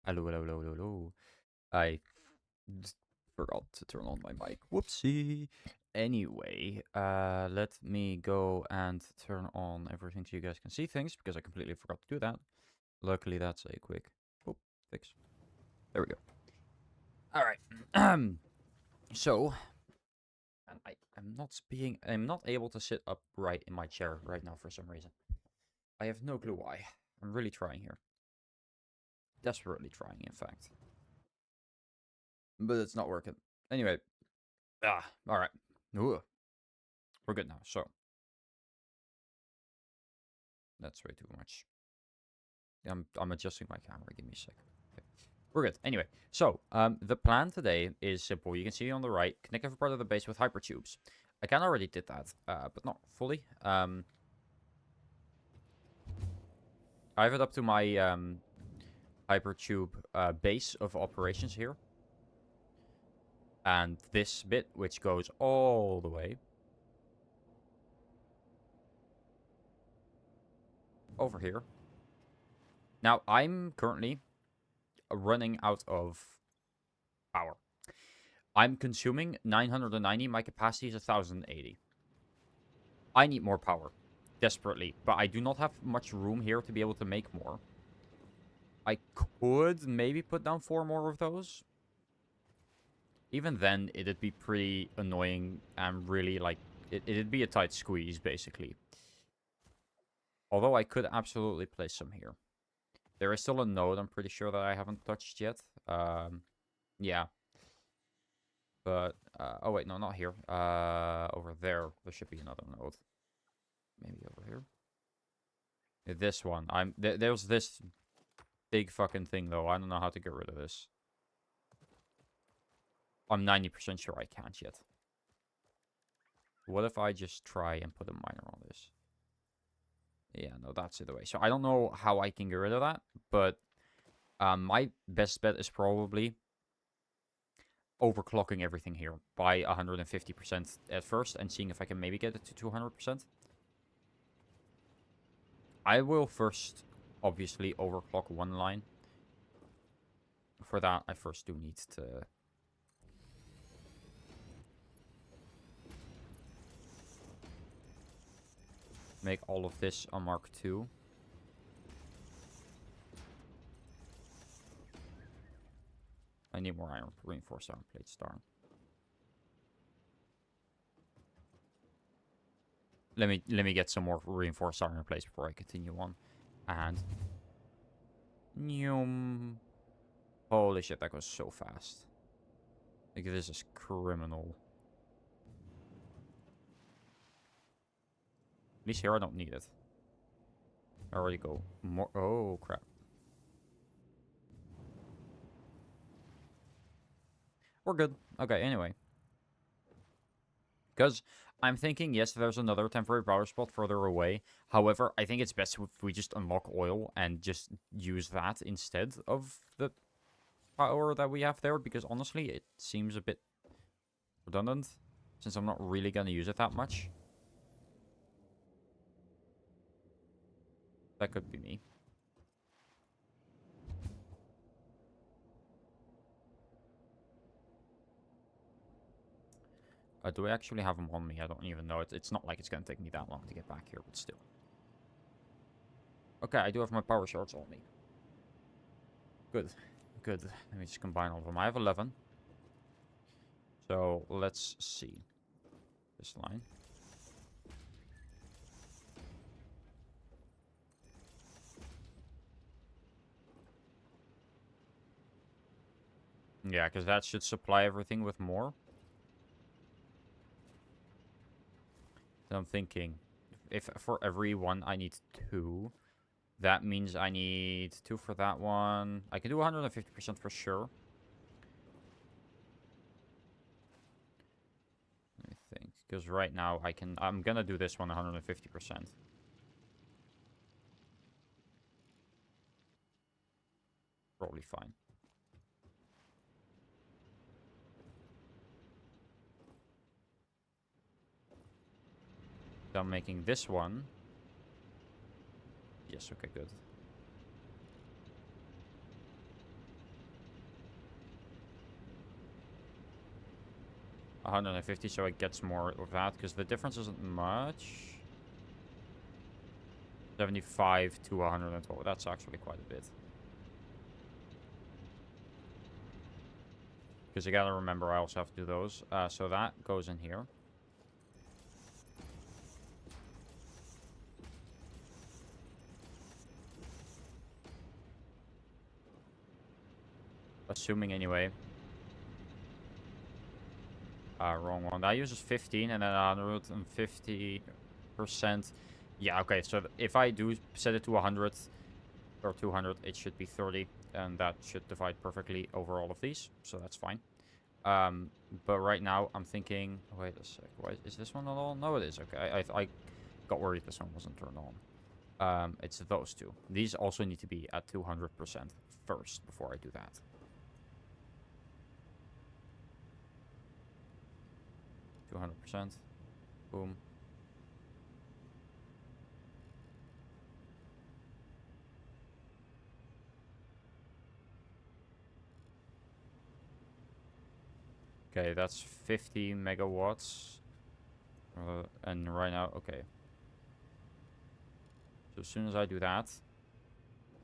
Hello, hello, hello, hello, hello. I forgot to turn on my mic. Whoopsie. Anyway, let me go and turn on everything so you guys can see things, because I completely forgot to do that. Luckily, that's a quick fix. There we go. All right. So, and I'm not able to sit upright in my chair right now for some reason. I have no clue why. I'm really trying here. Desperately trying, in fact. But it's not working. Anyway. All right. Ooh, we're good now. So, that's way too much. I'm adjusting my camera. Give me a sec. Okay. We're good. Anyway, so the plan today is simple. You can see on the right, connect every part of the base with hypertubes. I kind of already did that, but not fully. I have it up to my hypertube base of operations here. And this bit, which goes all the way over here. Now, I'm currently running out of power. I'm consuming 990. My capacity is 1080. I need more power. Desperately. But I do not have much room here to be able to make more. I could maybe put down 4 more of those. Even then, it'd be pretty annoying and really, like, it'd be a tight squeeze, basically. Although I could absolutely place some here. There is still a node, I'm pretty sure, that I haven't touched yet. Yeah. But, oh wait, no, not here. Over there should be another node. Maybe over here. This one. There's this big fucking thing, though. I don't know how to get rid of this. I'm 90% sure I can't yet. What if I just try and put a miner on this? Yeah, no, that's the way. So I don't know how I can get rid of that, but my best bet is probably overclocking everything here by 150% at first and seeing if I can maybe get it to 200%. I will first, obviously, overclock one line. For that, I first do need to make all of this a Mark II. I need more iron reinforced iron plates, darn. Let me get some more reinforced iron plates before I continue on. And holy shit, that goes so fast. Like, this is criminal. At least here I don't need it. I already go more. Oh crap. We're good. Okay, anyway. Because I'm thinking, yes, there's another temporary power spot further away. However, I think it's best if we just unlock oil and just use that instead of the power that we have there. Because honestly, it seems a bit redundant, since I'm not really going to use it that much. That could be me. Do I actually have them on me? I don't even know. It's not like it's going to take me that long to get back here, but still. Okay, I do have my power shards on me. Good. Good. Let me just combine all of them. I have 11. So, let's see. This line. Yeah, because that should supply everything with more. So I'm thinking, if for every one I need 2, that means I need 2 for that one. I can do 150% for sure. Let me think, because right now I'm gonna do this one 150%. Probably fine. So I'm making this one. Yes, okay, good. 150, so it gets more of that, because the difference isn't much. 75 to 112. That's actually quite a bit. Because you gotta remember, I also have to do those. So that goes in here. Assuming anyway. Wrong one. That uses 15 and then 150%. Yeah, okay. So if I do set it to 100 or 200, it should be 30. And that should divide perfectly over all of these. So that's fine. But right now I'm thinking... Wait a sec. Why, is this one not on? No, it is. Okay. I got worried this one wasn't turned on. It's those two. These also need to be at 200% first before I do that. %. Boom. Okay, that's 50 megawatts. And right now, okay. So as soon as I do that,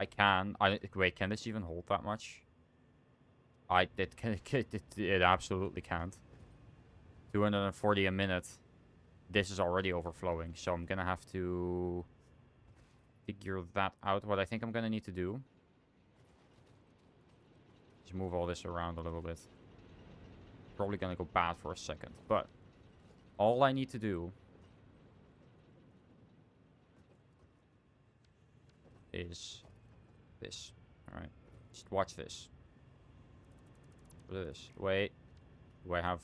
I can... wait, can this even hold that much? It absolutely can't. 240 a minute. This is already overflowing, so I'm gonna have to figure that out. What I think I'm gonna need to do is move all this around a little bit. Probably gonna go bad for a second, but all I need to do is this. Alright. Just watch this. Look at this. Wait. Do I have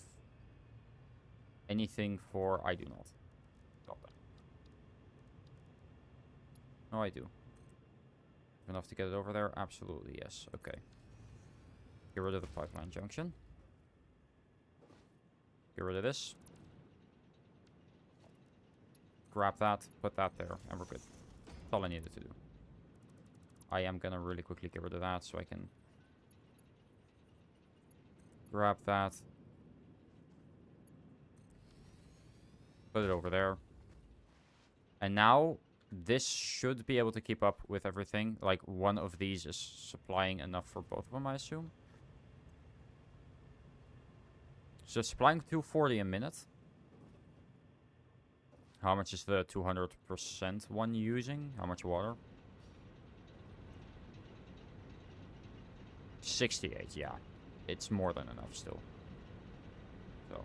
anything for... I do not. Stop that. No, I do. Enough to get it over there? Absolutely, yes. Okay. Get rid of the pipeline junction. Get rid of this. Grab that, put that there, and we're good. That's all I needed to do. I am gonna really quickly get rid of that so I can grab that. Put it over there. And now this should be able to keep up with everything. Like one of these is supplying enough for both of them, I assume. So supplying 240 a minute. How much is the 200% one using? How much water? 68, yeah. It's more than enough still. So.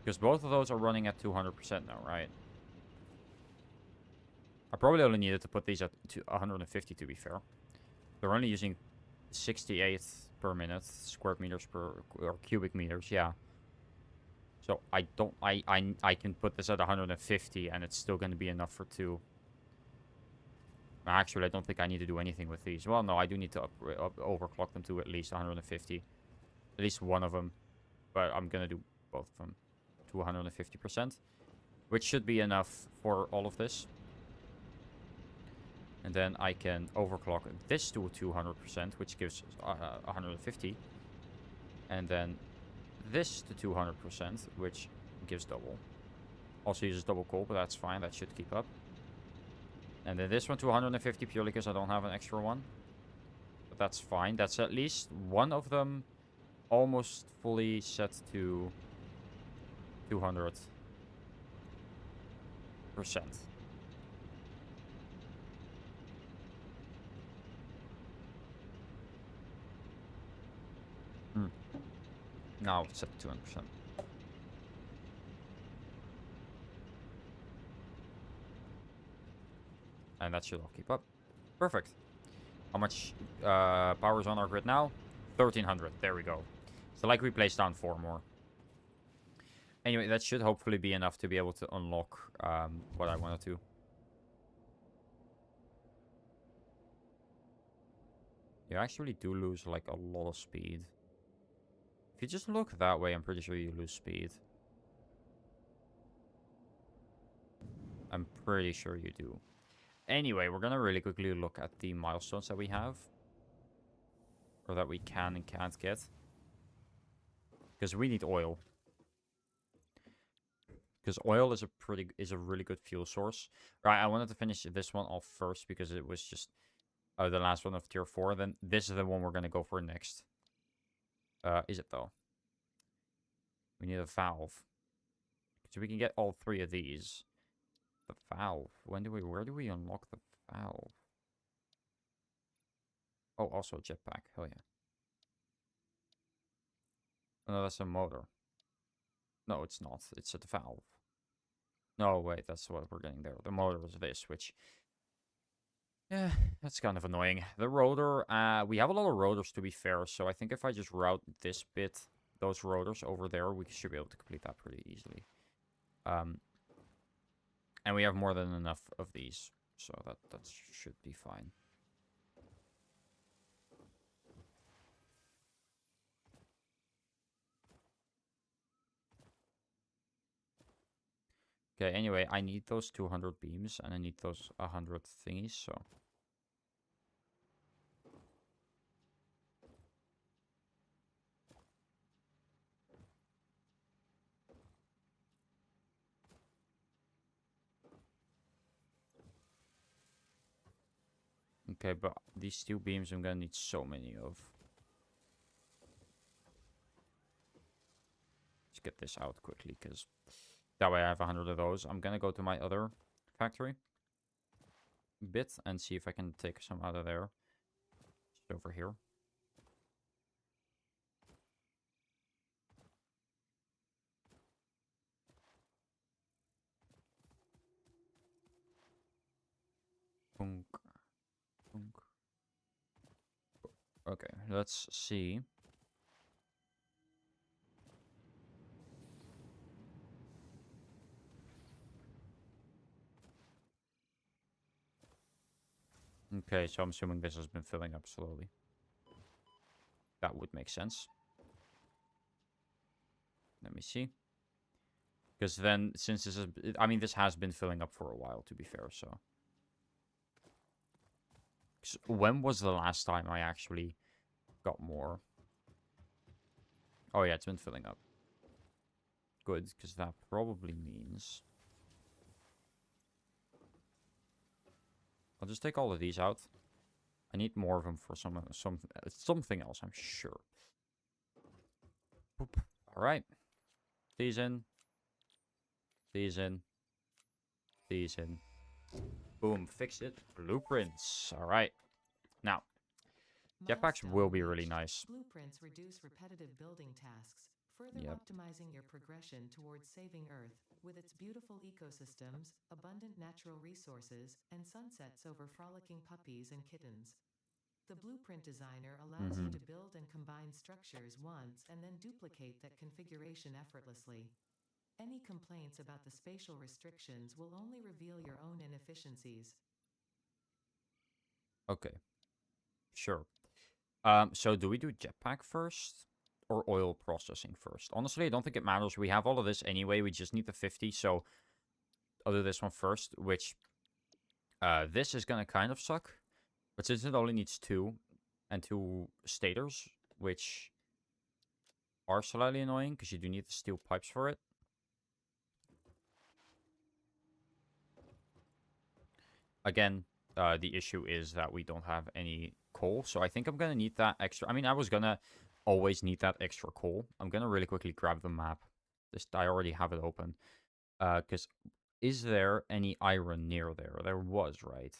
Because both of those are running at 200% now, right? I probably only needed to put these at 150 to be fair. They're only using 68 per minute, square meters per, or cubic meters, yeah. So I can put this at 150 and it's still going to be enough for two. Actually, I don't think I need to do anything with these. Well, no, I do need to overclock them to at least 150. At least one of them. But I'm going to do both of them to 150%. Which should be enough for all of this. And then I can overclock this to 200%, which gives 150. And then this to 200%, which gives double. Also uses double coal, but that's fine. That should keep up. And then this one to 150 purely because I don't have an extra one. But that's fine. That's at least one of them almost fully set to 200%. Now it's set to 200%. And that should all keep up. Perfect. How much power is on our grid now? 1300. There we go. So like we placed down 4 more. Anyway, that should hopefully be enough to be able to unlock what I wanted to. You actually do lose like a lot of speed. If you just look that way, I'm pretty sure you lose speed. I'm pretty sure you do. Anyway, we're gonna really quickly look at the milestones that we have. Or that we can and can't get. Because we need oil. Because oil is a really good fuel source. Right, I wanted to finish this one off first because it was just the last one of tier 4. Then this is the one we're gonna go for next. Is it though? We need a valve. So we can get all 3 of these. The valve. Where do we unlock the valve? Oh, also a jetpack. Hell yeah. Oh, no, that's a motor. No, it's not. It's a valve. No, wait, that's what we're getting there. The motor is this, which... Yeah, that's kind of annoying. The rotor, we have a lot of rotors to be fair, so I think if I just route this bit, those rotors over there, we should be able to complete that pretty easily. And we have more than enough of these, so that should be fine. Okay, anyway, I need those 200 beams, and I need those 100 thingies, so... Okay, but these steel beams I'm gonna need so many of. Let's get this out quickly, because that way I have 100 of those. I'm gonna go to my other factory bit and see if I can take some out of there. Just over here. Punk. Punk. Okay, let's see. Okay, so I'm assuming this has been filling up slowly. That would make sense. Let me see. Because then, since this is... I mean, this has been filling up for a while, to be fair, so... When was the last time I actually got more? Oh yeah, it's been filling up. Good, because that probably means... I'll just take all of these out. I need more of them for something else, I'm sure. Boop. All right. These in. These in. These in. Boom. Fix it. Blueprints. All right. Now, jetpacks will be really nice. Blueprints reduce repetitive building tasks, further optimizing your progression towards saving Earth with its beautiful ecosystems, abundant natural resources, and sunsets over frolicking puppies and kittens. The blueprint designer allows you to build and combine structures once and then duplicate that configuration effortlessly. Any complaints about the spatial restrictions will only reveal your own inefficiencies. Okay. Sure. So do we do jetpack first or oil processing first? Honestly, I don't think it matters. We have all of this anyway. We just need the 50, so I'll do this one first, which this is gonna kind of suck. But since it only needs 2 and 2 stators, which are slightly annoying because you do need the steel pipes for it. Again, the issue is that we don't have any coal, so I think I'm gonna need that extra. I mean, I was gonna always need that extra coal. I'm gonna really quickly grab the map. I already have it open. Because is there any iron near there? There was, right?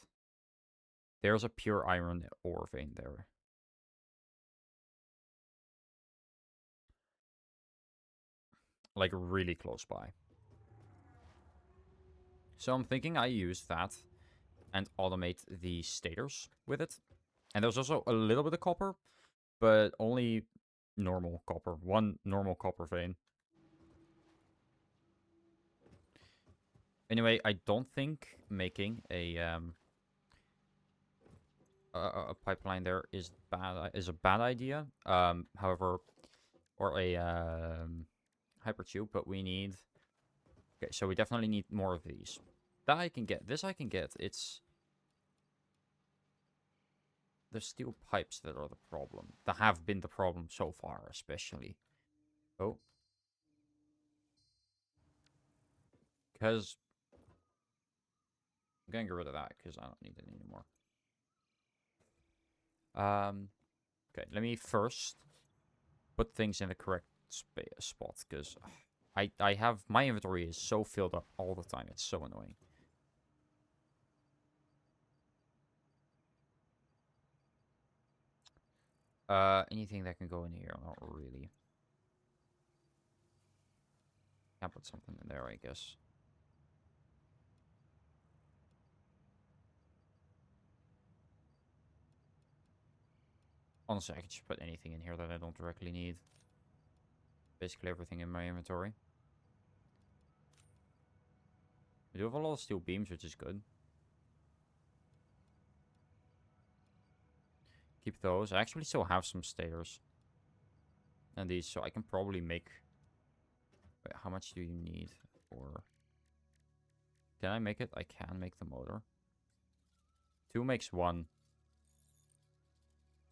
There's a pure iron ore vein there. Like, really close by. So I'm thinking I use that and automate the stators with it. And there's also a little bit of copper, but only normal copper. 1 normal copper vein. Anyway, I don't think making a pipeline there is a bad idea. However, or a hypertube, but we need... Okay, so we definitely need more of these. That I can get. This I can get. It's the steel pipes that are the problem. That have been the problem so far, especially. Oh. Because I'm going to get rid of that because I don't need it anymore. Okay, let me first put things in the correct spot because I have my inventory is so filled up all the time. It's so annoying. Anything that can go in here? Not really. Can put something in there, I guess. Honestly, I could just put anything in here that I don't directly need. Basically everything in my inventory. We do have a lot of steel beams, which is good. Keep those. I actually still have some stairs. And these, so I can probably make... Wait, how much do you need for... Can I make it? I can make the motor. 2 makes 1.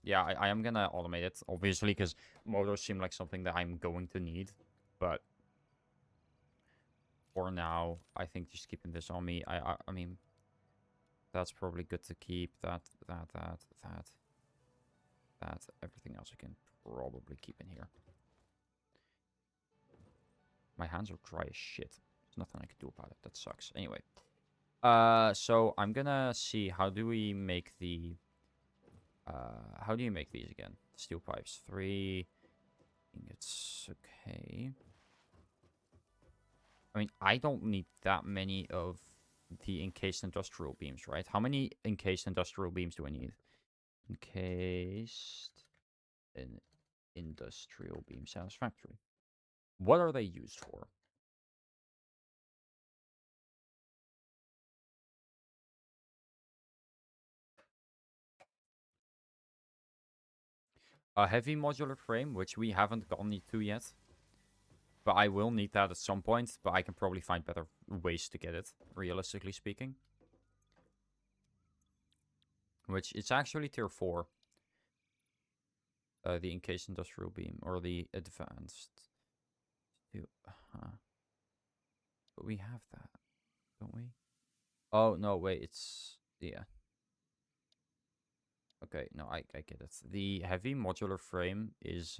Yeah, I am gonna automate it, obviously, because motors seem like something that I'm going to need. But for now, I think just keeping this on me, I mean, that's probably good to keep. That. Everything else I can probably keep in here. My hands are dry as shit. There's nothing I can do about it. That sucks. Anyway. So I'm gonna see how do we make the... how do you make these again? Steel pipes. 3 ingots. Okay. I mean, I don't need that many of the encased industrial beams, right? How many encased industrial beams do I need? Encased in industrial beam satisfactory. What are they used for? A heavy modular frame, which we haven't gotten to yet. But I will need that at some point, but I can probably find better ways to get it, realistically speaking. Which, it's actually tier 4. The encased industrial beam, or the advanced. But we have that, don't we? Oh, no, wait, it's... Yeah. Okay, no, I get it. The heavy modular frame is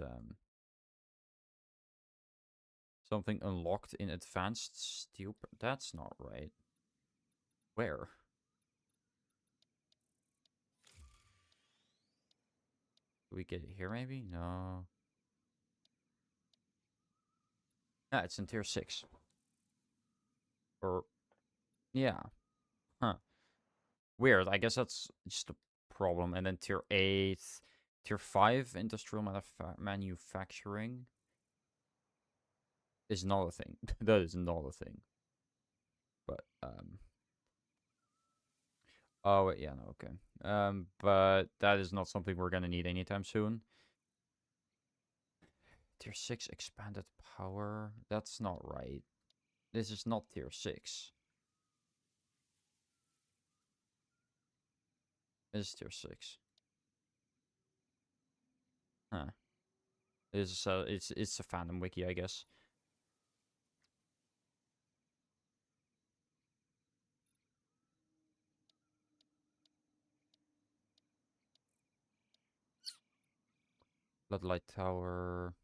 something unlocked in advanced steel... That's not right. Where? Do we get it here, maybe? No. Ah, it's in tier 6. Or... Yeah. Huh. Weird. I guess that's just a problem. And then tier 8... Tier 5 industrial manufacturing is not a thing. That is not a thing. But, oh, wait, yeah, no, okay. But that is not something we're gonna need anytime soon. Tier 6 expanded power. That's not right. This is not tier 6. This is tier 6. Huh. This is it's a fandom wiki, I guess. Floodlight tower.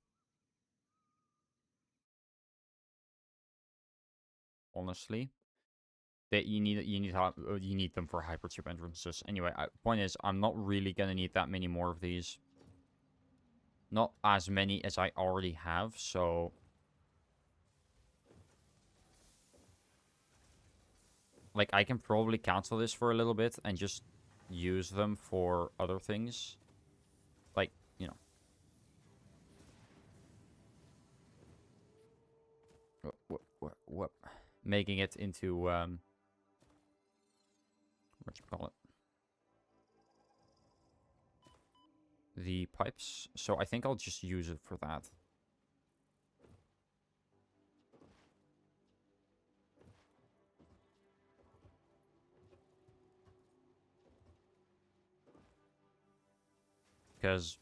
Honestly, that you need them for hypertube entrances. Anyway, point is, I'm not really gonna need that many more of these. Not as many as I already have, so like I can probably cancel this for a little bit and just use them for other things. Like, you know. What? Making it into what you call it? The pipes. So I think I'll just use it for that. Because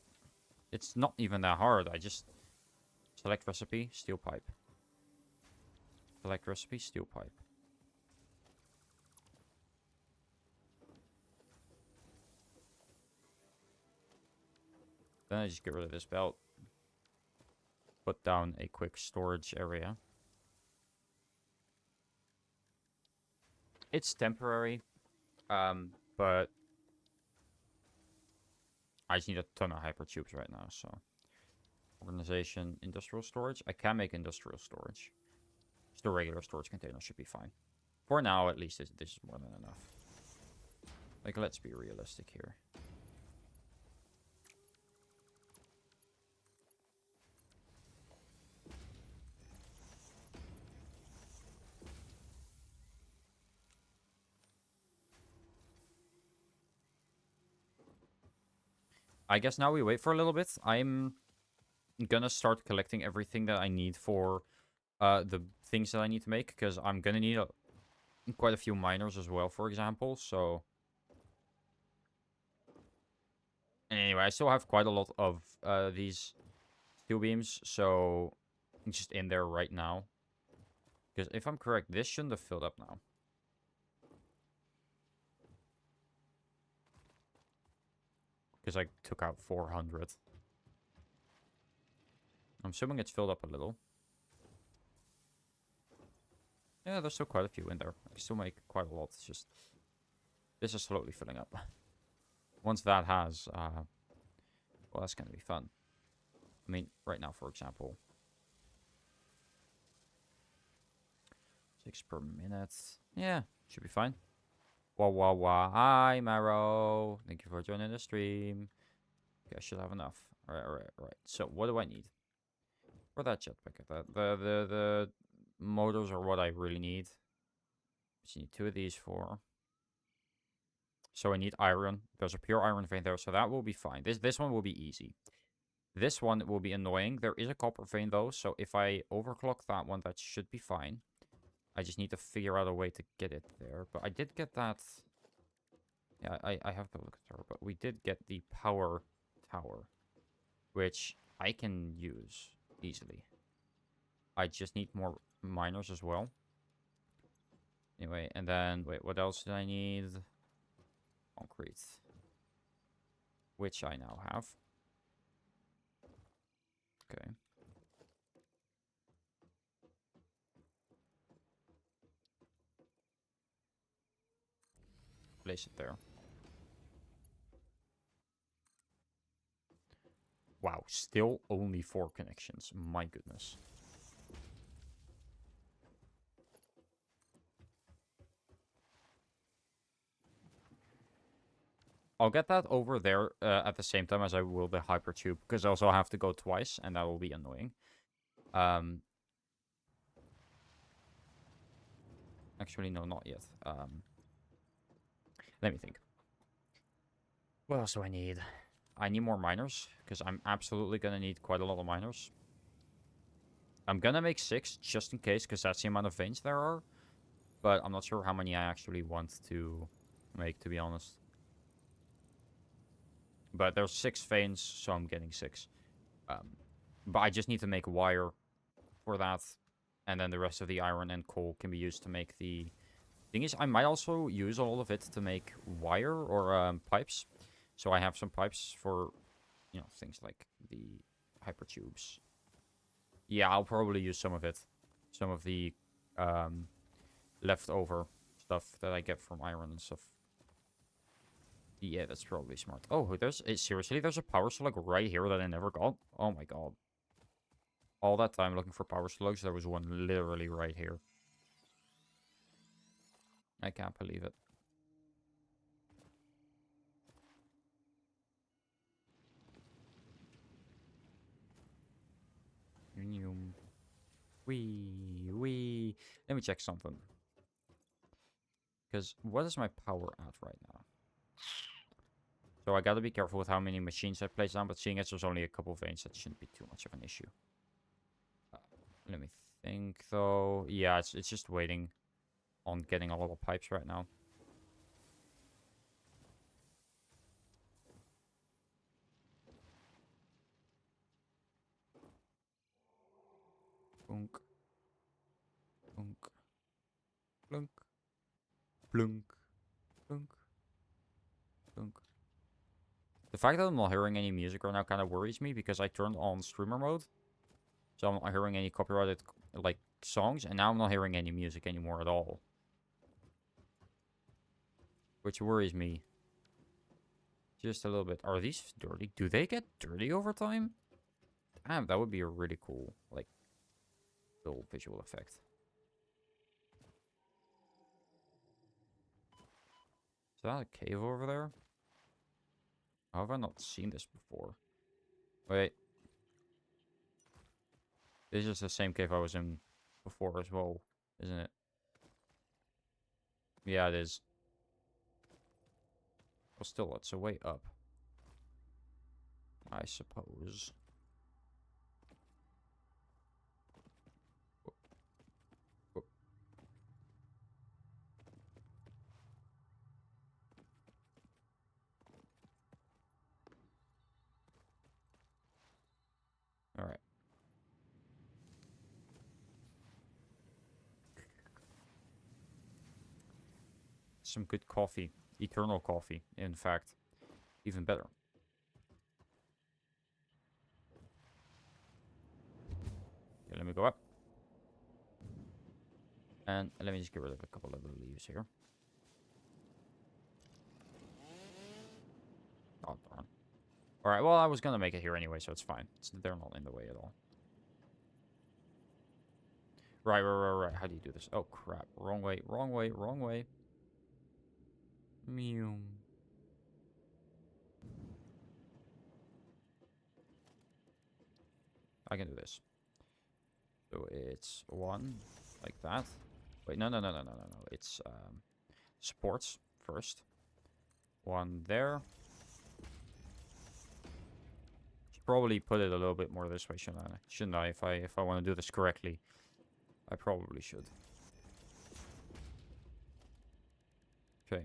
it's not even that hard. I just Select recipe, steel pipe. Select recipe, steel pipe. Then I just get rid of this belt. Put down a quick storage area. It's temporary, but I just need a ton of hypertubes right now, so. Organization, industrial storage. I can make industrial storage. Just a regular storage container should be fine. For now, at least, this is more than enough. Like, let's be realistic here. I guess now we wait for a little bit. I'm gonna start collecting everything that I need for the things that I need to make, because I'm gonna need quite a few miners as well, for example, so... Anyway, I still have quite a lot of these steel beams, so I'm just in there right now. Because if I'm correct, this shouldn't have filled up now. Because I took out 400. I'm assuming it's filled up a little. Yeah, there's still quite a few in there. I can still make quite a lot. It's just... This is slowly filling up. Once that has... well, that's going to be fun. I mean, right now, for example... 6 per minute. Yeah, should be fine. Wah, wah, wah. Hi, Marrow. Thank you for joining the stream. Okay, I should have enough. Alright. So, what do I need? For that jetpack. The motors are what I really need. Just need 2 of these for. So I need iron. There's a pure iron vein there, so that will be fine. This one will be easy. This one will be annoying. There is a copper vein though, so if I overclock that one, that should be fine. I just need to figure out a way to get it there. But I did get that... Yeah, I have to look at her, but we did get the power tower, which I can use easily. I just need more miners as well. Anyway, and then, wait, what else did I need? Concrete. Which I now have. Okay. Place it there. Wow, still only 4 connections. My goodness. I'll get that over there at the same time as I will the hypertube, because I also have to go twice, and that will be annoying. Actually, no, not yet. Let me think. What else do I need? I need more miners, because I'm absolutely going to need quite a lot of miners. I'm going to make 6, just in case, because that's the amount of veins there are. But I'm not sure how many I actually want to make, to be honest. But there's 6 veins, so I'm getting 6. But I just need to make wire for that. And then the rest of the iron and coal can be used to make the... Thing is, I might also use all of it to make wire or pipes. So I have some pipes for, you know, things like the hypertubes. Yeah, I'll probably use some of it. Some of the leftover stuff that I get from iron and stuff. Yeah, that's probably smart. Oh, seriously, there's a power slug right here that I never got? Oh my god. All that time looking for power slugs, there was one literally right here. I can't believe it. Wee. Let me check something. Because what is my power at right now? So I gotta be careful with how many machines I place down, but seeing as there's only a couple veins, that shouldn't be too much of an issue. Let me think, though. Yeah, it's just waiting on getting all the pipes right now. Plunk. Plunk. Plunk. Plunk. Plunk. Plunk. The fact that I'm not hearing any music right now kind of worries me because I turned on streamer mode. So I'm not hearing any copyrighted, like, songs. And now I'm not hearing any music anymore at all. Which worries me. Just a little bit. Are these dirty? Do they get dirty over time? Damn, that would be a really cool, like, little visual effect. Is that a cave over there? How have I not seen this before? Wait. This is the same cave I was in before as well, isn't it? Yeah, it is. Well, still, it's a way up. I suppose. Whoop, whoop. All right. Some good coffee. Eternal coffee, in fact. Even better. Okay, let me go up. And let me just get rid of a couple of the leaves here. Oh, darn. Alright, well, I was gonna make it here anyway, so it's fine. They're not in the way at all. Right. How do you do this? Oh, crap. Wrong way, wrong way, wrong way. Mew. I can do this. So it's one, like that. Wait, no. It's, supports first. One there. Should probably put it a little bit more this way, shouldn't I? If I want to do this correctly. I probably should. Okay.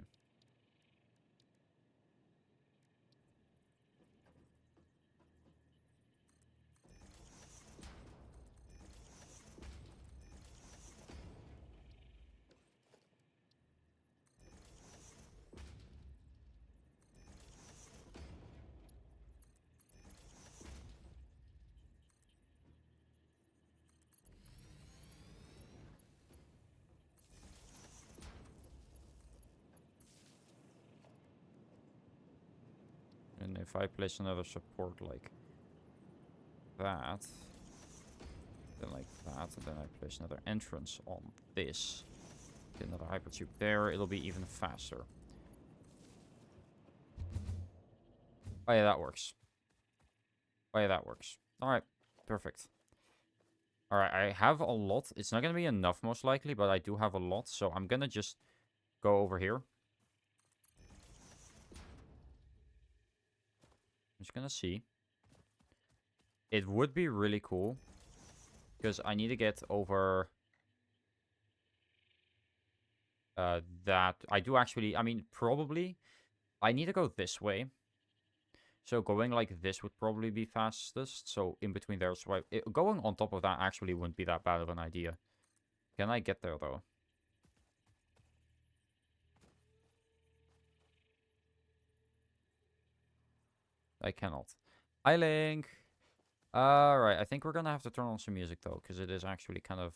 And if I place another support like that, then like that, and then I place another entrance on this, get another hypertube there, it'll be even faster. Oh yeah, that works. Oh yeah, that works. Alright, perfect. Alright, I have a lot. It's not going to be enough most likely, but I do have a lot, so I'm going to just go over here. I'm just going to see. It would be really cool, because I need to get over that. I do actually, I mean, probably, I need to go this way. So going like this would probably be fastest. So in between there, so going on top of that actually wouldn't be that bad of an idea. Can I get there, though? I cannot. Hi, Link! Alright, I think we're gonna have to turn on some music, though, because it is actually kind of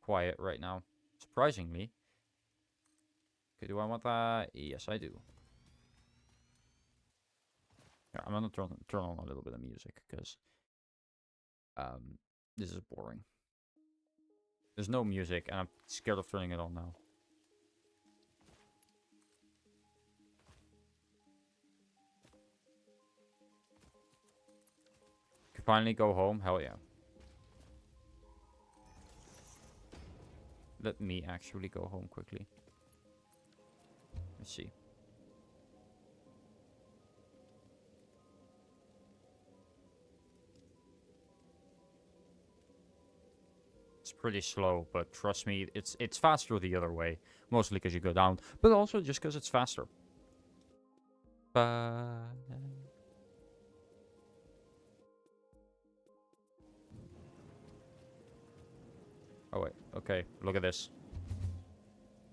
quiet right now. Surprisingly. Okay, do I want that? Yes, I do. Yeah, I'm gonna turn on a little bit of music, because this is boring. There's no music, and I'm scared of turning it on now. Can finally go home? Hell yeah. Let me actually go home quickly. Let's see. It's pretty slow, but trust me, it's faster the other way. Mostly because you go down, but also just because it's faster. Oh, wait. Okay, look at this.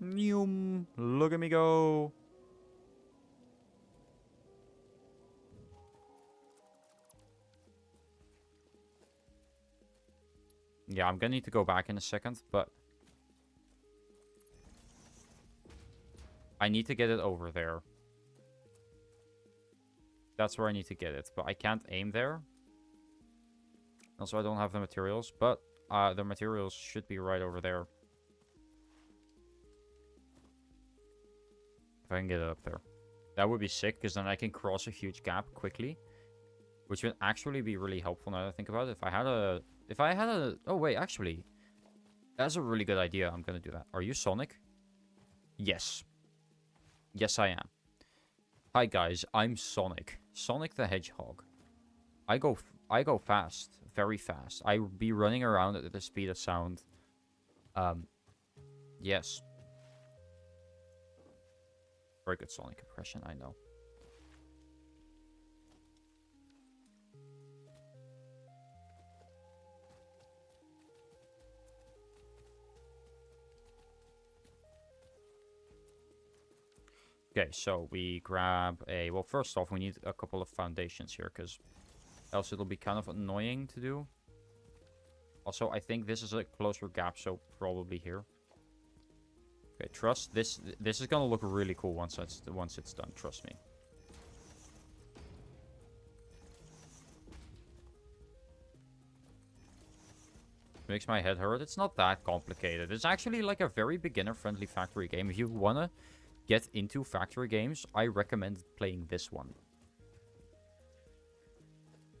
Noom. Look at me go. Yeah, I'm gonna need to go back in a second, but I need to get it over there. That's where I need to get it, but I can't aim there. Also, I don't have the materials, but the materials should be right over there. If I can get it up there. That would be sick, because then I can cross a huge gap quickly. Which would actually be really helpful now that I think about it. If I had a... Oh, wait, actually. That's a really good idea. I'm gonna do that. Are you Sonic? Yes. Yes, I am. Hi, guys. I'm Sonic. Sonic the Hedgehog. I go fast. Very fast. I be running around at the speed of sound. Yes. Very good Sonic impression, I know. Okay, so we grab a... Well, first off, we need a couple of foundations here, because else it'll be kind of annoying to do. Also, I think this is a closer gap, so probably here. Okay, trust. This is gonna look really cool once it's done. Trust me. Makes my head hurt. It's not that complicated. It's actually like a very beginner-friendly factory game. If you wanna get into factory games, I recommend playing this one.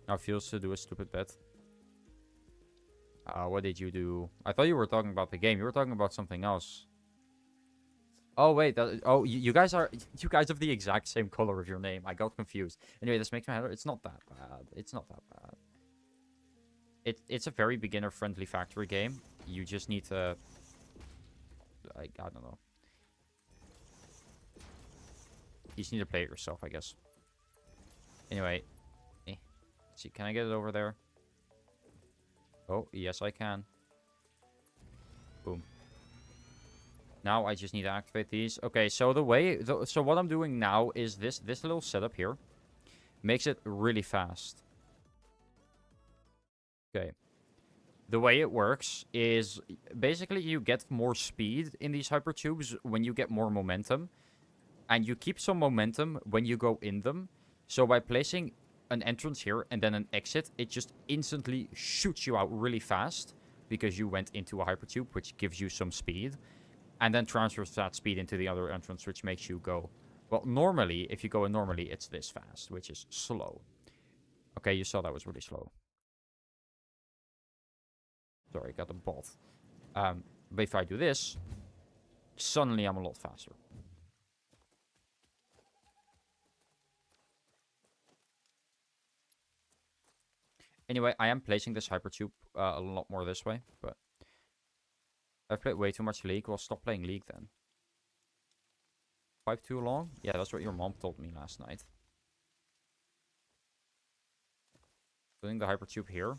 Now feels to do a stupid bet. What did you do? I thought you were talking about the game. You were talking about something else. Oh, wait. You guys have the exact same color of your name. I got confused. Anyway, this makes my head hurt. It's not that bad. It's not that bad. It's a very beginner-friendly factory game. You just need to... I don't know. You just need to play it yourself, I guess. Anyway. See, can I get it over there? Oh, yes, I can. Boom. Now I just need to activate these. Okay, so so what I'm doing now is this little setup here makes it really fast. Okay. The way it works is basically you get more speed in these hypertubes when you get more momentum. And you keep some momentum when you go in them. So by placing an entrance here and then an exit, it just instantly shoots you out really fast. Because you went into a hypertube, which gives you some speed. And then transfers that speed into the other entrance, which makes you go... Well, normally, if you go in normally, it's this fast, which is slow. Okay, you saw that was really slow. Sorry, got a bot. But if I do this, suddenly I'm a lot faster. Anyway, I am placing this hypertube a lot more this way, but I've played way too much League. Well, stop playing League then. 5 too long? Yeah, that's what your mom told me last night. Putting the hypertube here.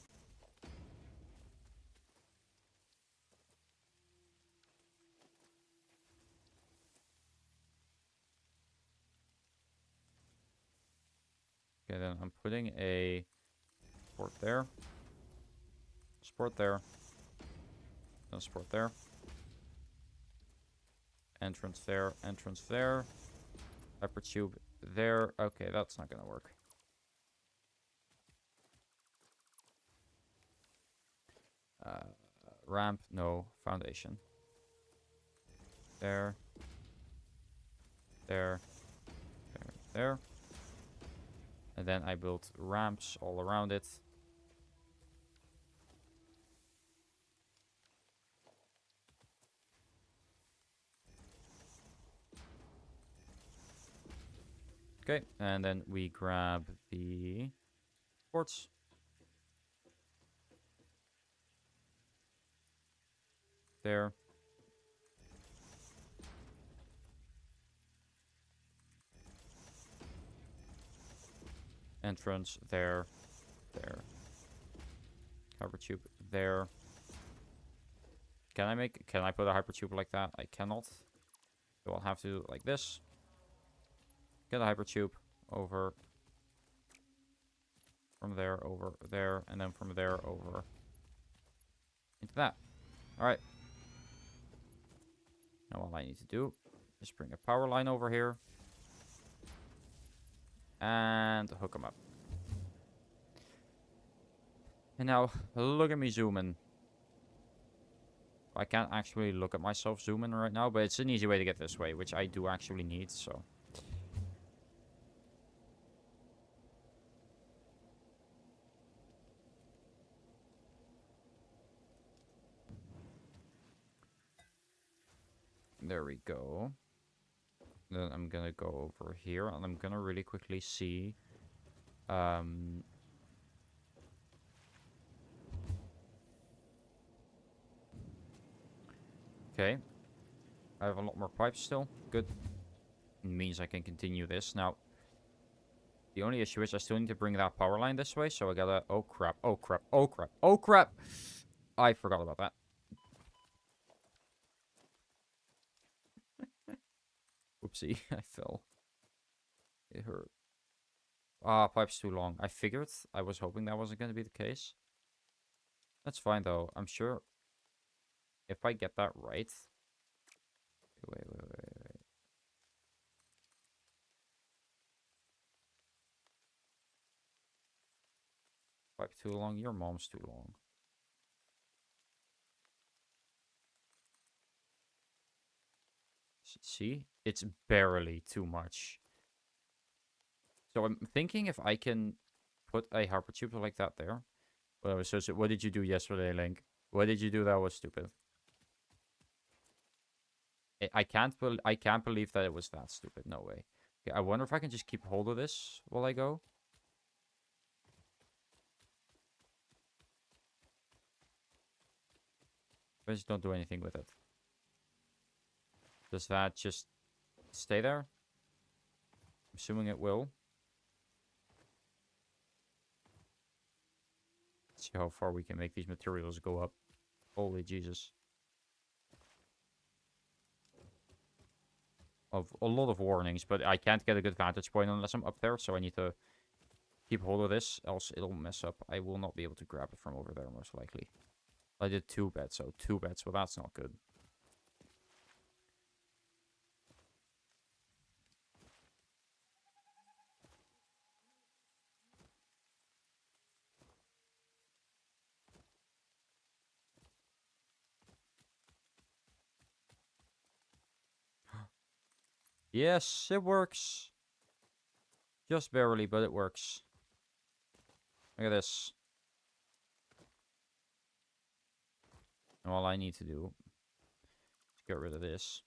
Okay, then I'm putting a support there. Support there. Then support there. Entrance there. Entrance there. Hypertube there. Okay, that's not gonna work. Ramp, no. Foundation. There. There. There. There. And then I built ramps all around it. Okay, and then we grab the ports. There. Entrance there. There. Hypertube there. Can I put a hypertube like that? I cannot. So I'll have to do it like this. Get a hypertube over from there over there, and then from there over into that. All right. Now all I need to do is bring a power line over here and hook them up. And now look at me zooming. I can't actually look at myself zooming right now, but it's an easy way to get this way, which I do actually need, so. There we go. Then I'm gonna go over here, and I'm gonna really quickly see. Okay. I have a lot more pipes still. Good. It means I can continue this. Now, the only issue is I still need to bring that power line this way, so I gotta... Oh, crap. Oh, crap. Oh, crap. Oh, crap! I forgot about that. Oopsie. I fell. It hurt. Ah, pipe's too long. I figured. I was hoping that wasn't gonna be the case. That's fine, though. I'm sure if I get that right... Wait. Pipe too long? Your mom's too long. See? It's barely too much. So I'm thinking if I can put a hypertube like that there. What did you do yesterday, Link? What did you do that was stupid? I can't believe that it was that stupid. No way. Okay, I wonder if I can just keep hold of this while I go. I just don't do anything with it. Does that just stay there? I'm assuming it will. Let's see how far we can make these materials go up. Holy Jesus. Of a lot of warnings, but I can't get a good vantage point unless I'm up there, so I need to keep hold of this, else it'll mess up. I will not be able to grab it from over there, most likely. I did 2 bets, so 2 bets, well that's not good. Yes, it works. Just barely, but it works. Look at this. And all I need to do is get rid of this.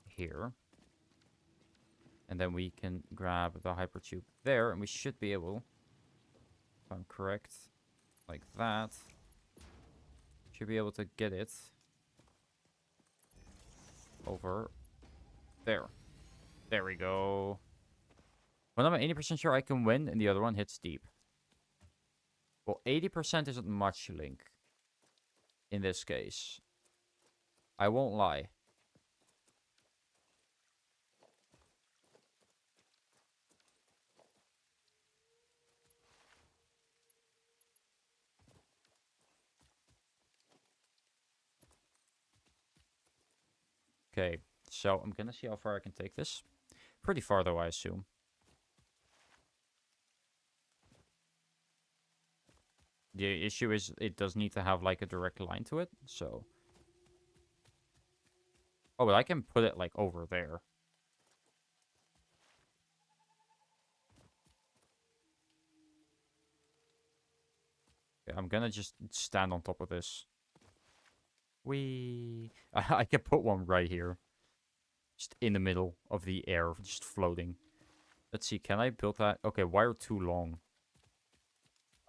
Here. And then we can grab the hypertube there, and we should be able, if I'm correct, like that. Should be able to get it over there. There we go. When I'm 80% sure I can win, and the other one hits deep. Well, 80% isn't much, Link. In this case. I won't lie. Okay, so I'm gonna see how far I can take this. Pretty far, though, I assume. The issue is it does need to have, like, a direct line to it, so... Oh, but I can put it, like, over there. Okay, I'm gonna just stand on top of this. Whee! I can put one right here. Just in the middle of the air, just floating. Let's see, can I build that? Okay, wire too long.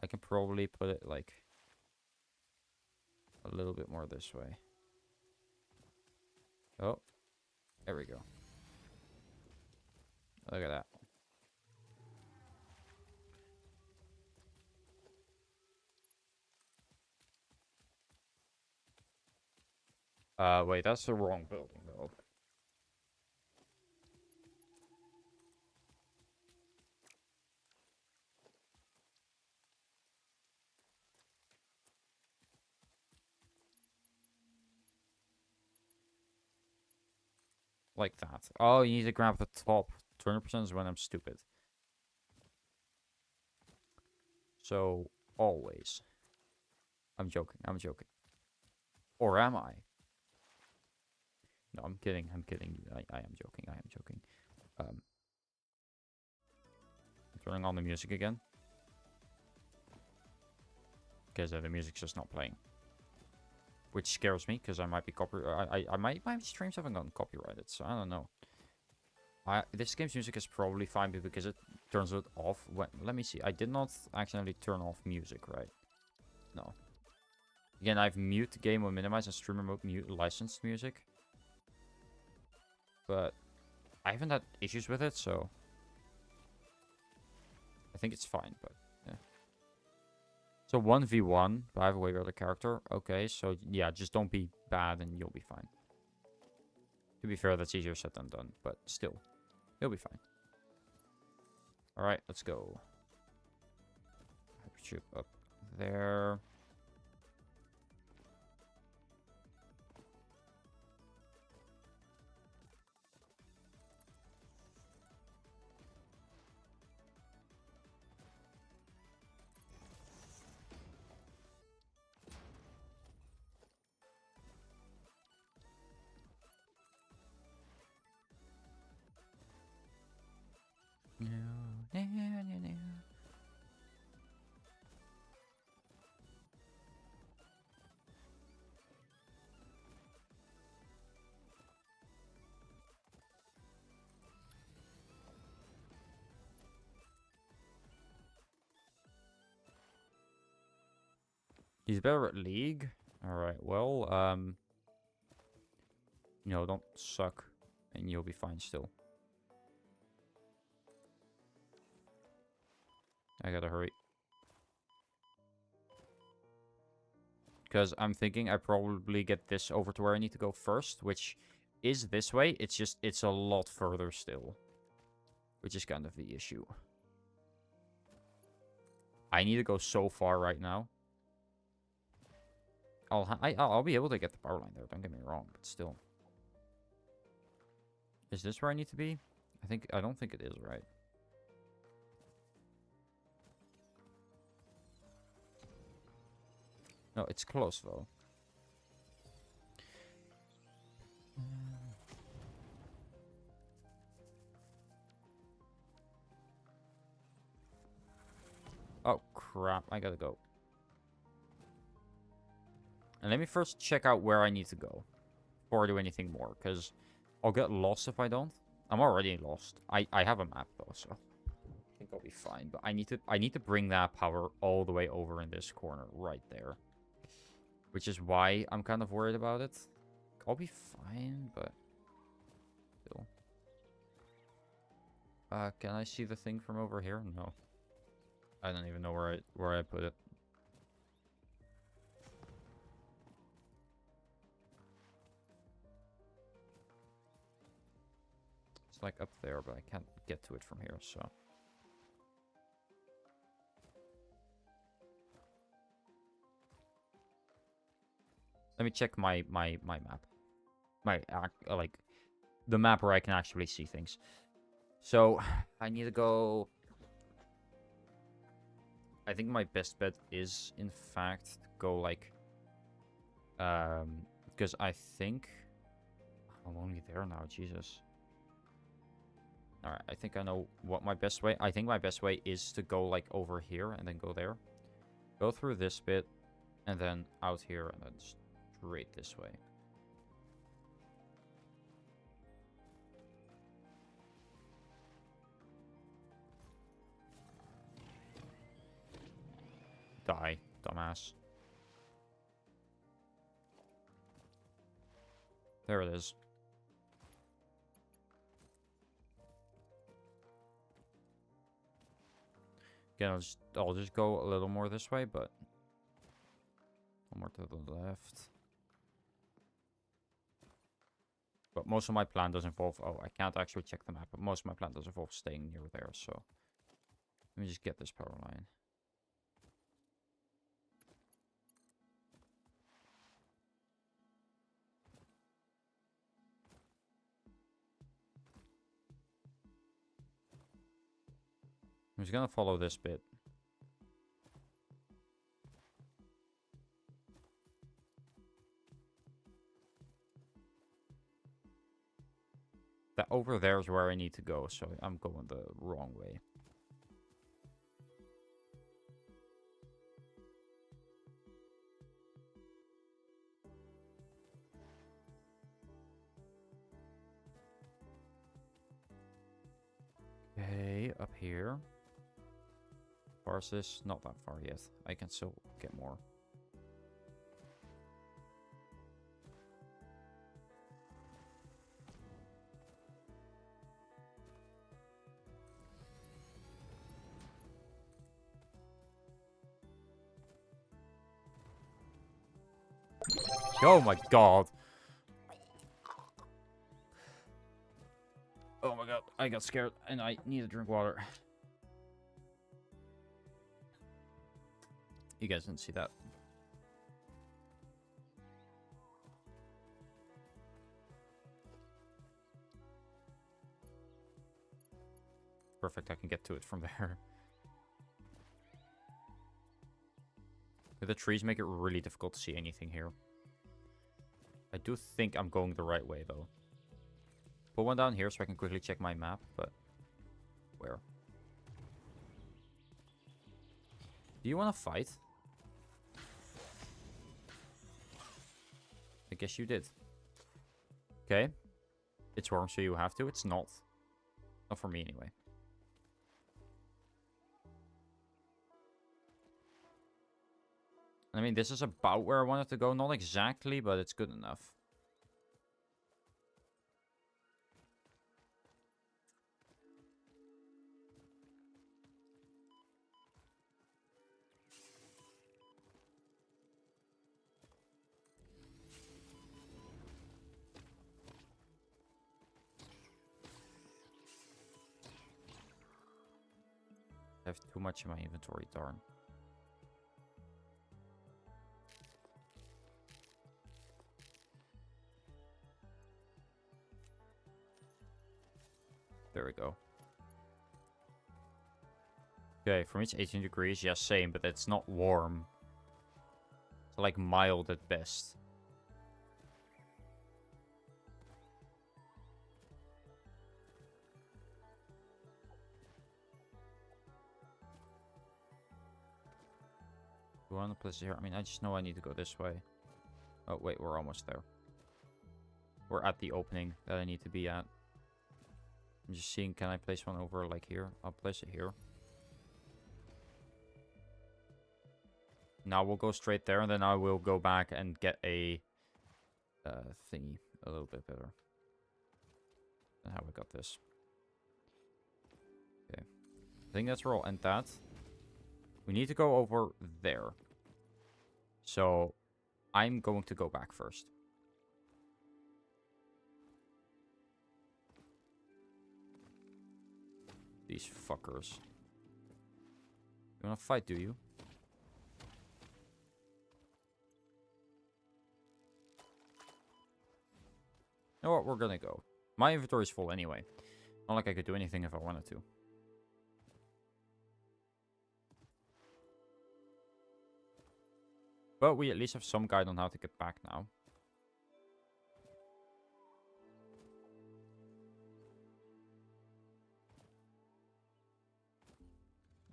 I can probably put it, like, a little bit more this way. Oh, there we go. Look at that. Wait, that's the wrong building, though. Like that. Oh, you need to grab the top. 20% is when I'm stupid. So, always. I'm joking, I'm joking. Or am I? No, I'm kidding, I'm kidding. I am joking, I am joking. I'm turning on the music again. Because the music's just not playing. Which scares me, because I might be my streams haven't gotten copyrighted, so I don't know. This game's music is probably fine because it turns it off when... Let me see. I did not accidentally turn off music, right? No. Again, I've mute game or minimize and streamer mode mute licensed music. But I haven't had issues with it, so... I think it's fine, but yeah. So 1v1, but I have a way better character. Okay, so yeah, just don't be bad and you'll be fine. To be fair, that's easier said than done, but still. You'll be fine. Alright, let's go. Hypertroop up there. He's better at League. Alright, well, you know, don't suck, and you'll be fine still. I gotta hurry. Because I'm thinking I probably get this over to where I need to go first, which is this way. It's just, it's a lot further still. Which is kind of the issue. I need to go so far right now. I'll be able to get the power line there, don't get me wrong, but still. Is this where I need to be? I don't think it is, right? No, it's close, though. Oh, crap. I gotta go. And let me first check out where I need to go. Before I do anything more, because I'll get lost if I don't. I'm already lost. I have a map, though, so... I think I'll be fine. But I need to bring that power all the way over in this corner, right there. Which is why I'm kind of worried about it. I'll be fine, but... Still. Can I see the thing from over here? No. I don't even know where I put it. It's like up there, but I can't get to it from here, so... Let me check my map. Like, the map where I can actually see things. So, I need to go... I think my best bet is, in fact, go, like... Because I think... I'm only there now, Jesus. Alright, I think I know what my best way... I think my best way is to go, like, over here and then go there. Go through this bit, and then out here, and then straight this way. Die, dumbass. There it is. Again, I'll just go a little more this way, but... One more to the left. But most of my plan does involve... Oh, I can't actually check the map, but most of my plan does involve staying near there, so... Let me just get this power line. I'm just gonna follow this bit. That over there is where I need to go, so I'm going the wrong way. Okay, up here. Far is this? Not that far yet. I can still get more. Oh my god. Oh my god, I got scared and I need to drink water. You guys didn't see that. Perfect, I can get to it from there. The trees make it really difficult to see anything here. I do think I'm going the right way, though. Put one down here so I can quickly check my map, but... Where? Do you want to fight? I guess you did. Okay. It's warm, so you have to. It's not. Not for me, anyway. I mean, this is about where I wanted to go. Not exactly, but it's good enough. I have too much in my inventory, darn. There we go. Okay, for me it's 18 degrees. Yeah, same, but it's not warm. It's like mild at best. Do I want to place it here? I mean, I just know I need to go this way. Oh, wait, we're almost there. We're at the opening that I need to be at. I'm just seeing, can I place one over like here? I'll place it here. Now we'll go straight there, and then I will go back and get a thingy a little bit better than how I got this. Okay. I think that's where I'll end that. We need to go over there. So, I'm going to go back first. These fuckers. You wanna fight, do you? You know what? We're gonna go. My inventory is full anyway. Not like I could do anything if I wanted to. But we at least have some guide on how to get back now.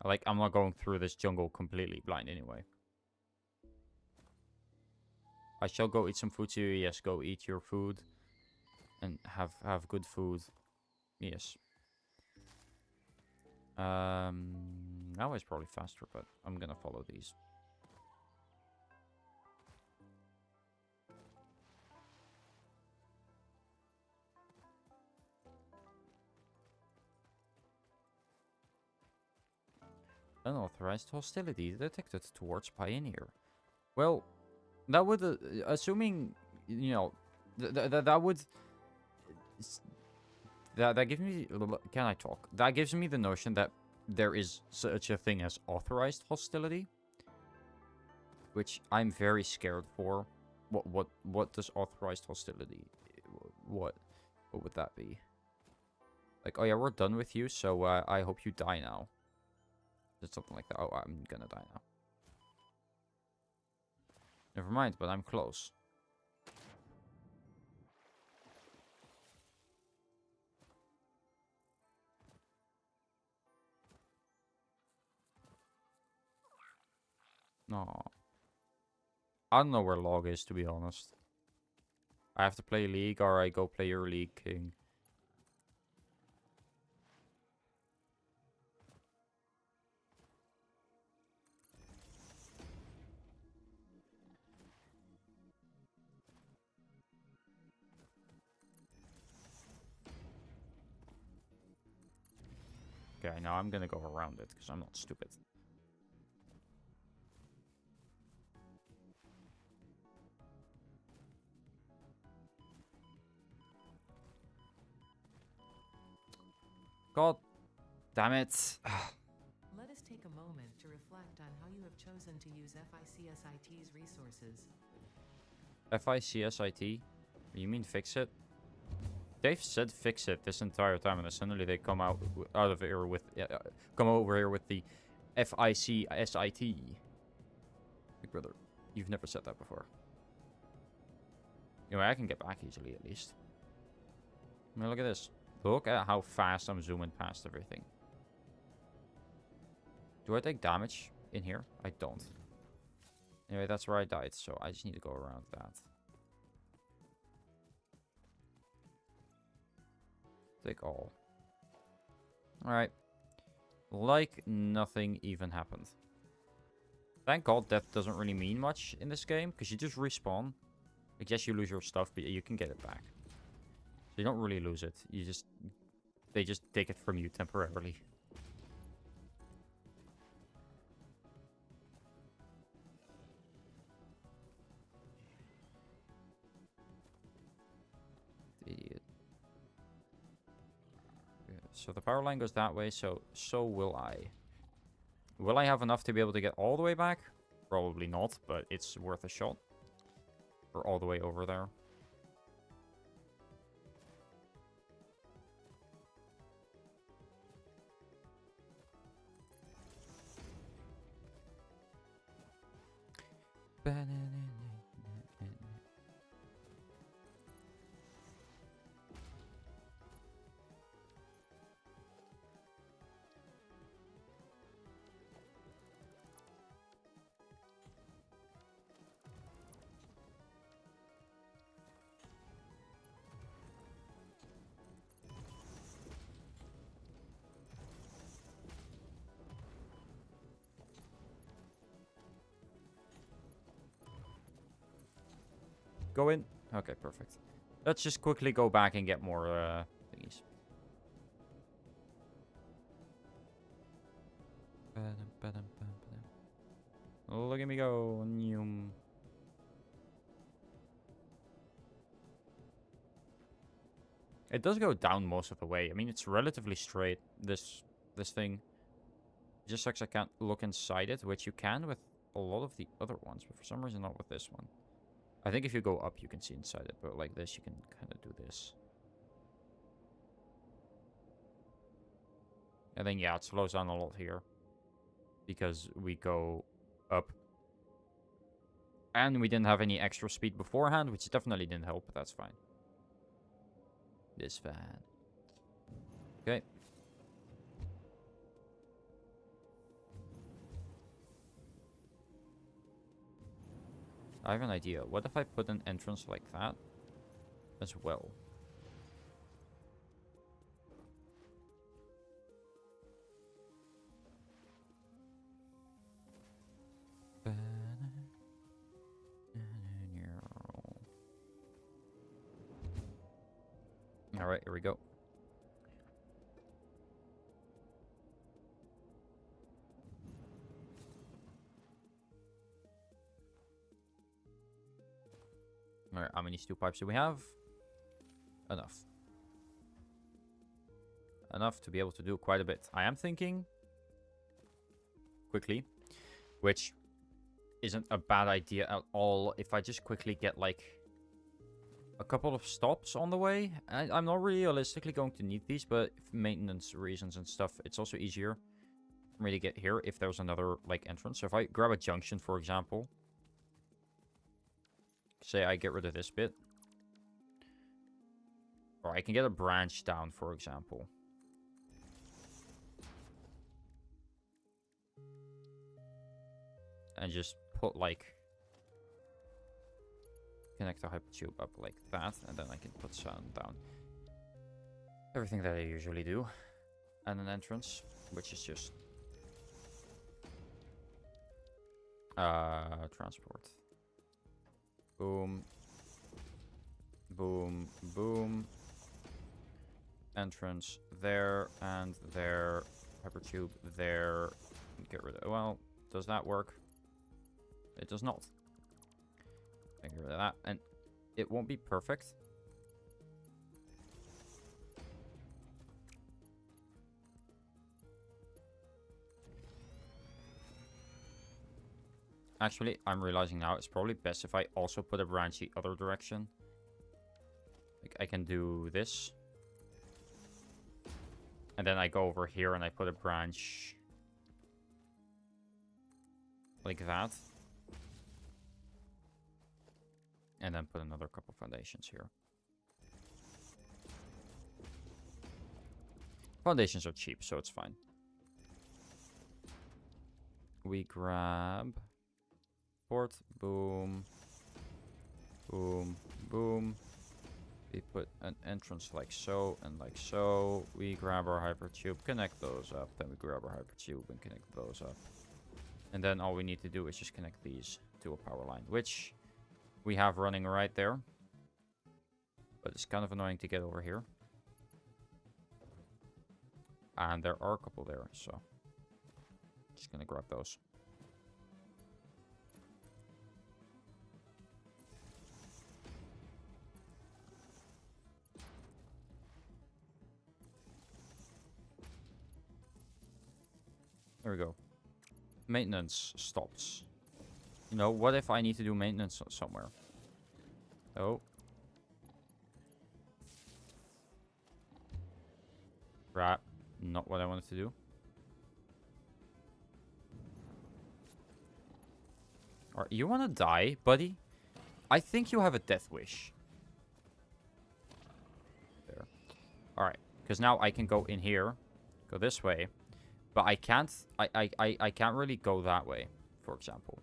Like, I'm not going through this jungle completely blind anyway. I shall go eat some food too. Yes, go eat your food. And have good food. Yes. Now it's probably faster, but I'm gonna follow these. Unauthorized hostility detected towards Pioneer. Well, that would, assuming, you know, that would that gives me... Can I talk? That gives me the notion that there is such a thing as authorized hostility, which I'm very scared for. What does authorized hostility... What would that be? Like, oh yeah, we're done with you, so I hope you die now. Just something like that. Oh, I'm gonna die now. Never mind, but I'm close. No. I don't know where Log is, to be honest. I have to play League, or I go play your League King. Okay, now I'm gonna go around it, because I'm not stupid. God damn it. Let us take a moment to reflect on how you have chosen to use FICSIT's resources. FICSIT? You mean fix it? They've said fix it this entire time, and then suddenly they come out of here with... come over here with the FICSIT. Big brother, you've never said that before. Anyway, I can get back easily, at least. I mean, look at this. Look at how fast I'm zooming past everything. Do I take damage in here? I don't. Anyway, that's where I died, so I just need to go around that. Take all. Alright. Like nothing even happened. Thank God death doesn't really mean much in this game, because you just respawn. I guess you lose your stuff, but you can get it back. So you don't really lose it. You just... They just take it from you temporarily. Idiot. Yeah, so the power line goes that way, so will I. Will I have enough to be able to get all the way back? Probably not, but it's worth a shot. Or all the way over there. Go in. Okay, perfect. Let's just quickly go back and get more thingies. Look at me go. It does go down most of the way. I mean, it's relatively straight, this thing. It just sucks I can't look inside it, which you can with a lot of the other ones, but for some reason not with this one. I think if you go up, you can see inside it, but like this, you can kind of do this. And then, yeah, it slows down a lot here. Because we go up. And we didn't have any extra speed beforehand, which definitely didn't help, but that's fine. This fine. Okay. I have an idea. What if I put an entrance like that as well? Alright, here we go. Alright, how many steel pipes do we have? Enough. enough to be able to do quite a bit. I am thinking quickly, which isn't a bad idea at all, if I just quickly get like a couple of stops on the way. I'm not realistically going to need these, but for maintenance reasons and stuff, it's also easier for me to get here if there's another like entrance. So if I grab a junction, for example, say I get rid of this bit, or I can get a branch down, for example. And just put like, connect the hypertube up like that, and then I can put some down. Everything that I usually do. And an entrance, which is just transport. Boom. Boom. Boom. Entrance there and there. Hypertube there. Get rid of, well, does that work? It does not. Get rid of that, and it won't be perfect. Actually, I'm realizing now it's probably best if I also put a branch the other direction. Like, I can do this. And then I go over here and I put a branch like that. And then put another couple foundations here. Foundations are cheap, so it's fine. We grab port, boom, boom, boom. We put an entrance like so and like so. We grab our hypertube, connect those up. Then we grab our hypertube and connect those up. And then all we need to do is just connect these to a power line, which we have running right there. But it's kind of annoying to get over here. And there are a couple there, so just gonna grab those. There we go. Maintenance stops. You know, what if I need to do maintenance somewhere? Oh. Crap. Not what I wanted to do. Alright, you want to die, buddy? I think you have a death wish. There. Alright, because now I can go in here. Go this way. But I can't, I can't really go that way, for example.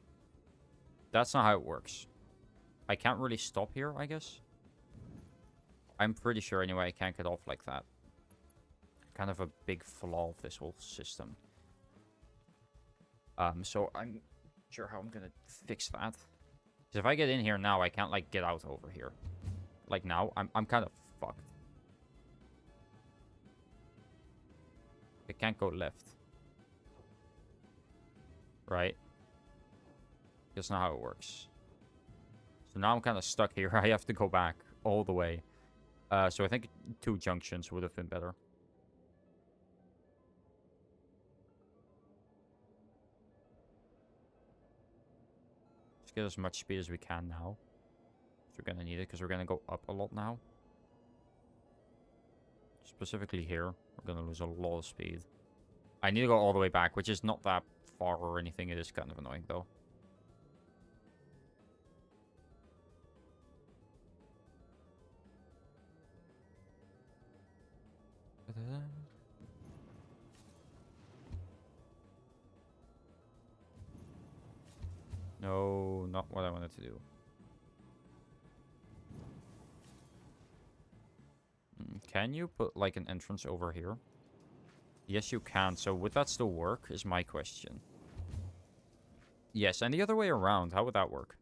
That's not how it works. I can't really stop here, I guess. I'm pretty sure anyway I can't get off like that. Kind of a big flaw of this whole system. So I'm not sure how I'm gonna fix that. Because if I get in here now, I can't like get out over here. Like now, I'm kind of fucked. I can't go left. Right? That's not how it works. So now I'm kind of stuck here. I have to go back all the way. So I think 2 junctions would have been better. Let's get as much speed as we can now. We're gonna need it because we're gonna go up a lot now. Specifically here, we're gonna lose a lot of speed. I need to go all the way back, which is not that far or anything. It is kind of annoying though. No, not what I wanted to do. Can you put like an entrance over here? Yes, you can. So would that still work is my question. Yes, and the other way around. How would that work?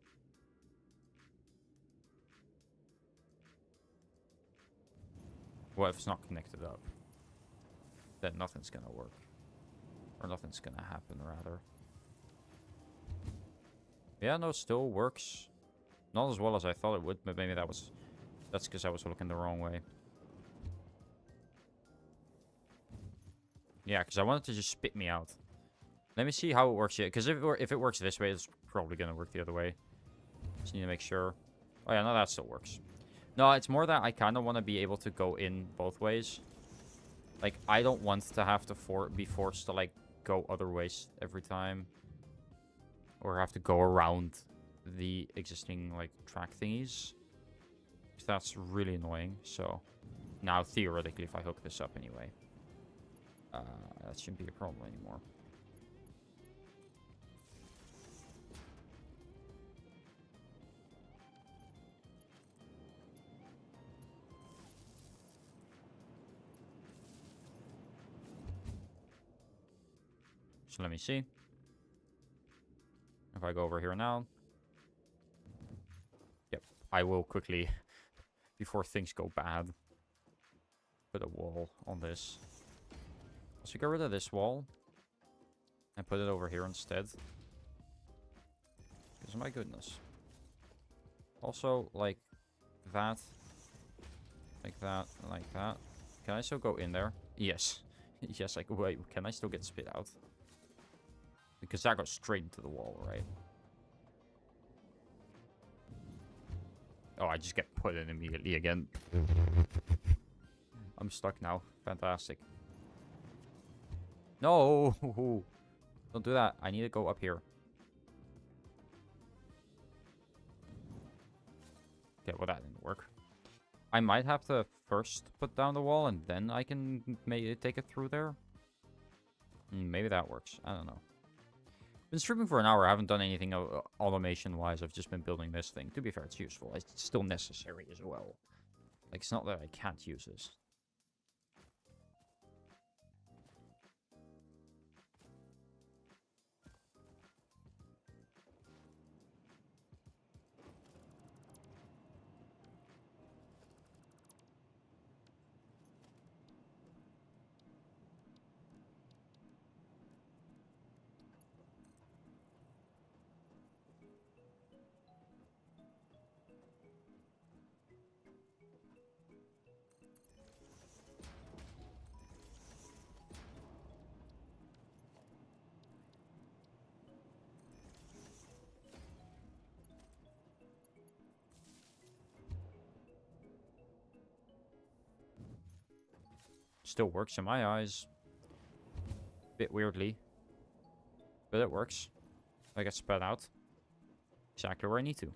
What if it's not connected up? Then nothing's gonna work. Or nothing's gonna happen, rather. Yeah, no, it still works. Not as well as I thought it would, but maybe that's because I was looking the wrong way. Yeah, because I want it to just spit me out. Let me see how it works here. Because if it works this way, it's probably going to work the other way. Just need to make sure. Oh, yeah, no, that still works. No, it's more that I kind of want to be able to go in both ways. Like, I don't want to have to be forced to, like, go other ways every time. Or have to go around the existing, like, track thingies. That's really annoying. So, now, theoretically, if I hook this up anyway, that shouldn't be a problem anymore. So let me see. If I go over here now. Yep, I will quickly, before things go bad, put a wall on this. So get rid of this wall. And put it over here instead. Because my goodness. Also, like that. Like that, and like that. Can I still go in there? Yes. Yes, like, wait, can I still get spit out? Because that goes straight into the wall, right? Oh, I just get put in immediately again. I'm stuck now. Fantastic. No! Don't do that. I need to go up here. Okay, well, that didn't work. I might have to first put down the wall, and then I can maybe take it through there. Maybe that works. I don't know. Been streaming for an hour. I haven't done anything automation-wise. I've just been building this thing. To be fair, it's useful. It's still necessary as well. Like, it's not that I can't use this. Still works in my eyes. Bit weirdly. But it works. I get spread out. Exactly where I need to.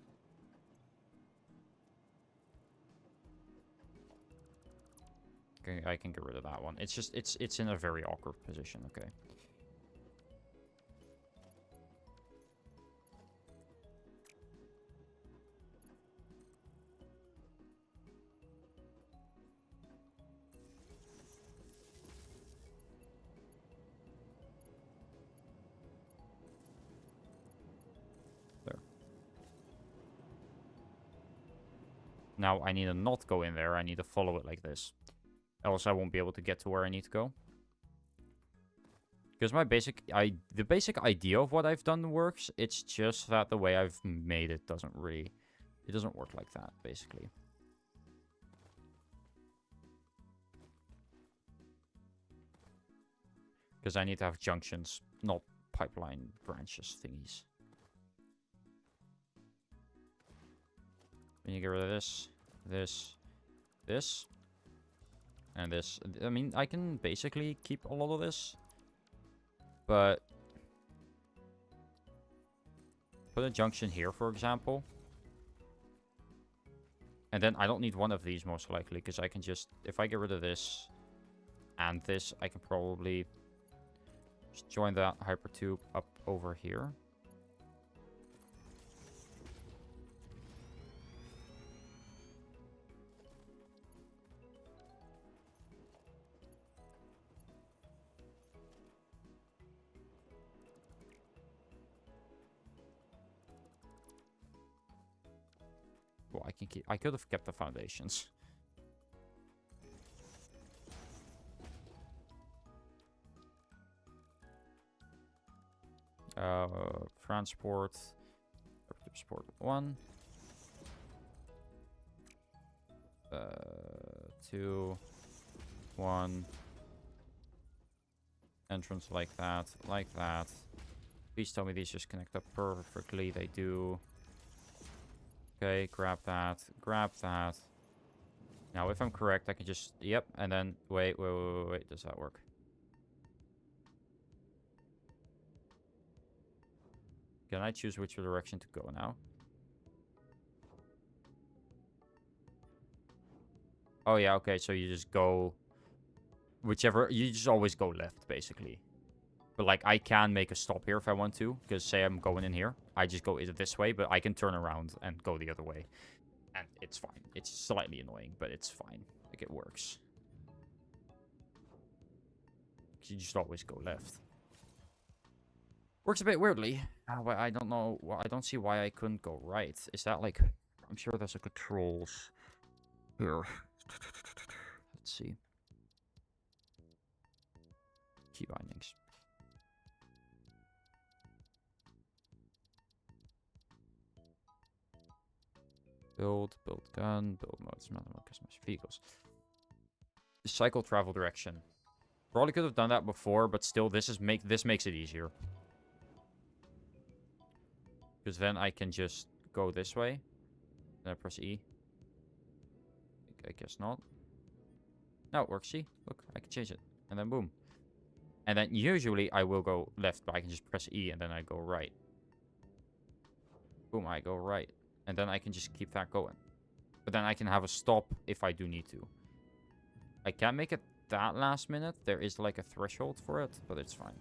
Okay, I can get rid of that one. It's just, it's in a very awkward position, okay. There. Now I need to not go in there. I need to follow it like this. Else I won't be able to get to where I need to go. Because the basic idea of what I've done works. It's just that the way I've made it doesn't work like that, basically. Because I need to have junctions, not pipeline branches thingies. Then you get rid of this, this, and this. I mean, I can basically keep a lot of this. But put a junction here, for example. And then I don't need one of these, most likely. Because I can just, if I get rid of this and this, I can probably just join that hypertube up over here. Well, I could have kept the foundations. Transport 1. 2, 1. Entrance like that, like that. Please tell me these just connect up perfectly. They do. Okay, grab that, grab that. Now, if I'm correct, I can just... Yep, and then... Wait. Does that work? Can I choose which direction to go now? Oh, yeah, okay, so you just go... Whichever... You just always go left, basically. But, like, I can make a stop here if I want to. Because, say I'm going in here. I just go either this way, but I can turn around and go the other way. And it's fine. It's slightly annoying, but it's fine. Like, it works. You just always go left. Works a bit weirdly. I don't know. I don't see why I couldn't go right. Is that like... I'm sure there's a controls here. Let's see. Key bindings. Build gun, build modes, customize vehicles. Cycle travel direction. Probably could have done that before, but still, this makes it easier. Because then I can just go this way. Then I press E. I guess not. No, it works. See? Look, I can change it. And then boom. And then usually I will go left, but I can just press E and then I go right. Boom, I go right. And then I can just keep that going. But then I can have a stop if I do need to. I can't make it that last minute. There is like a threshold for it, but it's fine.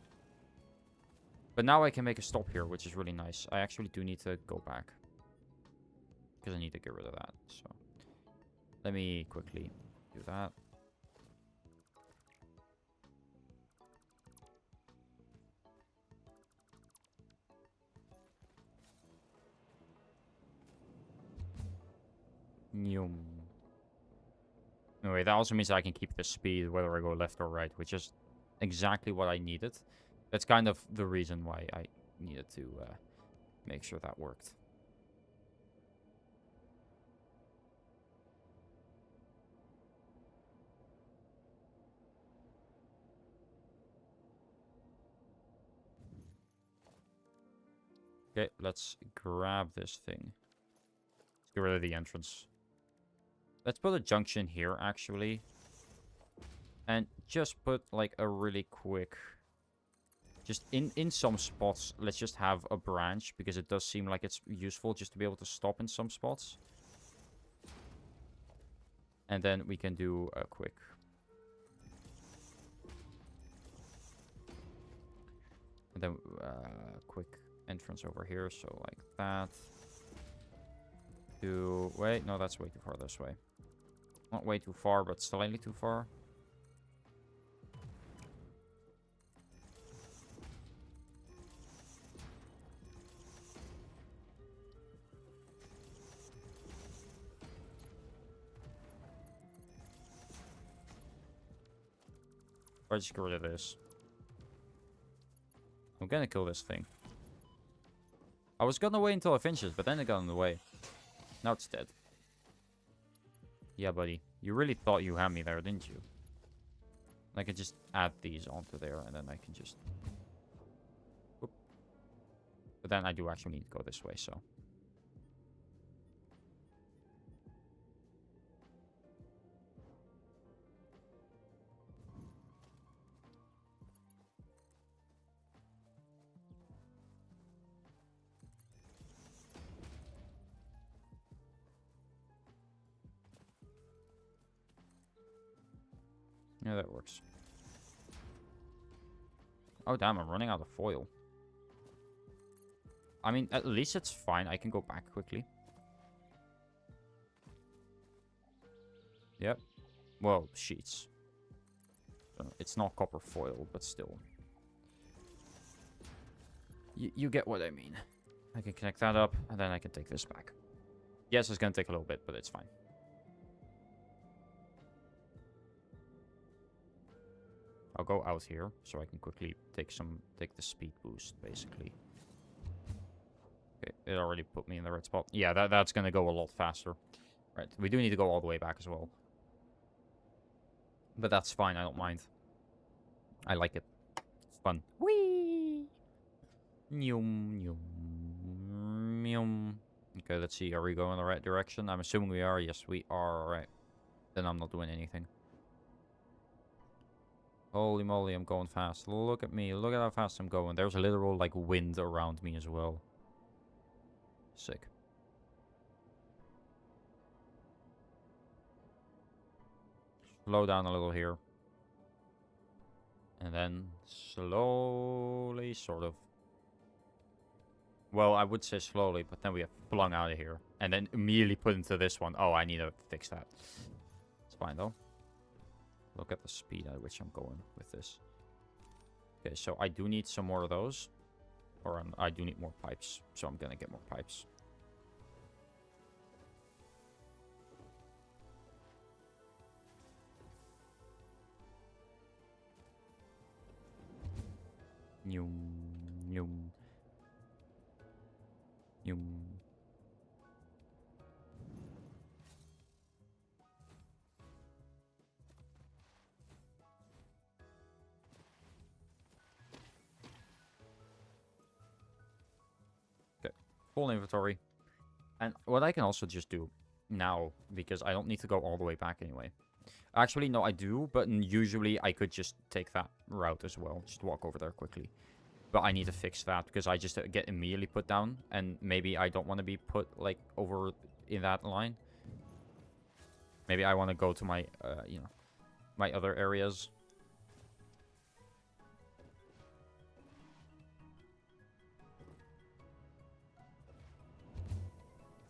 But now I can make a stop here, which is really nice. I actually do need to go back. Because I need to get rid of that. So let me quickly do that. Nyum. Anyway, that also means I can keep the speed whether I go left or right, which is exactly what I needed. That's kind of the reason why I needed to make sure that worked. Okay, let's grab this thing. Let's get rid of the entrance. Let's put a junction here, actually. And just put, like, a really quick... Just in some spots, let's just have a branch. Because it does seem like it's useful just to be able to stop in some spots. And then we can do a quick... And then quick entrance over here. So, like that. Wait, no, that's way too far this way. Not way too far, but slightly too far. Or just get rid of this. I'm gonna kill this thing. I was gonna wait until I finish it, but then it got in the way. Now it's dead. Yeah, buddy. You really thought you had me there, didn't you? I can just add these onto there, and then I can just... Whoop. But then I do actually need to go this way, so... Yeah, that works. Oh, damn, I'm running out of foil. I mean, at least it's fine. I can go back quickly. Yep. Well, sheets. It's not copper foil, but still. You get what I mean. I can connect that up, and then I can take this back. Yes, it's going to take a little bit, but it's fine. I'll go out here, so I can quickly take the speed boost, basically. Okay, it already put me in the right spot. Yeah, that's going to go a lot faster. Right, we do need to go all the way back as well. But that's fine, I don't mind. I like it. Fun. Whee! Nyum, nyum, nyum. Okay, let's see. Are we going in the right direction? I'm assuming we are. Yes, we are. Alright. Then I'm not doing anything. Holy moly, I'm going fast. Look at me. Look at how fast I'm going. There's a literal, like, wind around me as well. Sick. Slow down a little here. And then slowly, sort of. Well, I would say slowly, but then we have flung out of here. And then immediately put into this one. Oh, I need to fix that. It's fine, though. Look at the speed at which I'm going with this. Okay, so I do need some more of those. Or I do need more pipes. So I'm going to get more pipes. Nyum, nyum, nyum. Okay, full inventory. And what I can also just do now, because I don't need to go all the way back anyway. Actually, no, I do, but usually I could just take that route as well. Just walk over there quickly. But I need to fix that because I just get immediately put down. And maybe I don't want to be put, like, over in that line. Maybe I want to go to my, you know, my other areas.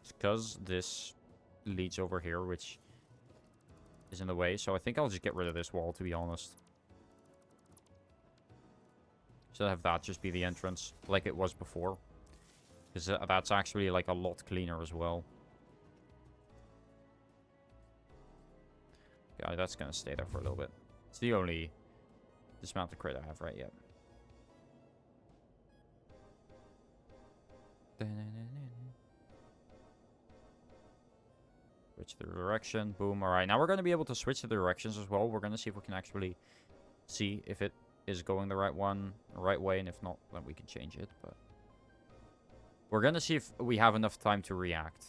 Because this leads over here, which is in the way. So I think I'll just get rid of this wall, to be honest. So have that just be the entrance, like it was before. Because that's actually, like, a lot cleaner as well. Yeah, that's going to stay there for a little bit. It's the only dismounted crate I have right yet. Switch the direction. Boom. Alright, now we're going to be able to switch the directions as well. We're going to see if we can actually see if it is going the right way. And if not, then we can change it. But we're going to see if we have enough time to react.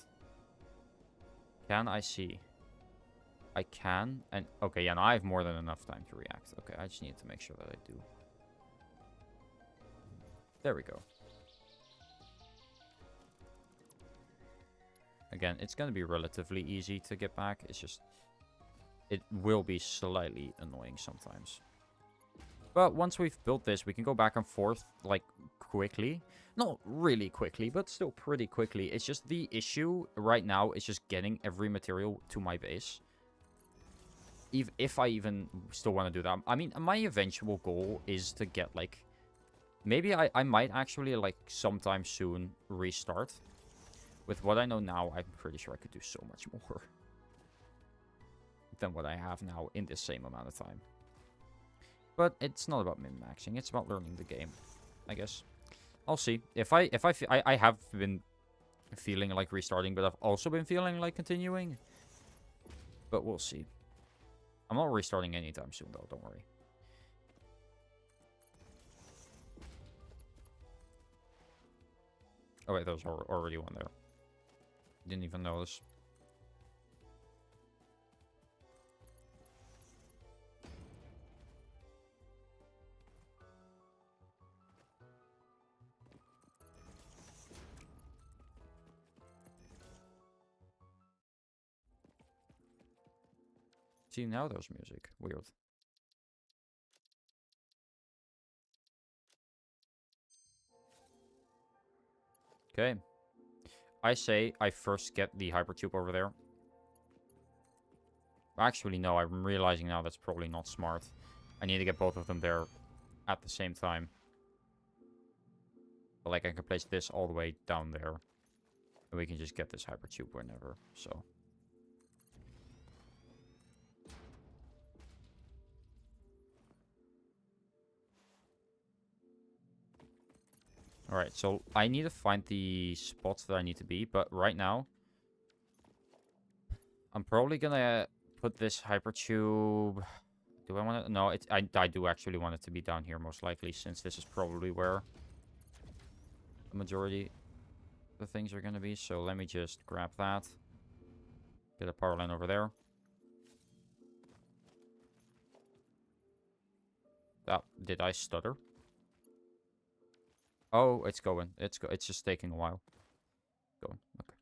Can I see? I can. And okay, yeah, and I have more than enough time to react. Okay, I just need to make sure that I do. There we go. Again, it's going to be relatively easy to get back. It's just, it will be slightly annoying sometimes. But once we've built this, we can go back and forth, like, quickly. Not really quickly, but still pretty quickly. It's just the issue right now is just getting every material to my base. If I even still want to do that. I mean, my eventual goal is to get, like, maybe I might actually, like, sometime soon restart. With what I know now, I'm pretty sure I could do so much more than what I have now in the same amount of time. But it's not about min-maxing. It's about learning the game, I guess. I'll see. I have been feeling like restarting, but I've also been feeling like continuing. But we'll see. I'm not restarting anytime soon, though. Don't worry. Oh, wait. There's already one there. Didn't even notice. See, now there's music. Weird. Okay. I say I first get the hypertube over there. Actually, no. I'm realizing now that's probably not smart. I need to get both of them there at the same time. But, like, I can place this all the way down there. And we can just get this hypertube whenever, so. Alright, so I need to find the spots that I need to be, but right now, I'm probably gonna put this hypertube... Do I want to? No, I do actually want it to be down here, most likely, since this is probably where the majority of the things are going to be. So let me just grab that. Get a power line over there. Oh, did I stutter? Oh, it's going. It's just taking a while. Going. Okay.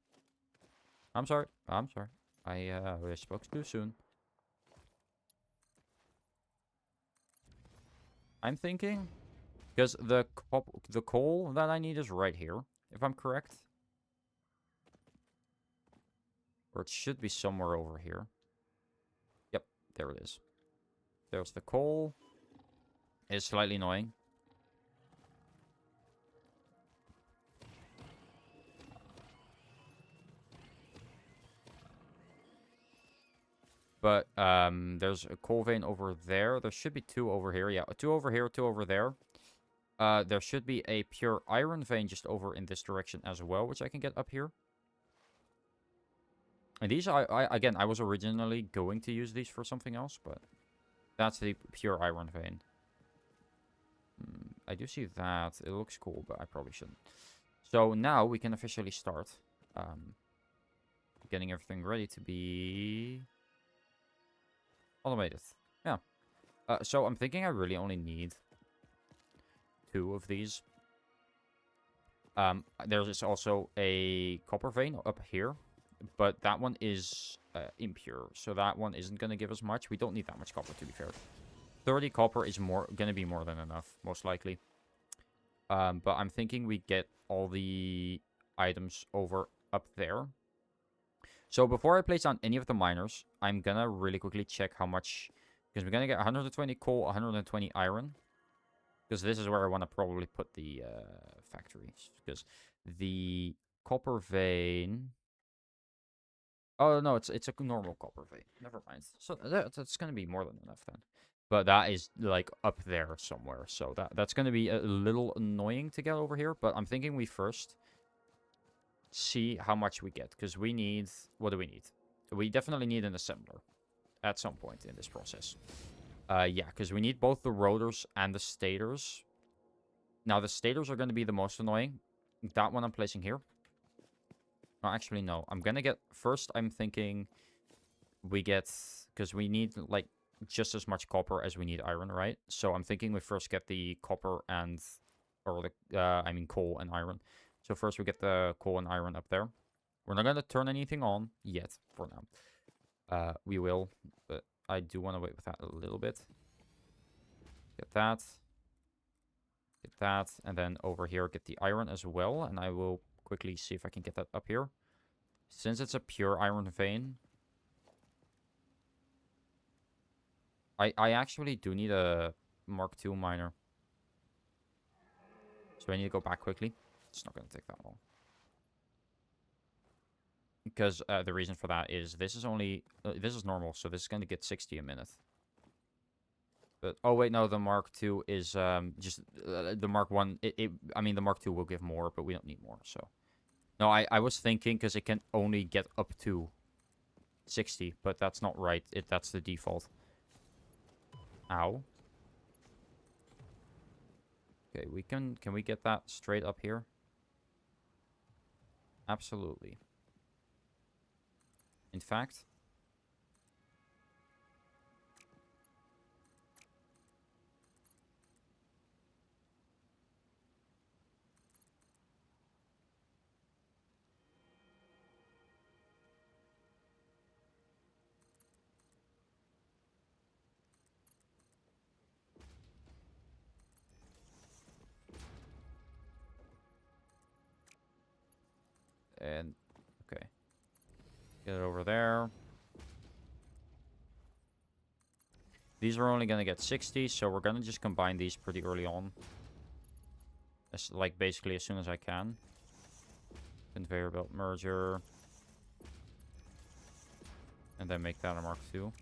I'm sorry. I'm sorry. I spoke too soon. I'm thinking, because the coal that I need is right here, if I'm correct. Or it should be somewhere over here. Yep, there it is. There's the coal. It's slightly annoying. But there's a coal vein over there. There should be two over here. Yeah, two over here, two over there. There should be a pure iron vein just over in this direction as well, which I can get up here. And these, again, I was originally going to use these for something else, but that's the pure iron vein. I do see that. It looks cool, but I probably shouldn't. So now we can officially start getting everything ready to be automated. Yeah. So I'm thinking I really only need 2 of these. There's also a copper vein up here, but that one is impure, so that one isn't going to give us much. We don't need that much copper, to be fair. 30 copper is going to be more than enough, most likely. But I'm thinking we get all the items over up there. So before I place down any of the miners, I'm going to really quickly check how much, because we're going to get 120 coal, 120 iron. Because this is where I want to probably put the factories. Because the copper vein... Oh, no, it's a normal copper vein. Never mind. So that's going to be more than enough then. But that is, like, up there somewhere. So that's going to be a little annoying to get over here. But I'm thinking we first see how much we get. Because we need... What do we need? We definitely need an assembler at some point in this process. Yeah, because we need both the rotors and the stators. Now, the stators are going to be the most annoying. That one I'm placing here. No, actually, no. I'm going to get... First, I'm thinking we get... Because we need, like, just as much copper as we need iron, right? So I'm thinking we first get the copper and... Or the... I mean, coal and iron. So first we get the coal and iron up there. We're not going to turn anything on yet, for now. We will, but I do want to wait with that a little bit. Get that. Get that. And then over here, get the iron as well. And I will quickly see if I can get that up here. Since it's a pure iron vein, I actually do need a Mark II miner. So I need to go back quickly. It's not going to take that long. Because the reason for that is this is only... this is normal, so this is going to get 60 a minute. But, oh wait, no, the Mark II is just... the Mark 1, I mean, the Mark II will give more, but we don't need more, so... No, I was thinking, because it can only get up to 60, but that's not right. That's the default. Ow. Okay, can we get that straight up here? Absolutely. In fact... And, okay. Get it over there. These are only going to get 60, so we're going to just combine these pretty early on. Like, basically as soon as I can. Conveyor belt merger. And then make that a Mark II.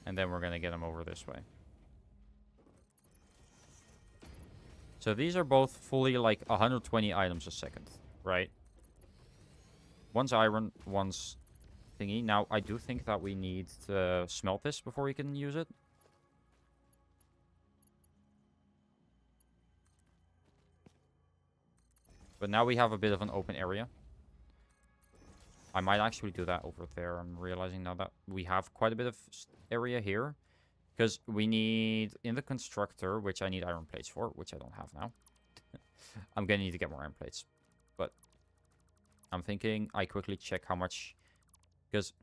And then we're going to get them over this way. So these are both fully like 120 items a second, right? One's iron, one's thingy. Now, I do think that we need to smelt this before we can use it. But now we have a bit of an open area. I might actually do that over there. I'm realizing now that we have quite a bit of area here. Because we need, in the constructor, which I need iron plates for, which I don't have now. I'm going to need to get more iron plates. But I'm thinking I quickly check how much. Because,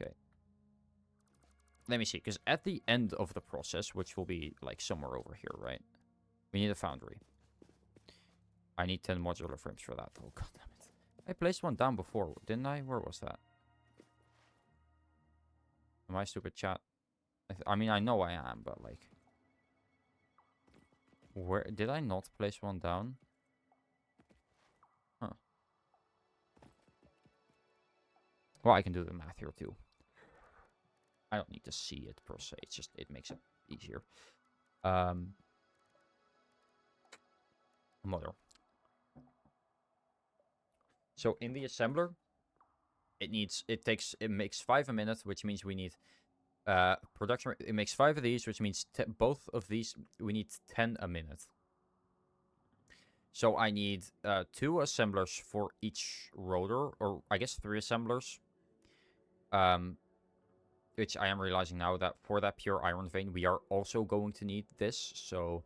okay. Let me see. Because at the end of the process, which will be like somewhere over here, right? We need a foundry. I need 10 modular frames for that. Oh, god damn it. I placed one down before, didn't I? Where was that? Am I stupid, chat? I mean, I know I am, but like... Where... Did I not place one down? Huh. Well, I can do the math here, too. I don't need to see it, per se. It's just... It makes it easier. Mother. So in the assembler, it makes 5 a minute, which means we need production. It makes 5 of these, which means both of these we need 10 a minute. So I need 2 assemblers for each rotor, or I guess 3 assemblers. Which I am realizing now that for that pure iron vein, we are also going to need this. So.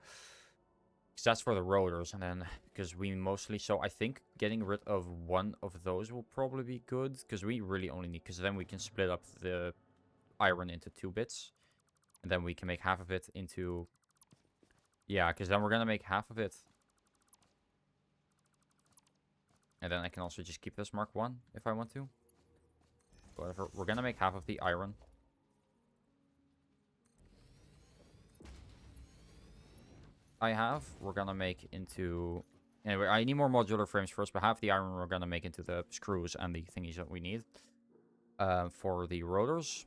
Because that's for the rotors, and then, because we mostly, so I think getting rid of one of those will probably be good, because we really only need, because then we can split up the iron into 2 bits, and then we can make half of it into, yeah, because then we're going to make half of it, and then I can also just keep this Mark 1 if I want to, whatever, we're going to make half of the iron. We're gonna make into... Anyway, I need more modular frames first, but half the iron we're gonna make into the screws and the thingies that we need. For the rotors,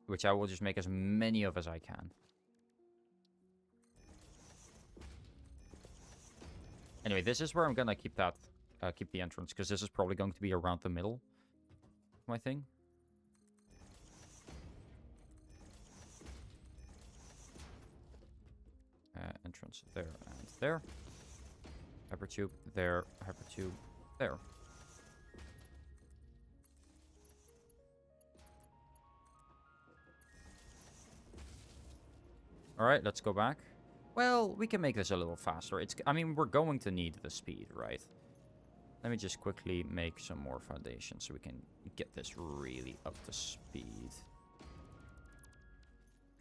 which I will just make as many of as I can. Anyway, this is where I'm gonna keep that, keep the entrance, because this is probably going to be around the middle of my thing. Entrance there and there. Hypertube there, hypertube there. Alright, let's go back. Well, we can make this a little faster. I mean, we're going to need the speed, right? Let me just quickly make some more foundation so we can get this really up to speed.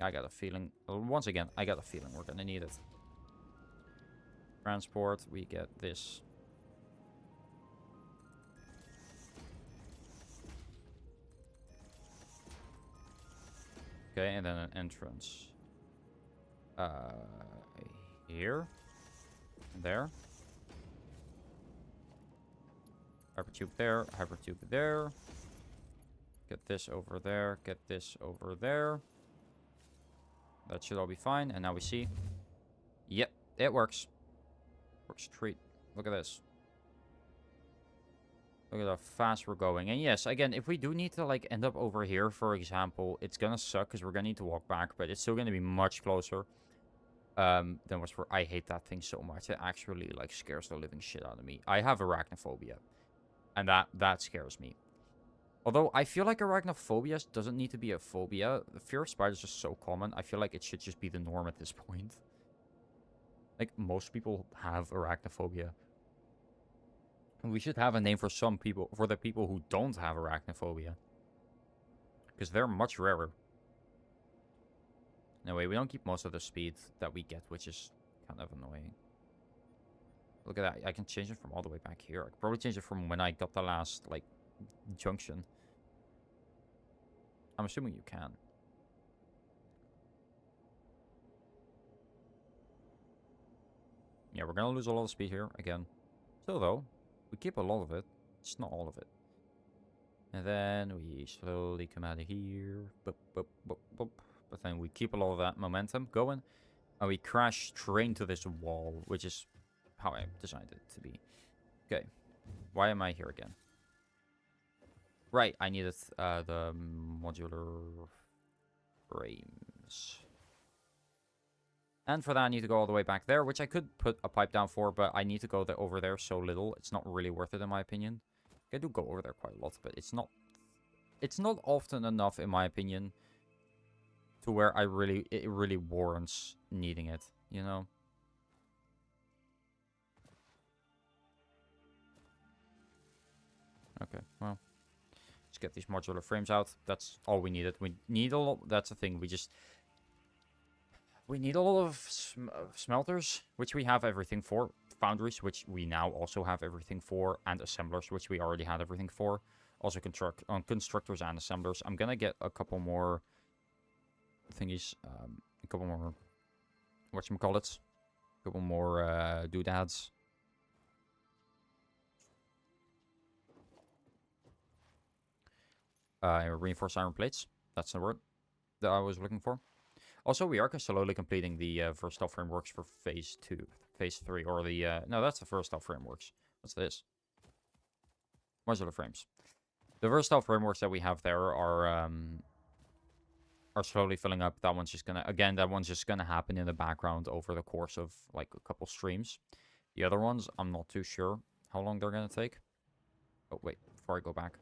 I got a feeling, once again, I got a feeling we're gonna need it. Transport, we get this. Okay, and then an entrance. Here. There. Hypertube there, hypertube there. Get this over there, get this over there. That should all be fine. And now we see. Yep, it works. Works treat. Look at this. Look at how fast we're going. And yes, again, if we do need to like end up over here, for example, it's gonna suck because we're gonna need to walk back, but it's still gonna be much closer than what's for. I hate that thing so much. It actually like scares the living shit out of me. I have arachnophobia, and that scares me. Although, I feel like arachnophobia doesn't need to be a phobia. The fear of spiders is just so common. I feel like it should just be the norm at this point. Like, most people have arachnophobia. And we should have a name for some people, for the people who don't have arachnophobia. Because they're much rarer. Anyway, we don't keep most of the speed that we get, which is kind of annoying. Look at that. I can change it from all the way back here. I could probably change it from when I got the last, like, junction. I'm assuming you can. Yeah, we're gonna lose a lot of speed here again. Still though, we keep a lot of it. It's not all of it. And then we slowly come out of here. Boop, boop, boop, boop. But then we keep a lot of that momentum going. And we crash straight into this wall, which is how I designed it to be. Okay. Why am I here again? Right, I needed the modular frames. And for that, I need to go all the way back there, which I could put a pipe down for, but I need to go over there so little. It's not really worth it, in my opinion. I do go over there quite a lot, but it's not often enough, in my opinion, to where it really warrants needing it, you know? Okay, well, let's get these modular frames out. That's all we needed. We need a lot. That's the thing. We need a lot of smelters, which we have everything for. Foundries, which we now also have everything for. And assemblers, which we already had everything for. Also constructors and assemblers. I'm gonna get a couple more thingies. A couple more, whatchamacallit? A couple more doodads. Reinforced iron plates. That's the word that I was looking for. Also, we are slowly completing the versatile frameworks for phase 2. Phase 3, or the... no, that's the versatile frameworks. What's this? Modular frames. The versatile frameworks that we have there are slowly filling up. That one's just gonna... Again, that one's just gonna happen in the background over the course of, like, a couple streams. The other ones, I'm not too sure how long they're gonna take. Oh, wait. Before I go back.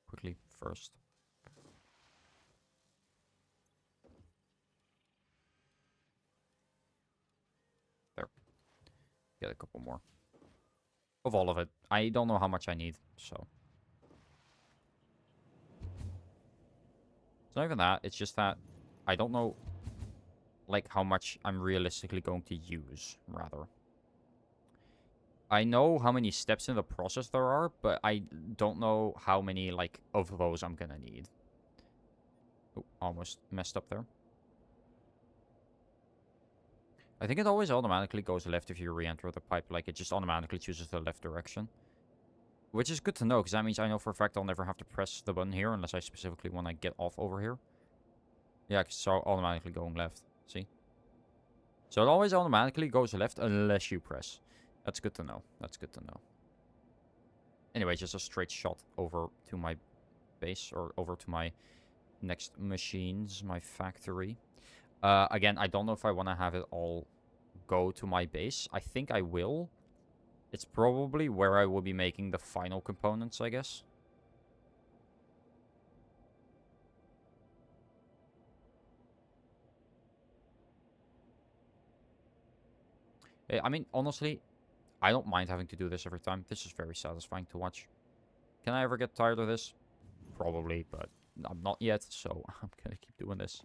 Quickly, first. Get a couple more. Of all of it. I don't know how much I need, so. It's not even that. It's just that I don't know, like, how much I'm realistically going to use, rather. I know how many steps in the process there are, but I don't know how many, like, of those I'm gonna need. Oh, almost messed up there. I think it always automatically goes left if you re-enter the pipe. Like, it just automatically chooses the left direction. Which is good to know, because that means I know for a fact I'll never have to press the button here unless I specifically want to get off over here. Yeah, so automatically going left. See? So it always automatically goes left unless you press. That's good to know. That's good to know. Anyway, just a straight shot over to my base, or over to my next machines, my factory. Again, I don't know if I want to have it all go to my base. I think I will. It's probably where I will be making the final components, I guess. I mean, honestly, I don't mind having to do this every time. This is very satisfying to watch. Can I ever get tired of this? Probably, but I'm not yet, so I'm going to keep doing this.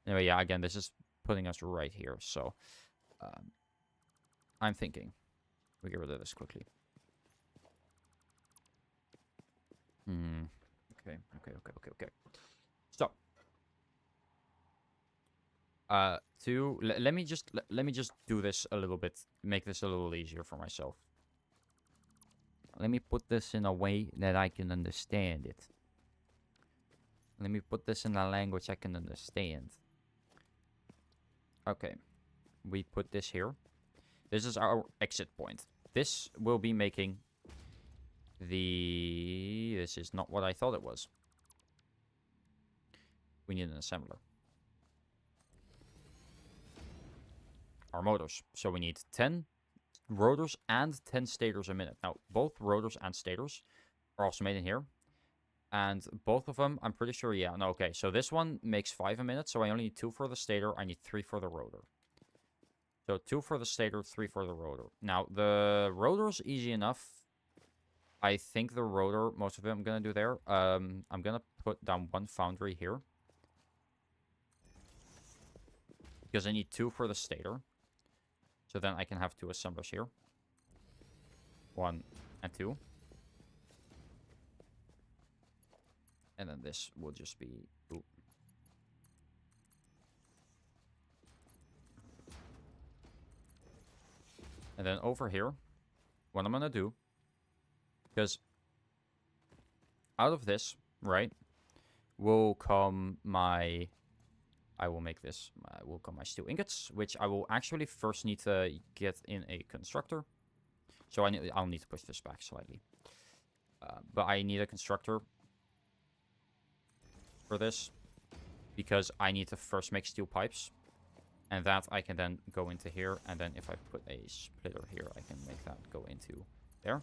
Anyway, yeah, again, this is putting us right here, so I'm thinking we get rid of this quickly. Okay. So, let me just do this a little bit, make this a little easier for myself. Let me put this in a way that I can understand it. Let me put this in a language I can understand. Okay. We put this here. This is our exit point. This will be making the... This is not what I thought it was. We need an assembler. Our motors. So we need 10 rotors and 10 stators a minute. Now, both rotors and stators are also made in here. And both of them, I'm pretty sure, yeah. No, okay. So this one makes 5 a minute. So I only need 2 for the stator. I need 3 for the rotor. So 2 for the stator, 3 for the rotor. Now, the rotor's easy enough. I think the rotor, most of it I'm going to do there. I'm going to put down 1 foundry here. Because I need 2 for the stator. So then I can have 2 assemblers here. 1 and 2. And then this will just be... Ooh. And then over here, what I'm going to do... Because out of this, right, will come my... I will make this... will come my steel ingots, which I will actually first need to get in a constructor. So I'll need to push this back slightly. But I need a constructor for this because I need to first make steel pipes. And that I can then go into here. And then if I put a splitter here, I can make that go into there.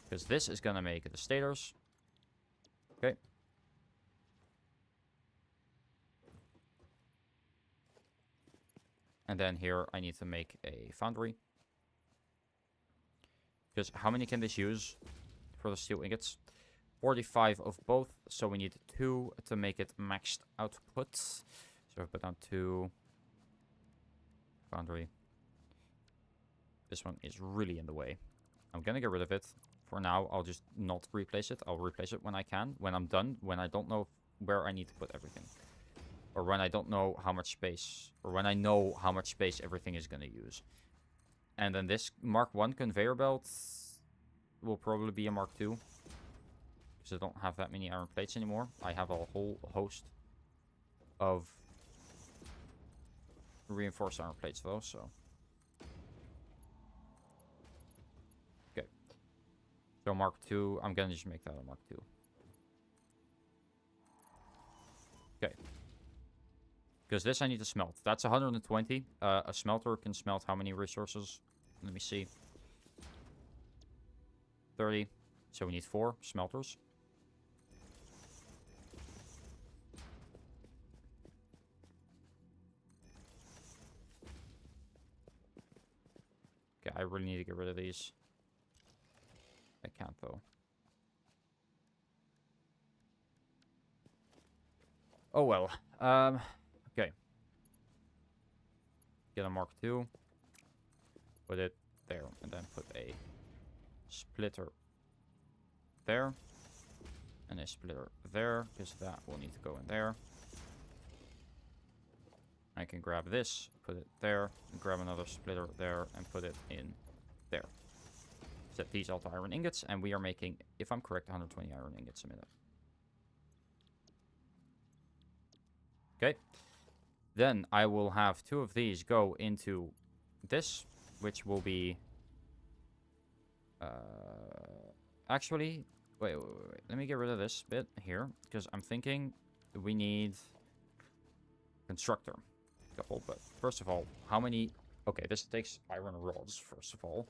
Because this is going to make the stators. Okay. And then here I need to make a foundry. Because how many can this use for the steel ingots? 45 of both. So we need 2 to make it maxed output. So I put down 2. Foundry. This one is really in the way. I'm going to get rid of it. For now, I'll just not replace it. I'll replace it when I can. When I'm done. When I don't know where I need to put everything. Or when I don't know how much space. Or when I know how much space everything is going to use. And then this Mark 1 conveyor belt will probably be a Mark 2. Because I don't have that many iron plates anymore. I have a whole host of reinforced iron plates though, so. Okay. So Mark 2, I'm gonna just make that a Mark 2. Okay. Because this I need to smelt. That's 120. A smelter can smelt how many resources? Let me see. 30. So we need 4 smelters. Okay, I really need to get rid of these. I can't though. Oh well. Okay. Get a Mark 2. Put it there. And then put a splitter there. And a splitter there. Because that will need to go in there. I can grab this, put it there, and grab another splitter there, and put it in there. Set these all to iron ingots, and we are making, if I'm correct, 120 iron ingots a minute. Okay. Then I will have 2 of these go into this, which will be... actually, wait. Let me get rid of this bit here, because I'm thinking we need constructor. Couple, but first of all, how many... Okay, this takes iron rods, first of all.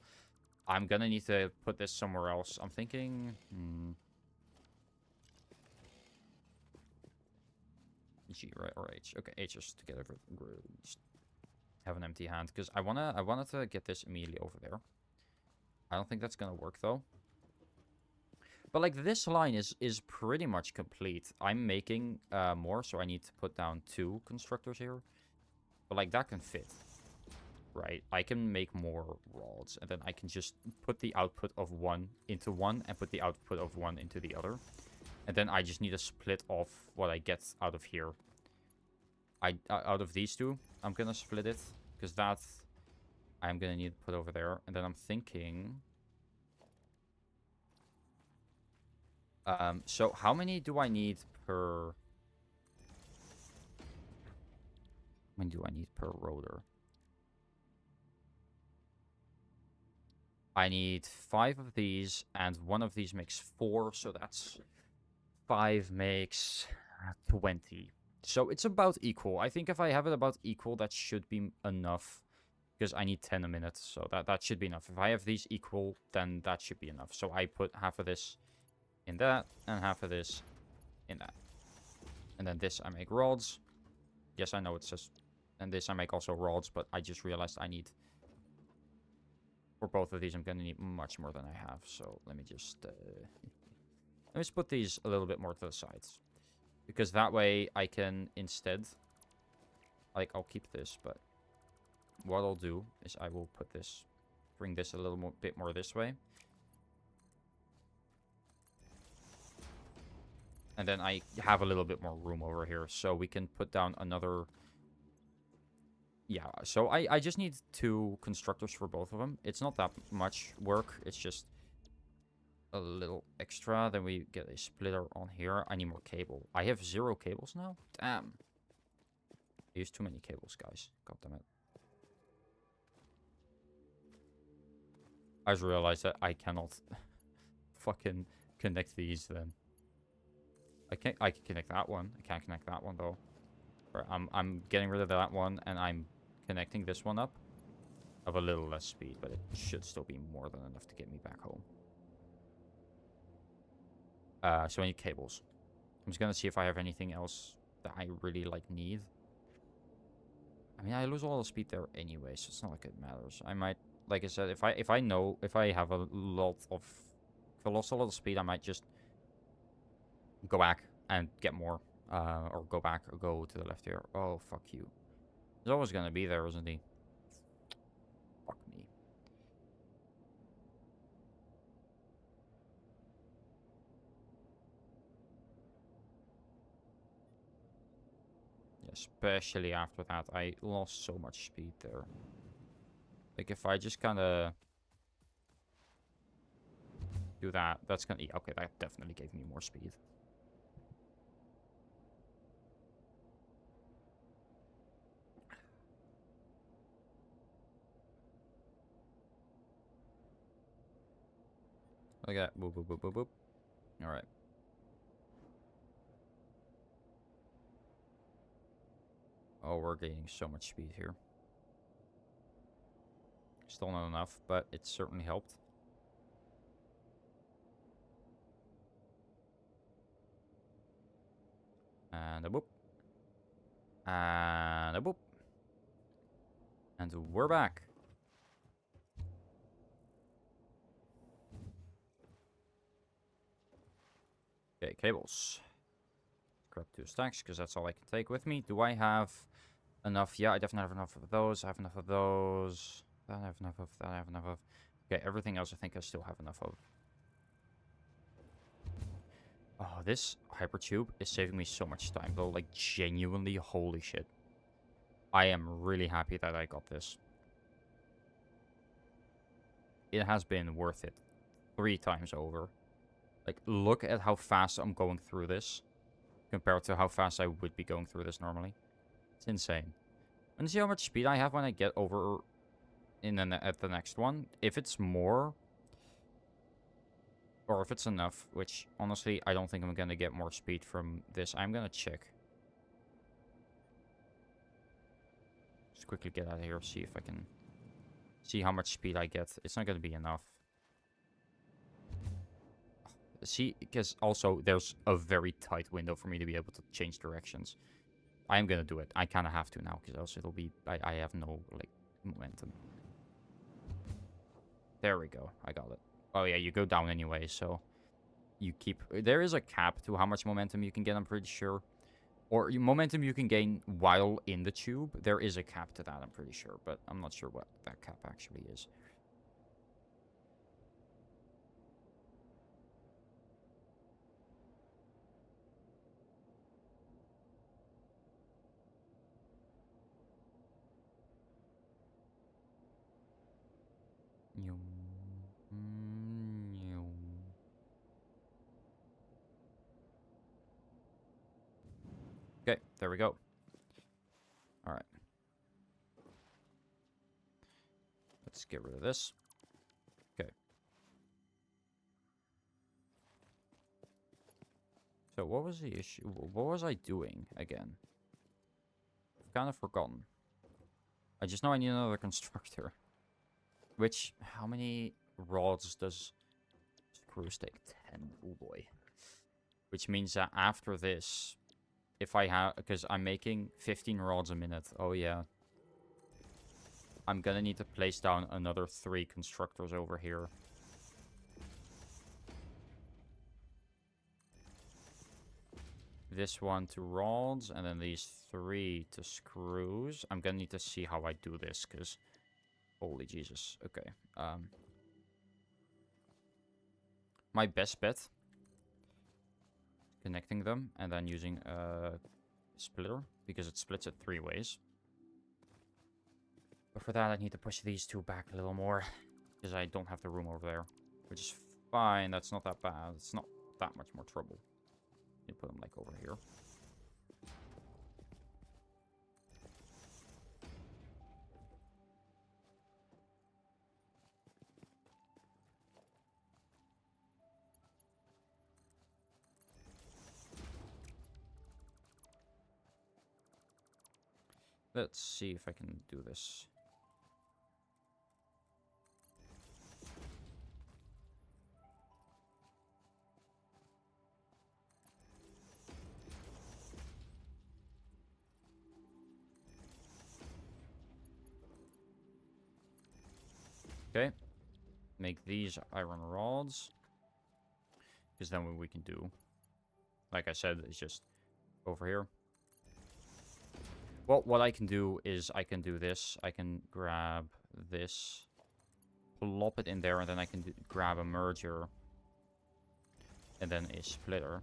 I'm gonna need to put this somewhere else. I'm thinking... G, right? Or H. Okay, H is together. Just have an empty hand, because I wanted to get this immediately over there. I don't think that's gonna work, though. But, like, this line is pretty much complete. I'm making more, so I need to put down 2 constructors here. But, like, that can fit, right? I can make more rods, and then I can just put the output of one into one, and put the output of one into the other. And then I just need to split off what I get out of here. Out of these 2, I'm gonna split it, because that I'm gonna need to put over there. And then I'm thinking... so how many do I need per... How many do I need per rotor? I need 5 of these, and 1 of these makes 4, so that's 5 makes 20. So it's about equal. I think if I have it about equal, that should be enough, because I need 10 a minute, so that should be enough. If I have these equal, then that should be enough. So I put half of this in that, and half of this in that. And then this I make rods. Yes, I know it says... And this I make also rods, but I just realized I need... For both of these, I'm going to need much more than I have. So let me just... let me just put these a little bit more to the sides. Because that way I can instead... Like, I'll keep this, but... What I'll do is I will put this... Bring this a little bit more this way. And then I have a little bit more room over here. So we can put down another... Yeah, so I just need 2 constructors for both of them. It's not that much work. It's just a little extra. Then we get a splitter on here. I need more cable. I have 0 cables now? Damn. I use too many cables, guys. God damn it. I just realized that I cannot fucking connect these then. I can connect that one. I can't connect that one though. Right, I'm getting rid of that one and I'm connecting this one up of a little less speed, but it should still be more than enough to get me back home. So I need cables. I'm just gonna see if I have anything else that I really like need. I mean, I lose a lot of speed there anyway, so it's not like it matters. I might, like I said, if I have a lot of, if I lost a lot of speed, I might just go back and get more, or go back or go to the left here. Oh, fuck you. He's always gonna be there, isn't he? Fuck me. Especially after that, I lost so much speed there. Like, if I just kind of do that, that's gonna... Okay, that definitely gave me more speed. Like that. Boop, boop, boop, boop, boop. Alright. Oh, we're gaining so much speed here. Still not enough, but it certainly helped. And a boop. And a boop. And we're back. Okay, cables. Grab 2 stacks, because that's all I can take with me. Do I have enough? Yeah, I definitely have enough of those. I have enough of those. That I have enough of. That I have enough of. Okay, everything else I think I still have enough of. Oh, this hypertube is saving me so much time, though. Like, genuinely, holy shit. I am really happy that I got this. It has been worth it 3 times over. Like, look at how fast I'm going through this compared to how fast I would be going through this normally. It's insane. And see how much speed I have when I get over at the next one. If it's more, or if it's enough, which honestly I don't think I'm gonna get more speed from this. I'm gonna check. Just quickly get out of here, see if I can see how much speed I get. It's not gonna be enough. See, because also there's a very tight window for me to be able to change directions. I am gonna do it. I kind of have to now, because else it'll be... I have no, like, momentum. There we go. I got it. Oh, yeah, you go down anyway, so... You keep... There is a cap to how much momentum you can get, I'm pretty sure. Or momentum you can gain while in the tube. There is a cap to that, I'm pretty sure. But I'm not sure what that cap actually is. Okay, there we go. Alright. Let's get rid of this. Okay. So what was the issue? What was I doing again? I've kind of forgotten. I just know I need another constructor. Which, how many rods does screws take? 10. Oh boy. Which means that after this, if I have... Because I'm making 15 rods a minute. Oh yeah. I'm gonna need to place down another 3 constructors over here. This one to rods, and then these 3 to screws. I'm gonna need to see how I do this, because... Holy Jesus. Okay. My best bet... Connecting them, and then using a splitter, because it splits it 3 ways. But for that, I need to push these 2 back a little more, because I don't have the room over there. Which is fine, that's not that bad. It's not that much more trouble. You put them, like, over here. Let's see if I can do this. Okay. Make these iron rods. Because then what we can do, like I said, is just over here. Well, what I can do is I can do this. I can grab this, plop it in there, and then I can grab a merger. And then a splitter.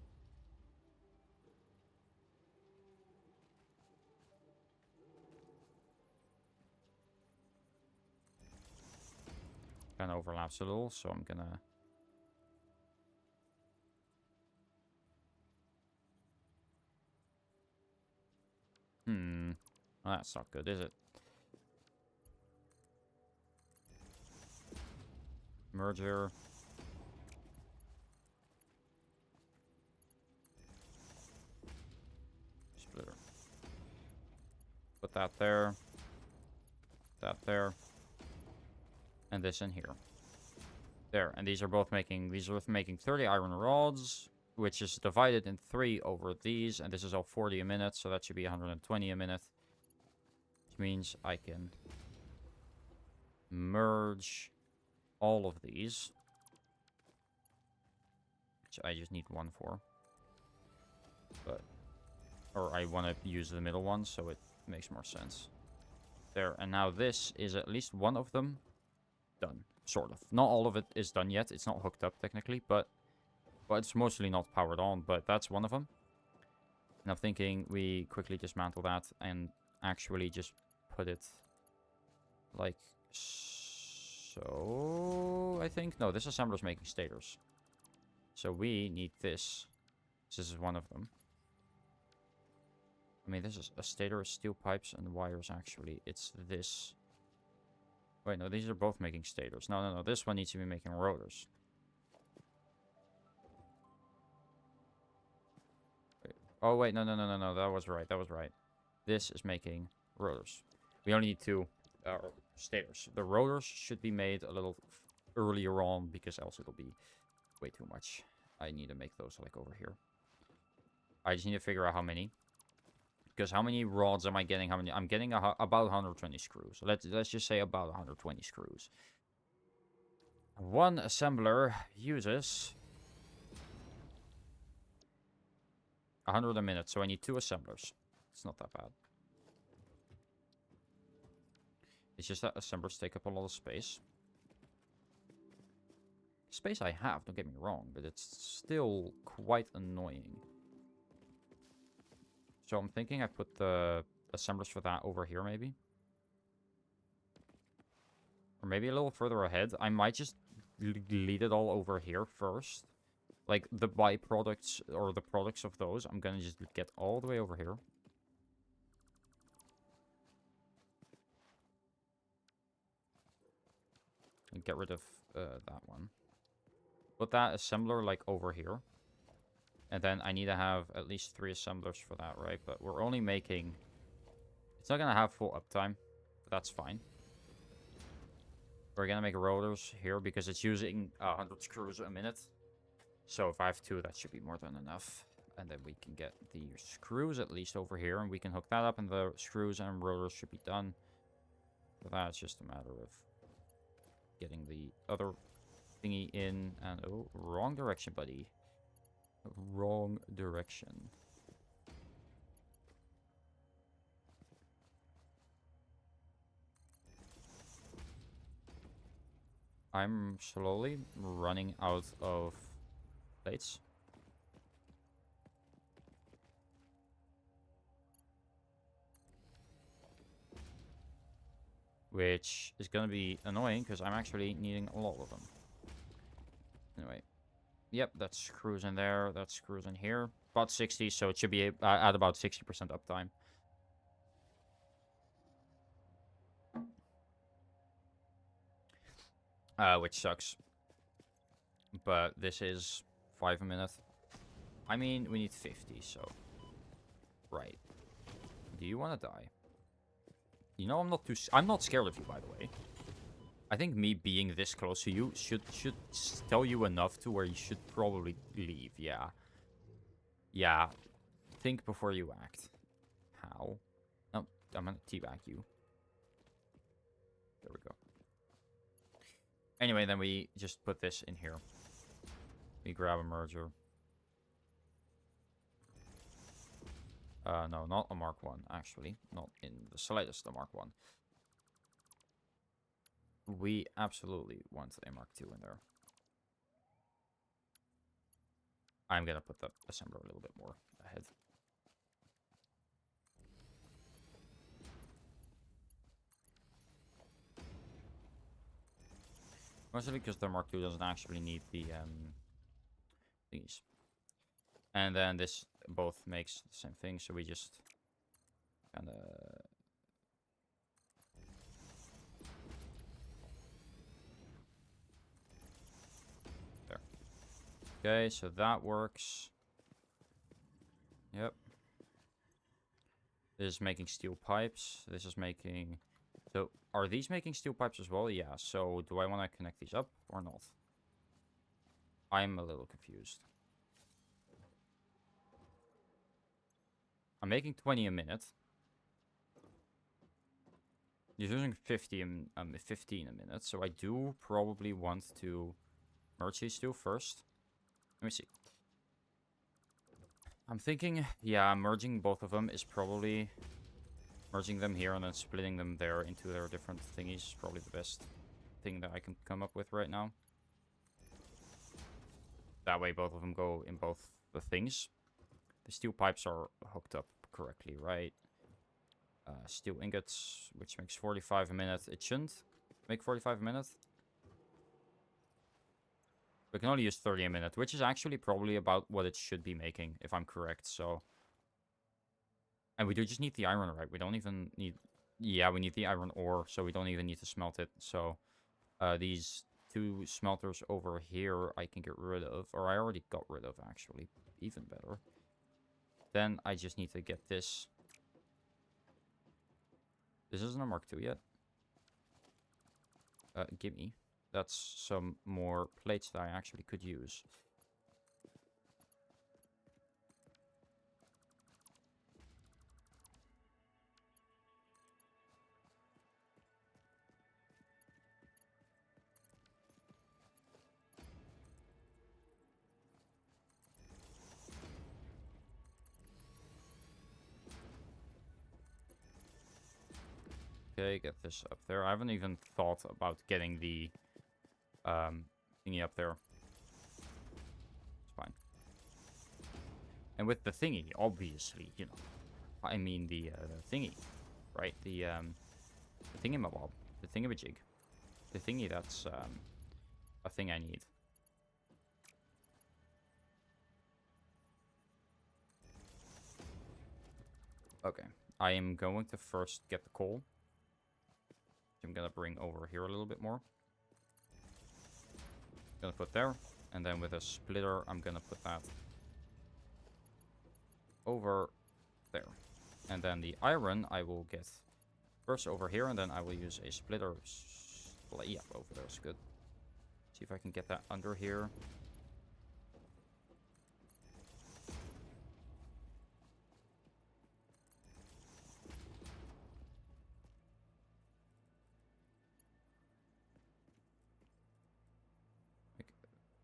Kind of overlaps a little, so I'm gonna... Well, that's not good, is it? Merger. Splitter. Put that there. That there. And this in here. There, and these are both making 30 iron rods, which is divided in 3 over these, and this is all 40 a minute, so that should be 120 a minute. Which means I can merge all of these, which I just need one for. Or I want to use the middle one, so it makes more sense. There, and now this is at least one of them done. Sort of. Not all of it is done yet. It's not hooked up technically, but it's mostly not powered on, but that's one of them. And I'm thinking we quickly dismantle that and actually just put it like so, I think. No, this assembler's making stators. So we need this. This is one of them. I mean, this is a stator, steel pipes, and wires, actually. It's this. Wait, no, these are both making stators. No. This one needs to be making rotors. Wait. Oh, wait, no. That was right. This is making rotors. We only need 2 stators. The rotors should be made a little earlier on, because else it'll be way too much. I need to make those, like, over here. I just need to figure out how many. Because how many rods am I getting? I'm getting about 120 screws. Let's just say about 120 screws. One assembler uses 100 a minute, so I need 2 assemblers. It's not that bad. It's just that assemblers take up a lot of space. Space I have, don't get me wrong, but it's still quite annoying. So I'm thinking I put the assemblers for that over here, maybe. Or maybe a little further ahead. I might just lead it all over here first. Like, the byproducts, or the products of those, I'm gonna just get all the way over here. And get rid of that one. Put that assembler, like, over here. And then I need to have at least 3 assemblers for that, right? But we're only making... It's not going to have full uptime. But that's fine. We're going to make rotors here because it's using 100 screws a minute. So if I have 2, that should be more than enough. And then we can get the screws at least over here. And we can hook that up, and the screws and rotors should be done. For that, it's just a matter of getting the other thingy in. And, oh, wrong direction, buddy. Wrong direction. I'm slowly running out of plates. Which is going to be annoying because I'm actually needing a lot of them. Anyway. Yep, that screws in there. That screws in here. About 60, so it should be at about 60% uptime. Which sucks. But this is 5 a minute. I mean, we need 50, so... Right. Do you want to die? You know, I'm not scared of you, by the way. I think me being this close to you should tell you enough to where you should probably leave. Yeah. Yeah. Think before you act. How? No, I'm gonna teabag you. There we go. Anyway, then we just put this in here. We grab a merger. No, not a Mark 1, actually. Not in the slightest a Mark 1. We absolutely want a Mark 2 in there. I'm gonna put the assembler a little bit more ahead. Mostly because the Mark 2 doesn't actually need the thingies. And then this both makes the same thing, so we just kind of... There. Okay, so that works. Yep. This is making steel pipes. This is making... So, are these making steel pipes as well? Yeah, so do I want to connect these up or not? I'm a little confused. I'm making 20 a minute. He's using 15 a minute, so I do probably want to merge these two first. Let me see. I'm thinking, yeah, merging both of them is probably... Merging them here and then splitting them there into their different thingies is probably the best thing that I can come up with right now. That way both of them go in both the things. The steel pipes are hooked up correctly, right? Steel ingots, which makes 45 a minute. It shouldn't make 45 a minute. We can only use 30 a minute, which is actually probably about what it should be making, if I'm correct, so... And we do just need the iron, right? We don't even need... Yeah, we need the iron ore, so we don't even need to smelt it. So, these two smelters over here I can get rid of. Or I already got rid of, actually. Even better. Then I just need to get this. This isn't a Mark II yet. Gimme. That's some more plates that I actually could use. Okay, get this up there. I haven't even thought about getting the thingy up there. It's fine. And with the thingy, obviously, you know, I mean the thingy, right? The thingamabob, the thingamajig, the thingy that's a thing I need. Okay, I am going to first get the coal. I'm gonna bring over here a little bit more. Gonna put there, and then with a splitter, I'm gonna put that over there. And then the iron I will get first over here, and then I will use a splitter. Yeah, over there is good. See if I can get that under here.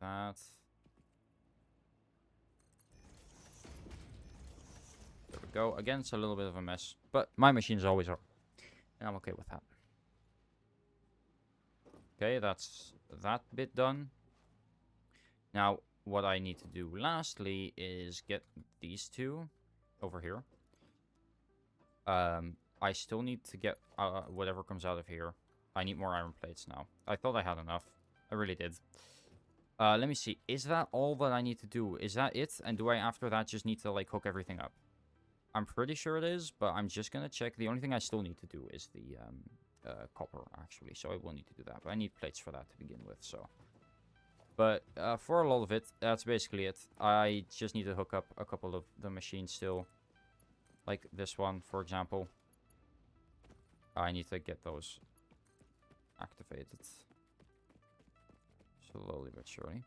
That. There we go. Again, it's a little bit of a mess, but my machines always are, and I'm okay with that. Okay, that's that bit done. Now, what I need to do lastly is get these two over here. I still need to get whatever comes out of here. I need more iron plates now. I thought I had enough. I really did. Let me see. Is that all that I need to do? Is that it? And do I, after that, just need to, like, hook everything up? I'm pretty sure it is, but I'm just gonna check. The only thing I still need to do is the copper, actually. So I will need to do that. But I need plates for that to begin with, so... But for a lot of it, that's basically it. I just need to hook up a couple of the machines still. Like this one, for example. I need to get those activated. Slowly but surely.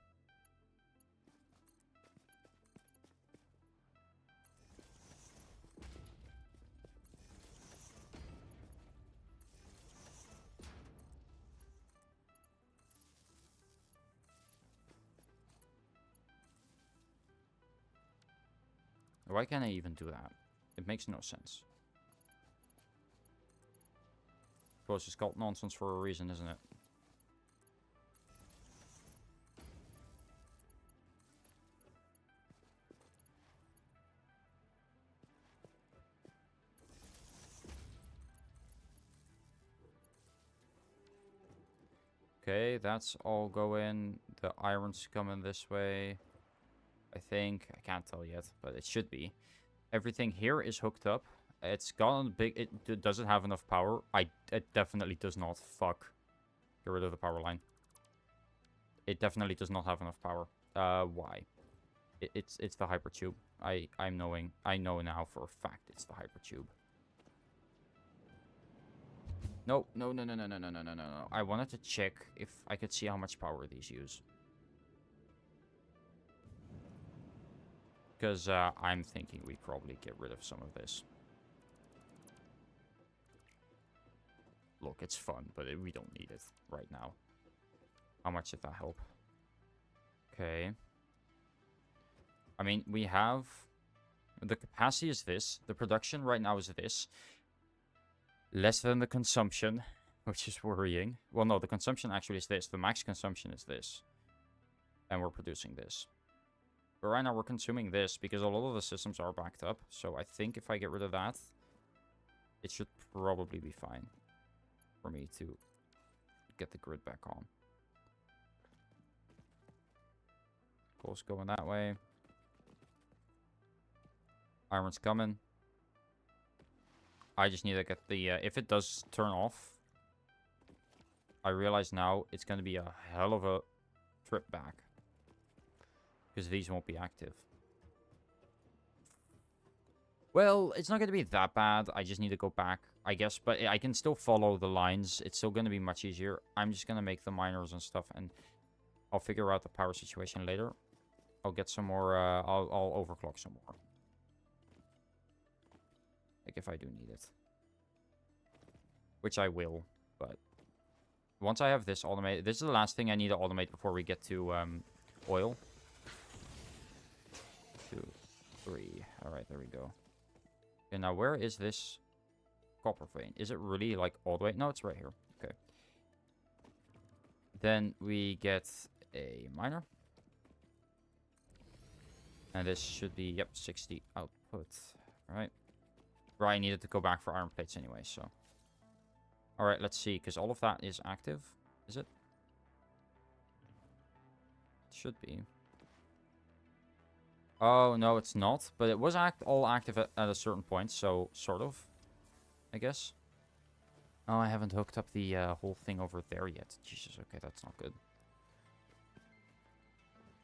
Why can't I even do that? It makes no sense. Of course, it's called nonsense for a reason, isn't it? Okay, that's all going. The iron's coming this way. I think. I can't tell yet, but it should be. Everything here is hooked up. It's got a big... Does it have enough power? It definitely does not. Fuck. Get rid of the power line. It definitely does not have enough power. Why? It's the hypertube. I know now for a fact it's the hypertube. No. I wanted to check if I could see how much power these use. Because I'm thinking we probably get rid of some of this. Look, it's fun, but we don't need it right now. How much did that help? Okay. I mean, we have... The capacity is this. The production right now is this. Less than the consumption, which is worrying. Well, no, the consumption actually is this. The max consumption is this. And we're producing this. But right now we're consuming this because a lot of the systems are backed up. So I think if I get rid of that, it should probably be fine for me to get the grid back on. Coal's going that way. Iron's coming. I just need to get the... if it does turn off, I realize now it's going to be a hell of a trip back. Because these won't be active. Well, it's not going to be that bad. I just need to go back, I guess. But I can still follow the lines. It's still going to be much easier. I'm just going to make the miners and stuff. And I'll figure out the power situation later. I'll get some more... I'll overclock some more. Like, if I do need it. Which I will, but... Once I have this automated... This is the last thing I need to automate before we get to oil. 2, 3. Alright, there we go. Okay, now where is this copper vein? Is it really, like, all the way? No, it's right here. Okay. Then we get a miner. And this should be, yep, 60 output. Alright. Right, I needed to go back for iron plates anyway, so. Alright, let's see, because all of that is active. Is it? It should be. Oh, no, it's not. But it was all active at a certain point, so sort of, I guess. Oh, I haven't hooked up the whole thing over there yet. Jesus, okay, that's not good.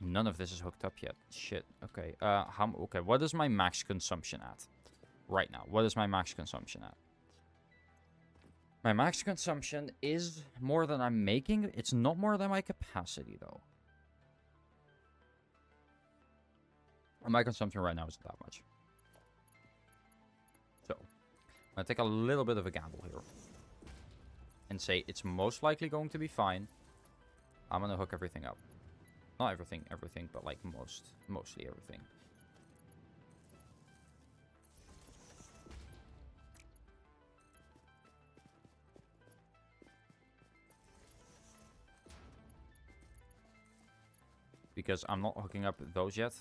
None of this is hooked up yet. Shit, okay. Okay, what is my max consumption at? Right now, what is my max consumption at? My max consumption is more than I'm making. It's not more than my capacity, though. My consumption right now isn't that much. So, I'm going to take a little bit of a gamble here. And say it's most likely going to be fine. I'm going to hook everything up. Not everything, but like mostly everything. Because I'm not hooking up those yet.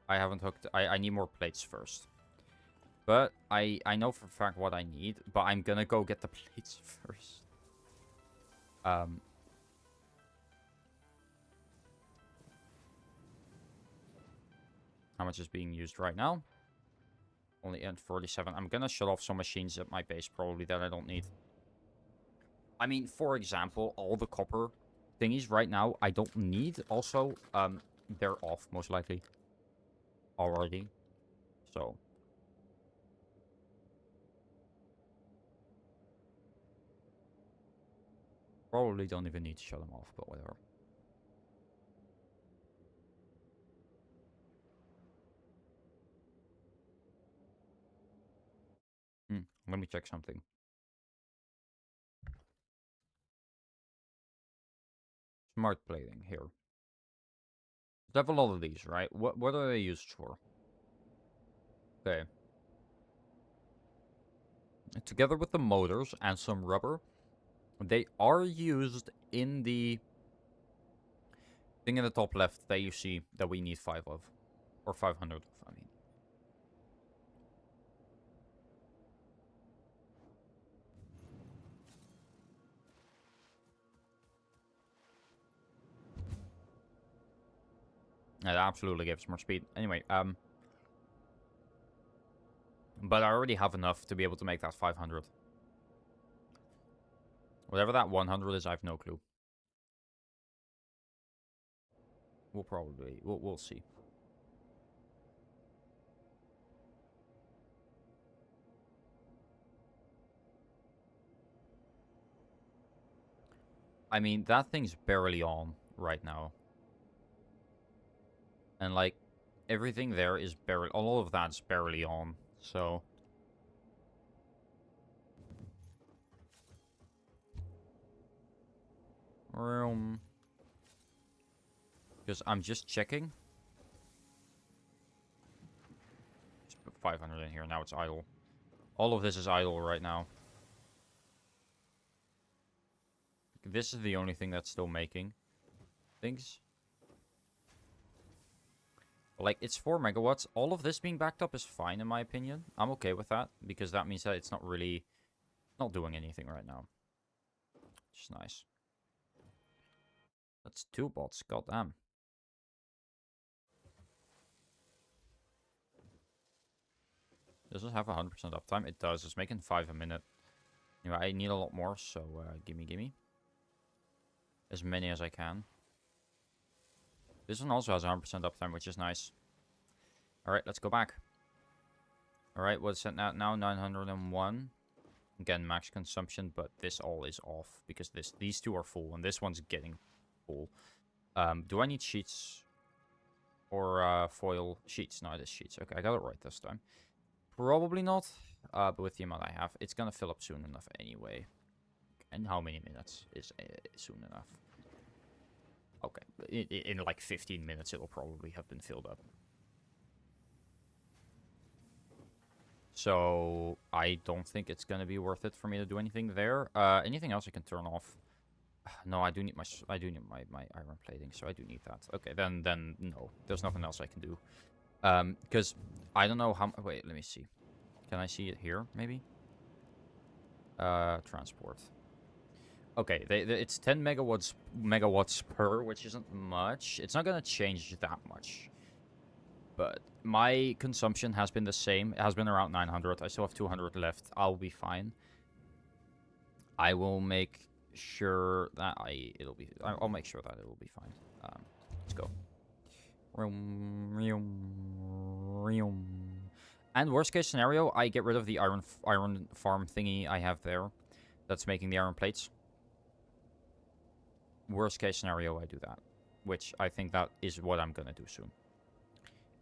I haven't hooked... I need more plates first. But I know for a fact what I need. But I'm gonna go get the plates first. How much is being used right now? Only at 47. I'm gonna shut off some machines at my base probably that I don't need. I mean, for example, all the copper thingies right now I don't need. Also, they're off most likely already. So Probably don't even need to shut them off, but whatever. Let me check something. Smart plating here. They have a lot of these, right? What are they used for? Okay. Together with the motors and some rubber, they are used in the thing in the top left that you see that we need 5 of. Or 500 of, I mean. That absolutely gives more speed. Anyway, but I already have enough to be able to make that 500. Whatever that 100 is, I have no clue. We'll see. I mean, that thing's barely on right now. And, like, everything there is barely... All of that's barely on, so... Because I'm just checking. Just put 500 in here, now it's idle. All of this is idle right now. This is the only thing that's still making things. Like, it's 4 megawatts. All of this being backed up is fine, in my opinion. I'm okay with that, because that means that it's not really... Not doing anything right now. Which is nice. That's 2 bots, goddamn. Does it have 100% uptime? It does. It's making 5 a minute. Anyway, I need a lot more, so gimme. As many as I can. This one also has 100% uptime, which is nice. Alright, let's go back. Alright, what's it now? 901. Again, max consumption, but this all is off. Because these two are full, and this one's getting full. Do I need sheets? Or foil sheets? No, it is sheets. Okay, I got it right this time. Probably not. But with the amount I have, it's gonna fill up soon enough anyway. And how many minutes is soon enough? Okay, in like 15 minutes it'll probably have been filled up. So I don't think it's gonna be worth it for me to do anything there. Anything else I can turn off? No, I do need my iron plating, so I do need that. Okay, then no, there's nothing else I can do. Because I don't know how. Wait, let me see. Can I see it here? Maybe. Transport. Okay, it's 10 megawatts per, which isn't much. It's not gonna change that much. But my consumption has been the same. It has been around 900. I still have 200 left. I'll be fine. I will make sure that I'll make sure that it'll be fine. Let's go. And worst case scenario, I get rid of the iron farm thingy I have there. That's making the iron plates. Worst case scenario, I do that. Which I think that is what I'm gonna do soon.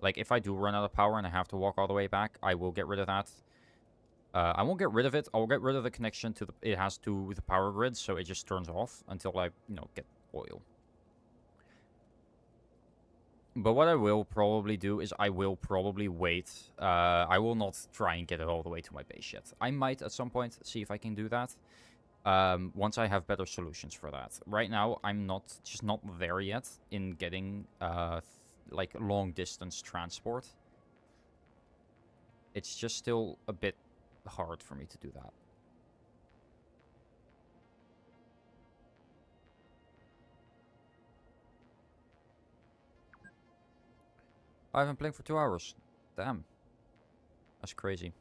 Like, if I do run out of power and I have to walk all the way back, I will get rid of that. I won't get rid of it. I'll get rid of the connection to it has to the power grid, so it just turns off until I, get oil. But what I will probably do is I will probably wait. I will not try and get it all the way to my base yet. I might at some point see if I can do that. Once I have better solutions for that. Right now, I'm just not there yet in getting like long distance transport. It's just still a bit hard for me to do that. I've been playing for 2 hours. Damn. That's crazy.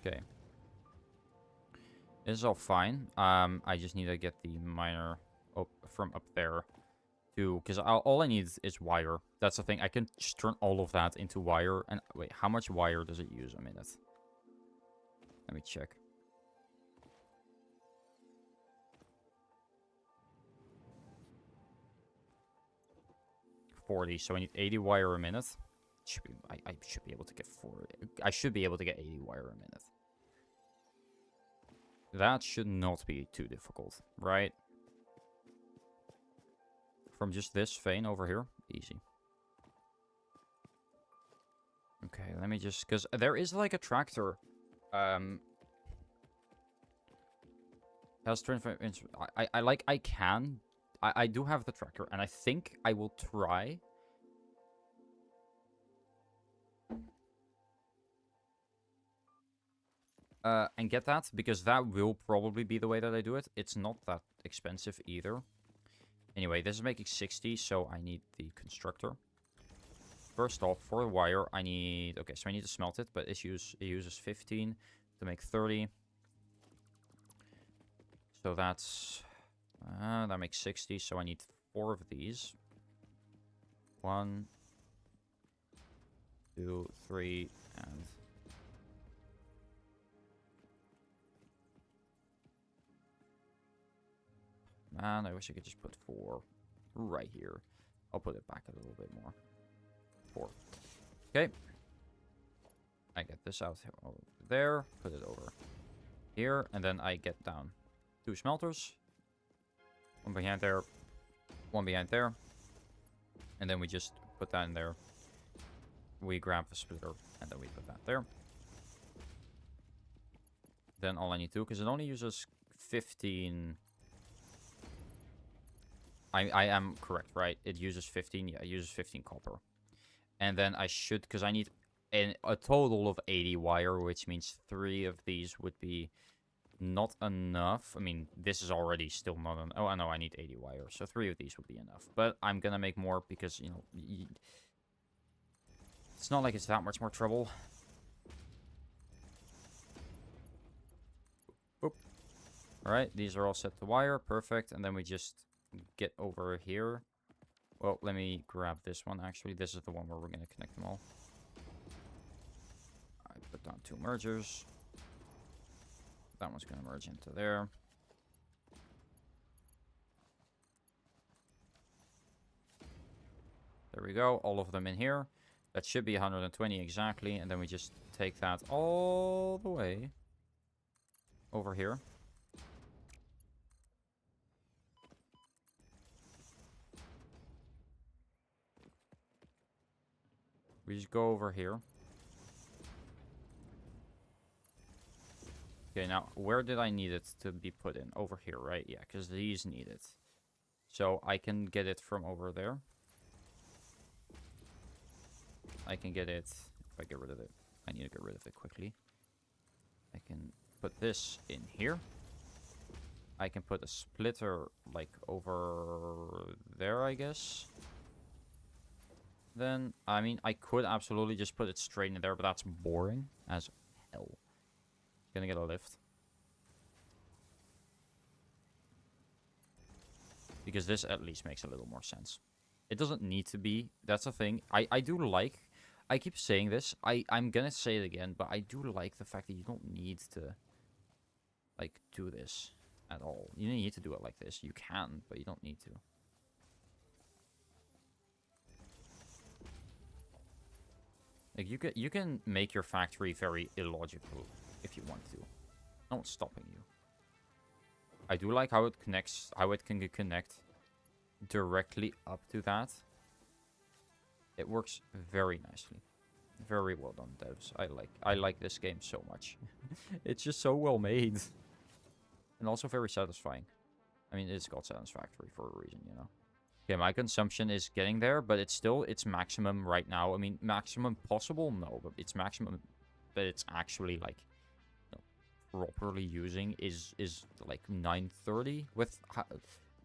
Okay. This is all fine. I just need to get the miner up from up there too, because all I need is wire. That's the thing. I can just turn all of that into wire. And wait, how much wire does it use a minute? Let me check. 40, so I need 80 wire a minute. I should be able to get 40. I should be able to get 80 wire a minute. That should not be too difficult, right? From just this vein over here, easy. Okay, let me just, because there is like a tractor. Has 25 inch. I do have the tractor, and I think I will try. And get that, because that will probably be the way that I do it. It's not that expensive either. Anyway, this is making 60, so I need the constructor. First off, for the wire, I need... Okay, so I need to smelt it, but it uses 15 to make 30. So that's... that makes 60, so I need 4 of these. 1, 2, 3, and... Man, I wish I could just put 4 right here. I'll put it back a little bit more. 4. Okay. I get this out over there. Put it over here. And then I get down 2 smelters. 1 behind there. 1 behind there. And then we just put that in there. We grab the splitter. And then we put that there. Then all I need to do, because it only uses 15... I am correct, right? It uses 15. Yeah, it uses 15 copper. And then I should, because I need a total of 80 wire, which means 3 of these would be not enough. I mean, this is already still not enough. Oh, I know, I need 80 wire, so 3 of these would be enough. But I'm going to make more because, you know, it's not like it's that much more trouble. Boop. All right, these are all set to wire. Perfect. And then we just get over here. Well, let me grab this one, actually. This is the one where we're going to connect them all. I put down 2 mergers. That one's going to merge into there. There we go. All of them in here. That should be 120 exactly. And then we just take that all the way over here. We just go over here. Okay, now, where did I need it to be put in? Over here, right? Yeah, because these need it. So, I can get it from over there. I can get it... If I get rid of it, I need to get rid of it quickly. I can put this in here. I can put a splitter, like, over there, I guess. Then, I mean, I could absolutely just put it straight in there, but that's boring as hell. Gonna get a lift. Because this at least makes a little more sense. It doesn't need to be. That's the thing. I do like... I keep saying this. I'm gonna say it again, but I do like the fact that you don't need to, like, do this at all. You don't need to do it like this. You can, but you don't need to. Like, you can make your factory very illogical if you want to. No one's stopping you. I do like how it connects, how it can connect directly up to that. It works very nicely. Very well done, devs. I like this game so much. It's just so well made. And also very satisfying. I mean, it's called Satisfactory for a reason, you know. Okay, my consumption is getting there, but it's still its maximum right now. I mean, maximum possible? No, but it's maximum that it's actually, like, you know, properly using is like 930 with...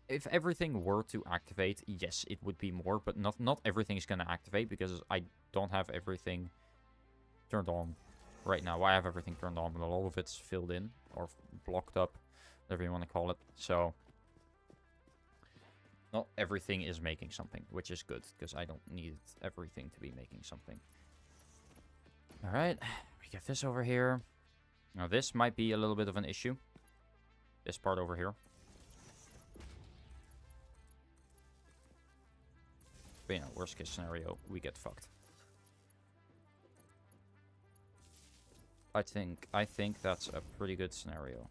If everything were to activate, yes, it would be more, but not everything is going to activate because I don't have everything turned on right now. I have everything turned on, but a lot of it's filled in or blocked up, whatever you want to call it. So, not everything is making something, which is good because I don't need everything to be making something. All right, we get this over here. Now, this might be a little bit of an issue. This part over here. But, you know, worst case scenario, we get fucked. I think that's a pretty good scenario.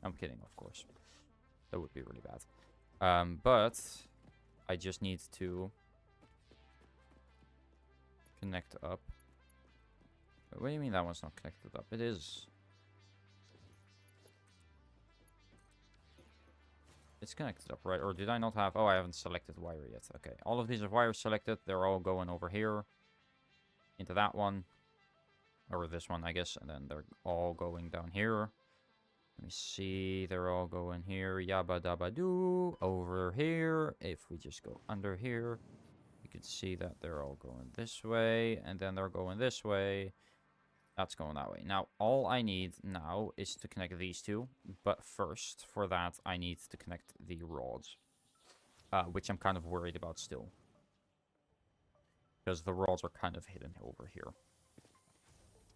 I'm kidding, of course. That would be really bad. But I just need to connect up. What do you mean that one's not connected up? It is. It's connected up, right? Or did I not have... Oh, I haven't selected wire yet. Okay, all of these are wires selected. They're all going over here. Into that one. Or this one, I guess. And then they're all going down here. Let me see. They're all going here. Yabba dabba doo. Over here. If we just go under here, you can see that they're all going this way. And then they're going this way. That's going that way. Now, all I need now is to connect these two. But first, for that, I need to connect the rods. Which I'm kind of worried about still. Because the rods are kind of hidden over here.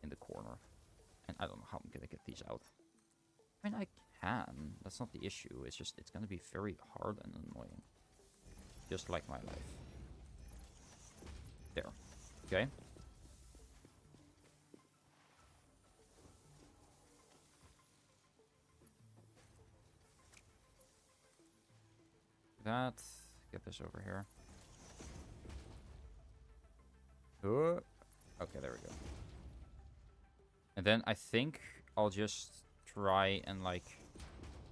In the corner. And I don't know how I'm going to get these out. I mean, I can. That's not the issue. It's just, it's going to be very hard and annoying. Just like my life. There. Okay. That. Get this over here. Okay, there we go. And then I think I'll just try and like...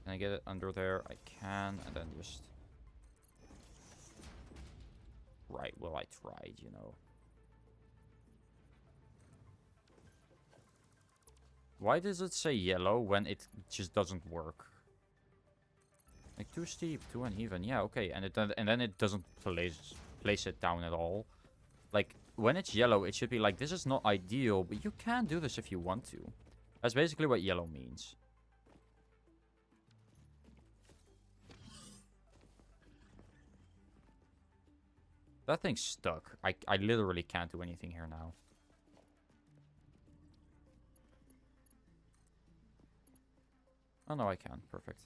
Can I get it under there? I can. And then just... Right, well, I tried, you know. Why does it say yellow when it just doesn't work? Like, too steep, too uneven. Yeah, okay. And then it doesn't place it down at all. Like, when it's yellow, it should be like, this is not ideal, but you can do this if you want to. That's basically what yellow means. That thing's stuck. I literally can't do anything here now. Oh, no, I can. Perfect.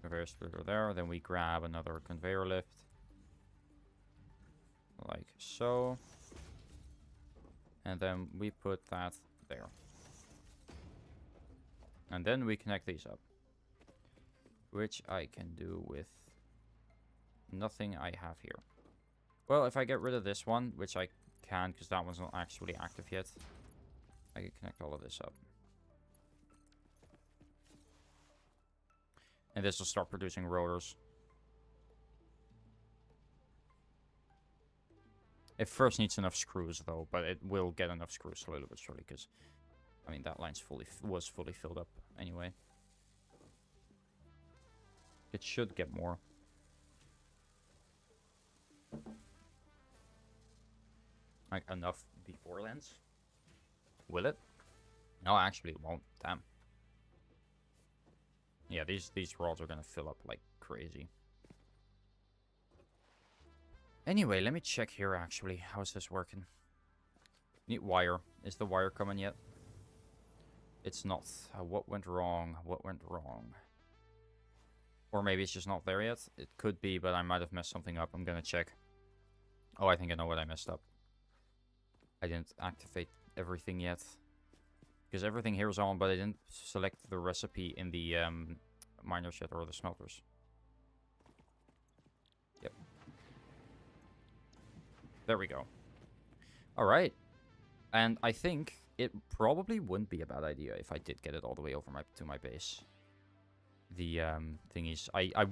Conveyor splitter there. Then we grab another conveyor lift. Like so. And then we put that there. And then we connect these up. Which I can do with nothing I have here. Well, if I get rid of this one, which I can because that one's not actually active yet, I can connect all of this up. And this will start producing rotors. It first needs enough screws, though, but it will get enough screws slowly but surely, because, I mean, that line's was fully filled up anyway. It should get more. Like, enough before lens? Will it? No, actually, it won't. Damn. Yeah, these rods are gonna fill up like crazy. Anyway, let me check here, actually. How's this working? Need wire. Is the wire coming yet? It's not. What went wrong? What went wrong? Or maybe it's just not there yet. It could be, but I might have messed something up. I'm gonna check. Oh, I think I know what I messed up. I didn't activate everything yet. Because everything here is on, but I didn't select the recipe in the miners yet, or the smelters. Yep. There we go. Alright. And I think it probably wouldn't be a bad idea if I did get it all the way over to my base. The thingies. I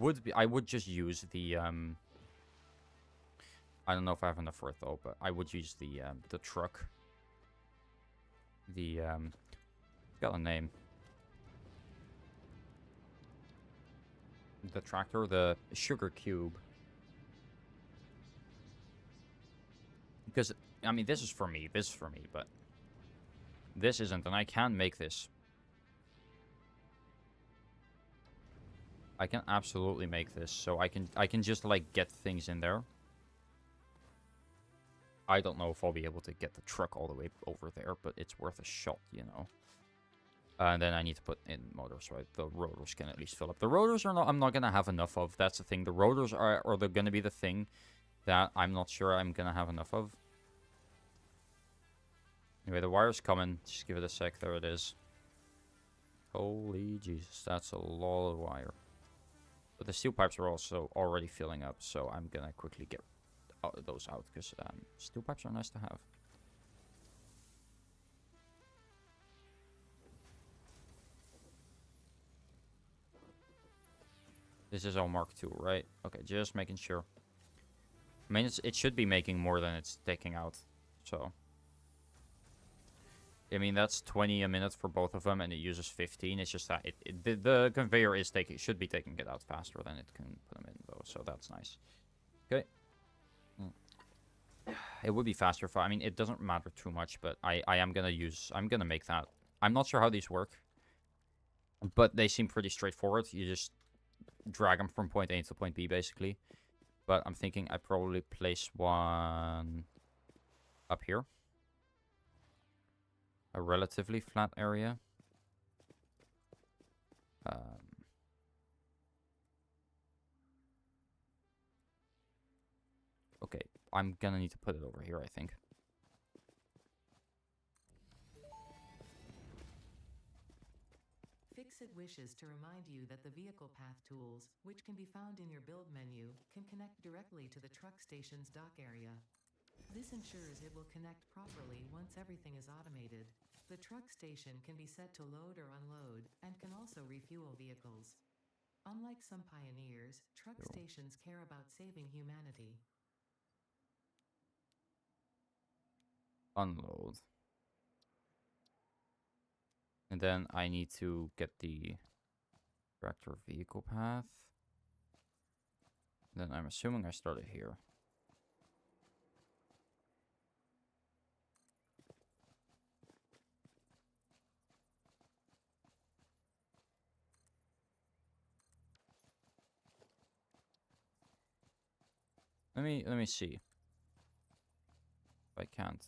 would just use the I don't know if I have enough for it though, but I would use the truck. The it's got a name. The tractor, the sugar cube. Because, I mean, this is for me, but this isn't, and I can make this. I can absolutely make this, so I can just, like, get things in there. I don't know if I'll be able to get the truck all the way over there, but it's worth a shot, you know. And then I need to put in motors, right? The rotors can at least fill up. The rotors are not, I'm not going to have enough of. That's the thing. The rotors are they're going to be the thing that I'm not sure I'm going to have enough of. Anyway, the wire's coming. Just give it a sec. There it is. Holy Jesus, that's a lot of wire. But the steel pipes are also already filling up, so I'm going to quickly get those out, because steel pipes are nice to have. This is all Mark II, right? Okay, just making sure. I mean, it should be making more than it's taking out, so. I mean, that's 20 a minute for both of them, and it uses 15. It's just that the conveyor should be taking it out faster than it can put them in, though, so that's nice. Okay. It would be faster if I mean, it doesn't matter too much, but I'm gonna make that. I'm not sure how these work, but they seem pretty straightforward. You just drag them from point A to point B, basically. But I'm thinking I probably place one up here. A relatively flat area. Okay, I'm gonna need to put it over here, I think. Fixit wishes to remind you that the vehicle path tools, which can be found in your build menu, can connect directly to the truck station's dock area. This ensures it will connect properly once everything is automated. The truck station can be set to load or unload, and can also refuel vehicles. Unlike some pioneers, truck stations care about saving humanity. Unload. And then I need to get the tractor vehicle path. Then I'm assuming I started here. Let me see. If I can't.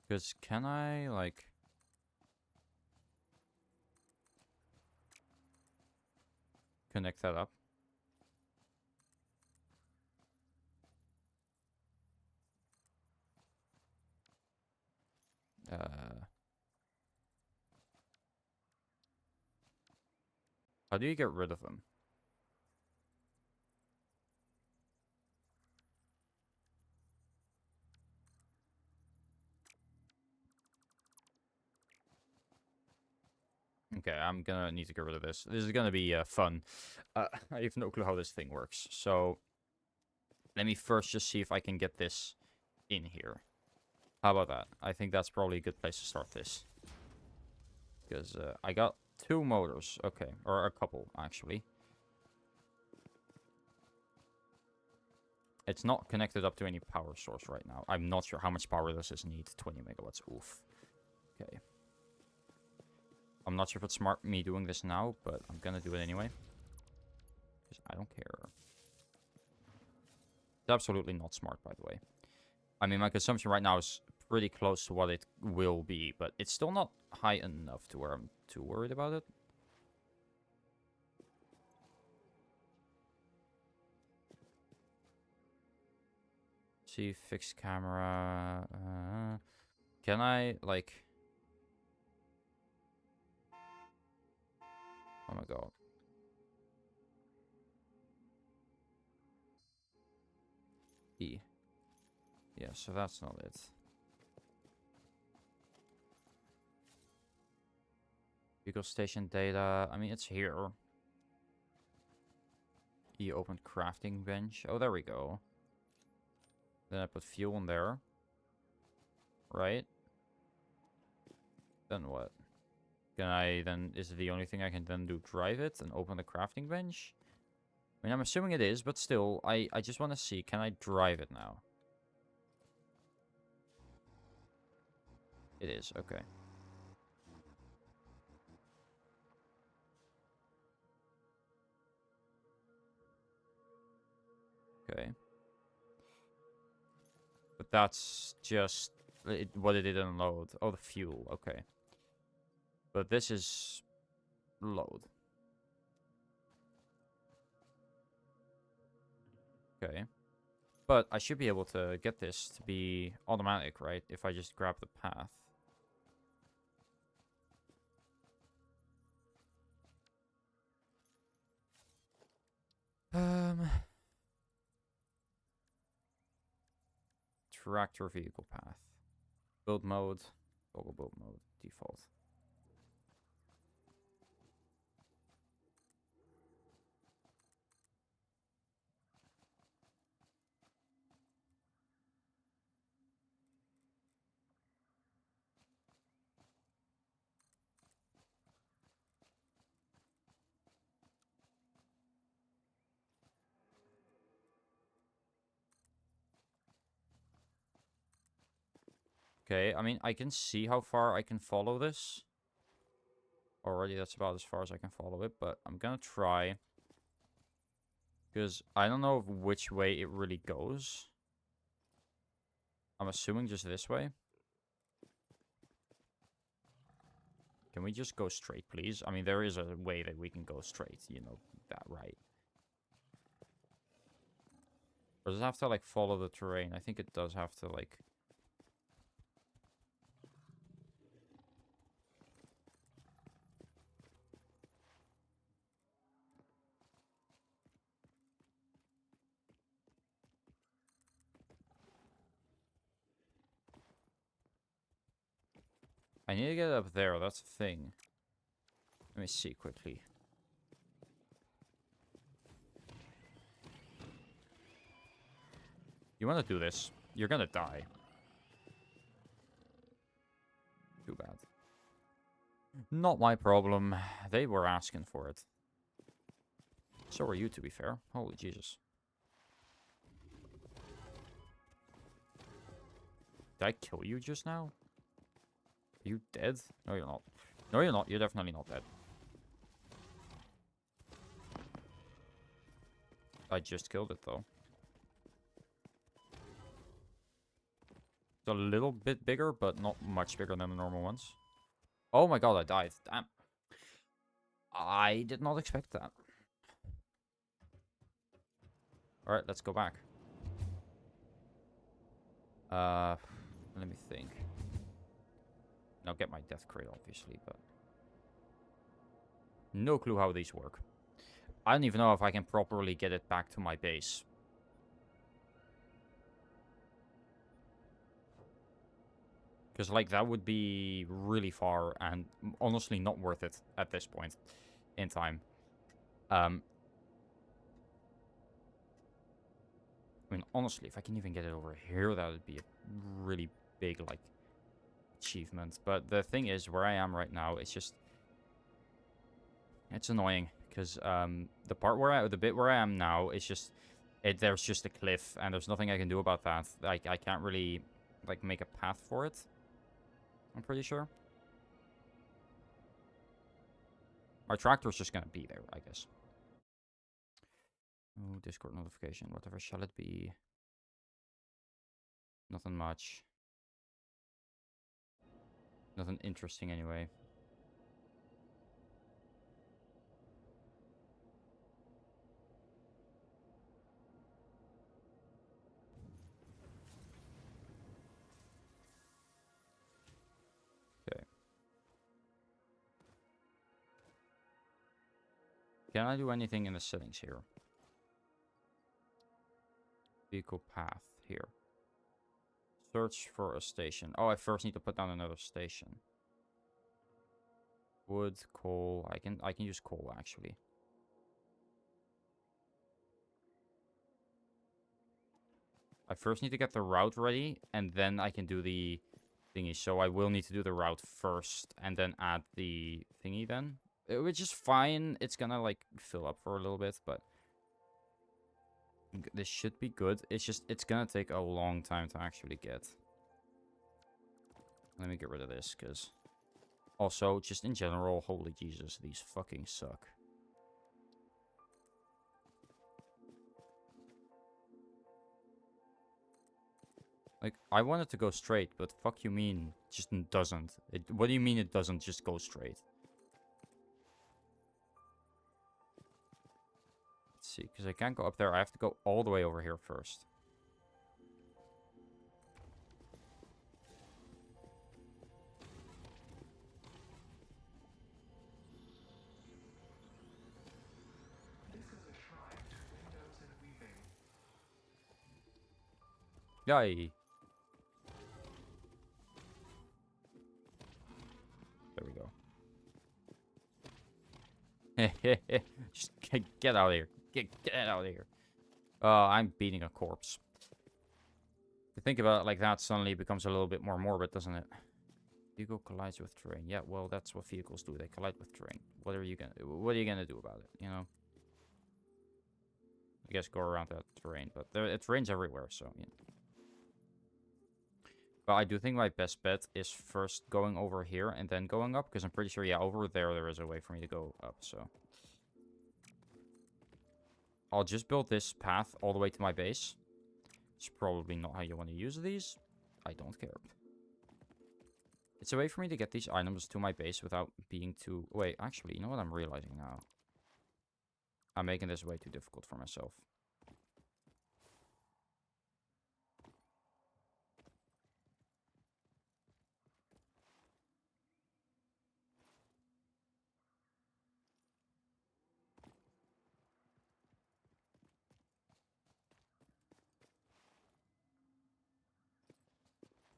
Because can I, like... connect that up? How do you get rid of them? Okay, I'm gonna need to get rid of this. This is gonna be fun. I have no clue how this thing works. So, let me first just see if I can get this in here. How about that? I think that's probably a good place to start this. Because I got 2 motors. Okay, or a couple, actually. It's not connected up to any power source right now. I'm not sure how much power this is need. 20 megawatts. Oof. Okay. I'm not sure if it's smart me doing this now, but I'm gonna do it anyway. Because I don't care. It's absolutely not smart, by the way. I mean, my consumption right now is pretty close to what it will be, but it's still not high enough to where I'm too worried about it. See, fixed camera. Can I, like... Oh my god. E. Yeah, so that's not it. Vehicle station data. I mean, it's here. E opened crafting bench. Oh, there we go. Then I put fuel in there. Right? Then what? Can I then... Is it the only thing I can then do? Drive it and open the crafting bench? I mean, I'm assuming it is, but still, I just want to see. Can I drive it now? It is, okay. Okay. But that's just what it didn't load. Oh, the fuel. Okay. But this is load. Okay. But I should be able to get this to be automatic, right? If I just grab the path. Tractor vehicle path. Build mode. Toggle build mode. Default. Okay, I mean, I can see how far I can follow this. Already, that's about as far as I can follow it, but I'm gonna try. Because I don't know which way it really goes. I'm assuming just this way. Can we just go straight, please? I mean, there is a way that we can go straight, you know, that right. Or does it have to, like, follow the terrain? I think it does have to, like... I need to get up there, that's the thing. Let me see quickly. You want to do this? You're gonna die. Too bad. Not my problem. They were asking for it. So are you, to be fair. Holy Jesus. Did I kill you just now? Are you dead? No, you're not. No, you're not. You're definitely not dead. I just killed it, though. It's a little bit bigger, but not much bigger than the normal ones. Oh my god, I died. Damn. I did not expect that. Alright, let's go back. Let me think. I'll get my death crate, obviously, but... No clue how these work. I don't even know if I can properly get it back to my base. Because, like, that would be really far and honestly not worth it at this point in time. I mean, honestly, if I can even get it over here, that would be a really big, like, achievement. But the thing is, where I am right now, it's just... It's annoying. Because the bit where I am now, is just... there's just a cliff, and there's nothing I can do about that. I can't really, like, make a path for it. I'm pretty sure. My tractor's just gonna be there, I guess. Oh, Discord notification. Whatever shall it be? Nothing much. Nothing interesting, anyway. Okay. Can I do anything in the settings here? Vehicle path here. Search for a station. Oh, I first need to put down another station. Wood, coal. I can use coal, actually. I first need to get the route ready, and then I can do the thingy. So I will need to do the route first, and then add the thingy then. Which is fine. It's gonna, like, fill up for a little bit, but... This should be good. It's just, it's gonna take a long time to actually get. Let me get rid of this, because... Also, just in general, holy Jesus, these fucking suck. Like, I want it to go straight, but fuck you mean just doesn't. What do you mean it doesn't just go straight? Let's see, because I can't go up there. I have to go all the way over here first. Yay! There we go. Just get out of here. Get out of here. I'm beating a corpse. To think about it like that, suddenly it becomes a little bit more morbid, doesn't it? Vehicle collides with terrain. Yeah, well, that's what vehicles do. They collide with terrain. What are you gonna do about it? You know? I guess go around that terrain, but terrain's everywhere, so yeah. But I do think my best bet is first going over here and then going up, because I'm pretty sure, yeah, over there is a way for me to go up, so. I'll just build this path all the way to my base. It's probably not how you want to use these. I don't care. It's a way for me to get these items to my base without being too... Wait, actually, you know what I'm realizing now? I'm making this way too difficult for myself.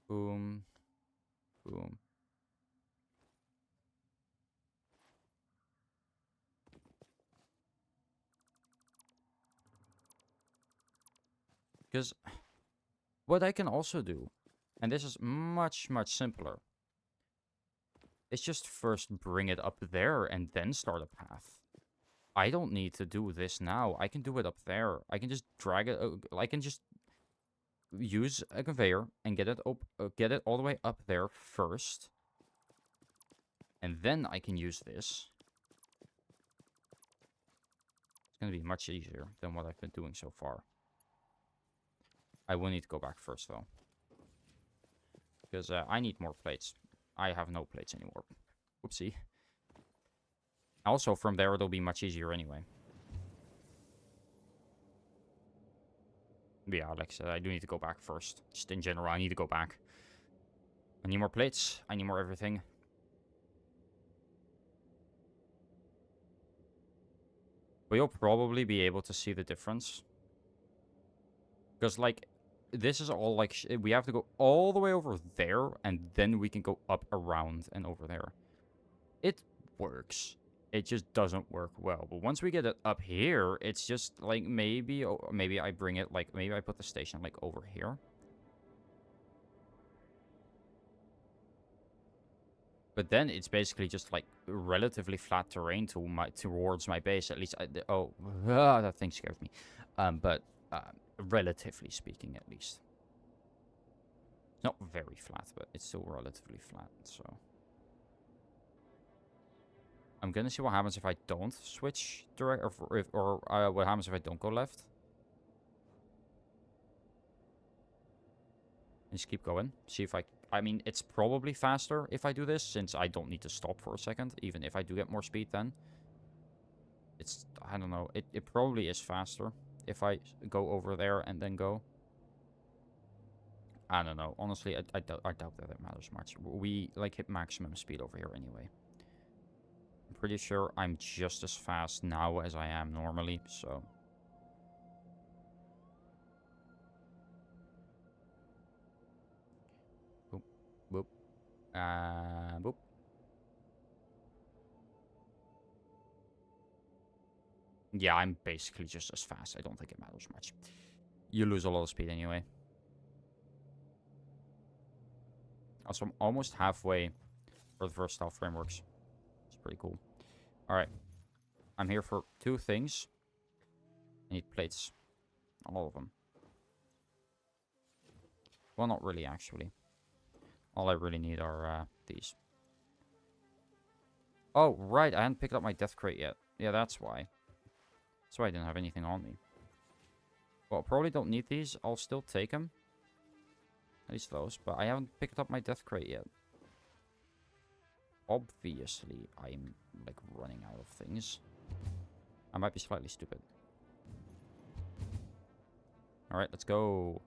Boom. Boom. Because what I can also do, and this is much, much simpler, is just first bring it up there and then start a path. I don't need to do this now. I can do it up there. I can just drag it. I can just use a conveyor and get it all the way up there first. And then I can use this. It's going to be much easier than what I've been doing so far. I will need to go back first, though. Because I need more plates. I have no plates anymore. Whoopsie. Also, from there, it'll be much easier anyway. But yeah, like I said, I do need to go back first. Just in general, I need to go back. I need more plates. I need more everything. But you'll probably be able to see the difference. Because, like, this is all, like, we have to go all the way over there, and then we can go up around and over there. It works. It just doesn't work well. But once we get it up here, it's just, like, maybe I bring it, like, maybe I put the station, like, over here. But then it's basically just, like, relatively flat terrain towards my base. At least, that thing scared me. But relatively speaking, at least. Not very flat, but it's still relatively flat, so. I'm gonna see what happens if I don't switch direct, or what happens if I don't go left. And just keep going. See if I mean, it's probably faster if I do this, since I don't need to stop for a second, even if I do get more speed then. It's, I don't know, it probably is faster if I go over there and then go. I don't know. Honestly, I doubt that it matters much. We, like, hit maximum speed over here anyway. I'm pretty sure I'm just as fast now as I am normally, so. Boop. Boop. Boop. Yeah, I'm basically just as fast. I don't think it matters much. You lose a lot of speed anyway. Also, I'm almost halfway for the versatile frameworks. It's pretty cool. Alright. I'm here for two things. I need plates. All of them. Well, not really, actually. All I really need are these. Oh, right. I hadn't picked up my death crate yet. Yeah, that's why. That's why I didn't have anything on me. Well, probably don't need these. I'll still take them. At least those. But I haven't picked up my death crate yet. Obviously, I'm, like, running out of things. I might be slightly stupid. Alright, let's go.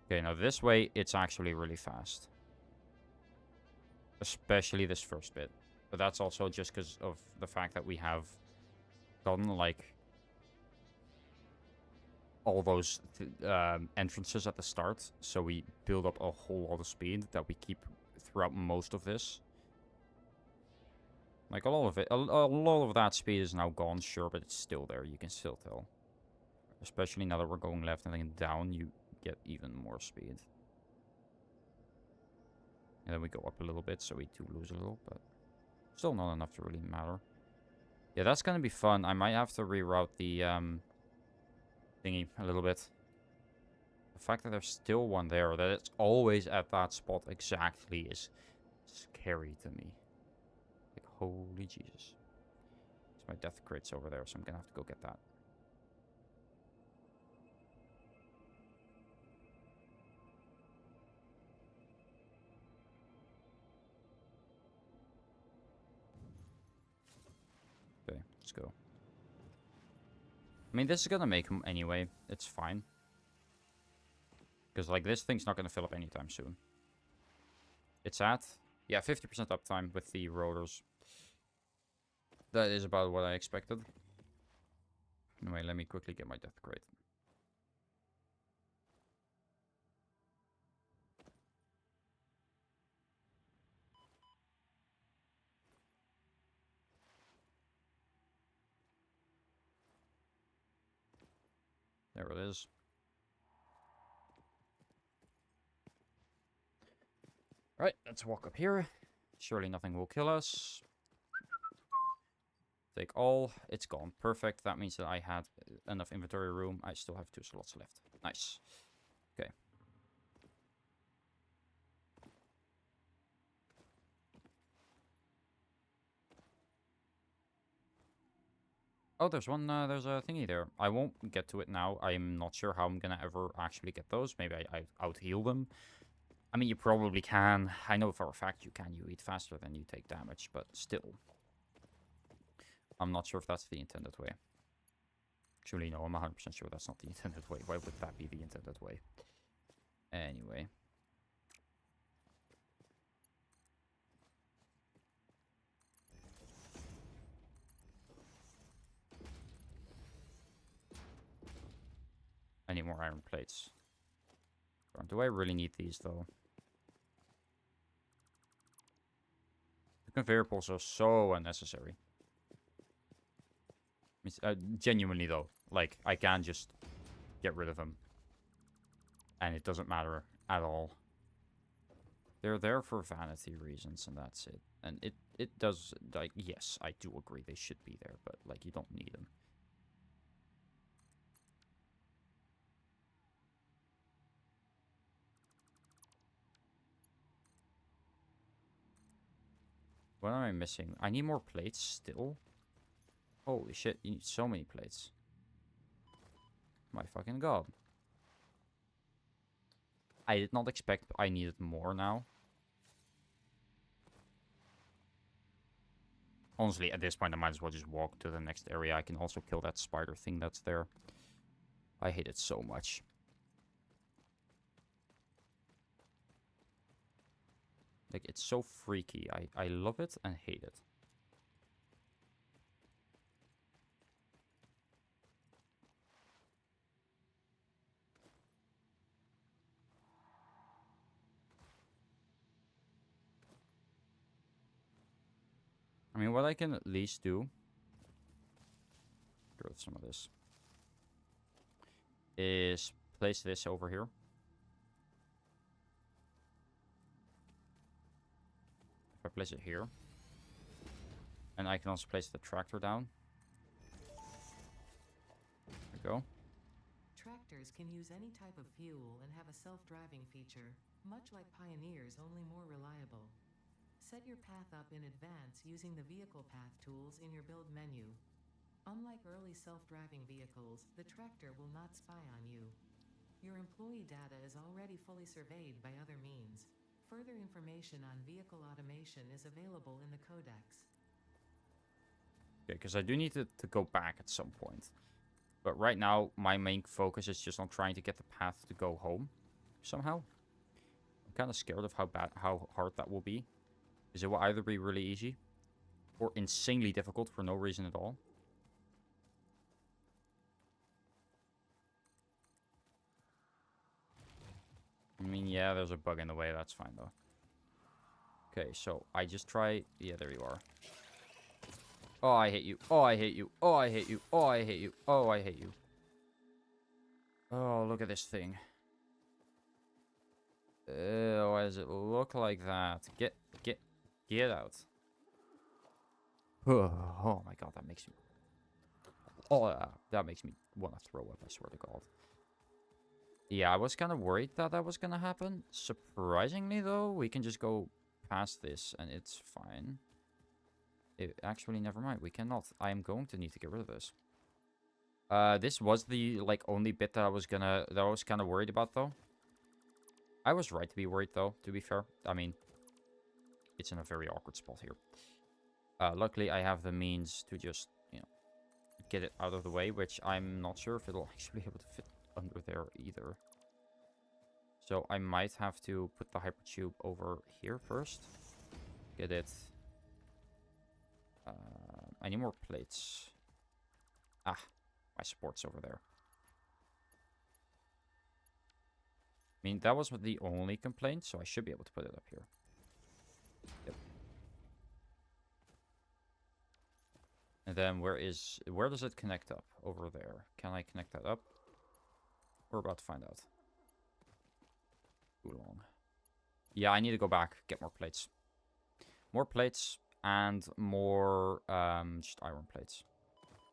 Okay, now this way, it's actually really fast. Especially this first bit. But that's also just because of the fact that we have gotten, like, all those entrances at the start. So we build up a whole lot of speed that we keep throughout most of this. Like, a lot of it, a lot of that speed is now gone, sure, but it's still there. You can still tell. Especially now that we're going left and then down, you get even more speed. And then we go up a little bit, so we do lose a little, but still not enough to really matter. Yeah, that's gonna be fun. I might have to reroute the thingy a little bit. The fact that there's still one there, that it's always at that spot exactly, is scary to me. Like, holy Jesus. So my death crate's over there, so I'm gonna have to go get that. Okay, let's go. I mean, this is gonna make him anyway. It's fine. Because, like, this thing's not gonna fill up anytime soon. It's at, yeah, 50% uptime with the rotors. That is about what I expected. Anyway, let me quickly get my death crate. There it is. Alright, let's walk up here. Surely nothing will kill us. Take all. It's gone. Perfect. That means that I had enough inventory room. I still have 2 slots left. Nice. Okay. Oh, there's one, there's a thingy there. I won't get to it now. I'm not sure how I'm gonna ever actually get those. Maybe I out-heal them. I mean, you probably can. I know for a fact you can. You eat faster than you take damage, but still. I'm not sure if that's the intended way. Actually, no, I'm 100% sure that's not the intended way. Why would that be the intended way? Anyway. I need more iron plates. Do I really need these, though? The conveyor poles are so unnecessary. Genuinely, though. Like, I can just get rid of them. And it doesn't matter at all. They're there for vanity reasons, and that's it. And it does, like, yes, I do agree they should be there, but, like, you don't need them. What am I missing? I need more plates still. Holy shit, you need so many plates. My fucking god. I did not expect I needed more now. Honestly, at this point, I might as well just walk to the next area. I can also kill that spider thing that's there. I hate it so much. Like, it's so freaky. I love it and hate it. I mean, what I can at least do... Get rid of some of this. Is place this over here. If I place it here. And I can also place the tractor down. There we go. Tractors can use any type of fuel and have a self-driving feature, much like Pioneers, only more reliable. Set your path up in advance using the vehicle path tools in your build menu. Unlike early self-driving vehicles, the tractor will not spy on you. Your employee data is already fully surveyed by other means. Further information on vehicle automation is available in the codex. Okay, because I do need to go back at some point. But right now, my main focus is just on trying to get the path to go home somehow. I'm kind of scared of how hard that will be. Because it will either be really easy or insanely difficult for no reason at all. I mean, yeah, there's a bug in the way. That's fine, though. Okay, so I just try... Yeah, there you are. Oh, I hate you. Oh, I hate you. Oh, I hate you. Oh, I hate you. Oh, I hate you. Oh, look at this thing. Why does it look like that? Get out. Oh my god, that makes me... Oh, that makes me want to throw up, I swear to god. Yeah, I was kind of worried that that was going to happen. Surprisingly, though, we can just go past this and it's fine. Actually, never mind. We cannot. I am going to need to get rid of this. This was the, like, only bit that I was kind of worried about, though. I was right to be worried, though, to be fair. I mean, it's in a very awkward spot here. Luckily, I have the means to just, you know, get it out of the way, which I'm not sure if it'll actually be able to fit under there either. So I might have to put the hypertube over here first. Get it. I need more plates. Ah, my support's over there. I mean, that was the only complaint, so I should be able to put it up here. Yep. And then where does it connect up? Over there. Can I connect that up? We're about to find out. Too long. Yeah, I need to go back, get more plates. More plates and more just iron plates.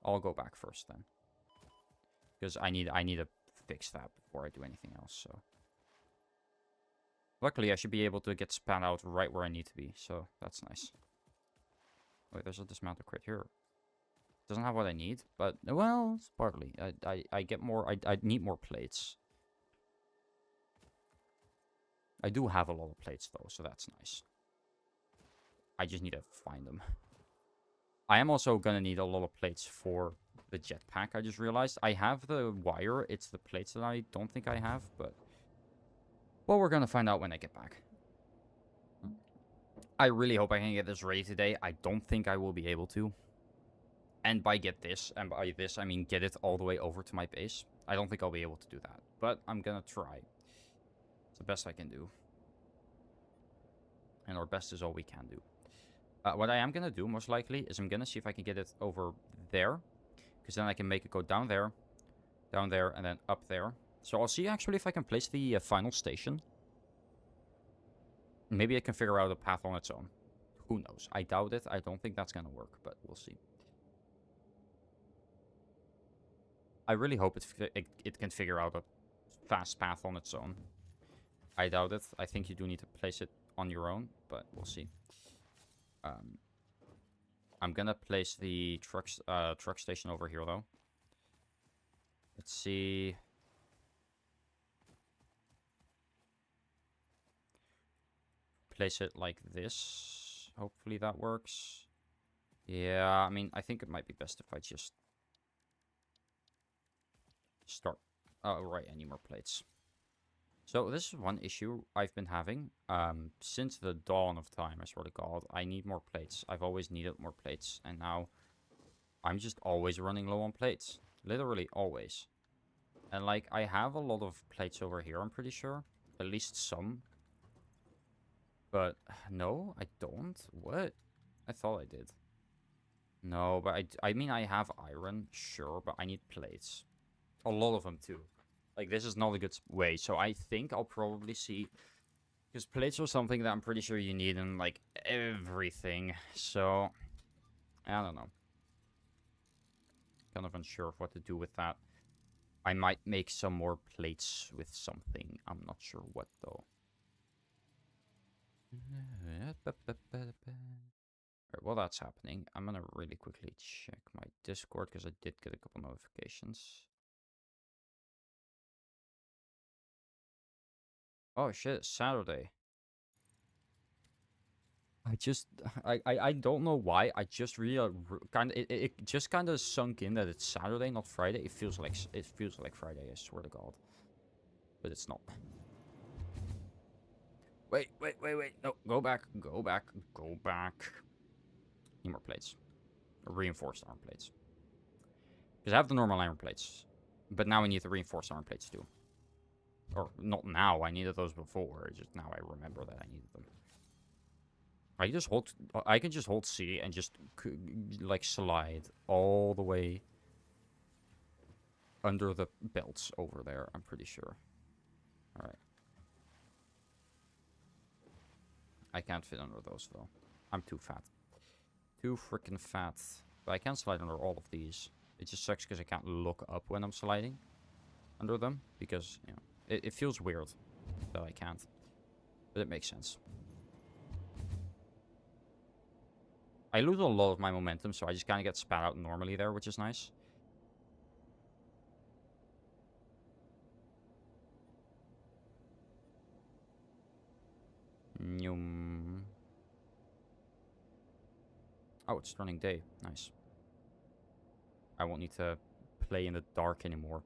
I'll go back first then. Because I need to fix that before I do anything else, so. Luckily, I should be able to get span out right where I need to be, so that's nice. Wait, there's a dismounted crate here. Doesn't have what I need, but, well, it's partly. I get more, I need more plates. I do have a lot of plates, though, so that's nice. I just need to find them. I am also gonna need a lot of plates for the jetpack, I just realized. I have the wire, it's the plates that I don't think I have, but... Well, we're gonna find out when I get back. I really hope I can get this ready today. I don't think I will be able to. And by this, I mean get it all the way over to my base. I don't think I'll be able to do that, but I'm gonna try. It's the best I can do. And our best is all we can do. What I am gonna do, most likely, is I'm gonna see if I can get it over there. Because then I can make it go down there, and then up there. So I'll see actually if I can place the final station. Maybe I can figure out a path on its own. Who knows? I doubt it. I don't think that's gonna work, but we'll see. I really hope it can figure out a fast path on its own. I doubt it. I think you do need to place it on your own, but we'll see. I'm gonna place the truck station over here, though. Let's see. Place it like this. Hopefully that works. Yeah, I mean, I think it might be best if I just start. Oh, right, I need more plates. So this is one issue I've been having since the dawn of time, I swear to God. I need more plates. I've always needed more plates, and now I'm just always running low on plates. Literally always. And, like, I have a lot of plates over here, I'm pretty sure. At least some. But, no, I don't. What? I thought I did. No, but I mean, I have iron, sure, but I need plates. A lot of them, too. Like, this is not a good way, so I think I'll probably see... Because plates are something that I'm pretty sure you need in, like, everything. So, I don't know. Kind of unsure of what to do with that. I might make some more plates with something. I'm not sure what, though. Alright, while that's happening, I'm gonna really quickly check my Discord because I did get a couple notifications. Oh shit, it's Saturday. I don't know why. I just really kind of it just kind of sunk in that it's Saturday, not Friday. It feels like Friday. I swear to God, but it's not. Wait. No, go back. Need more plates. Reinforced armor plates. Because I have the normal iron plates, but now I need the reinforced armor plates too. Or not now. I needed those before. Just now I remember that I needed them. I can just hold C and just like slide all the way under the belts over there, I'm pretty sure. Alright. I can't fit under those, though. I'm too fat. Too freaking fat. But I can slide under all of these. It just sucks because I can't look up when I'm sliding under them. Because, you know, it feels weird that I can't. But it makes sense. I lose a lot of my momentum, so I just kind of get spat out normally there, which is nice. Oh, it's turning day. Nice. I won't need to play in the dark anymore.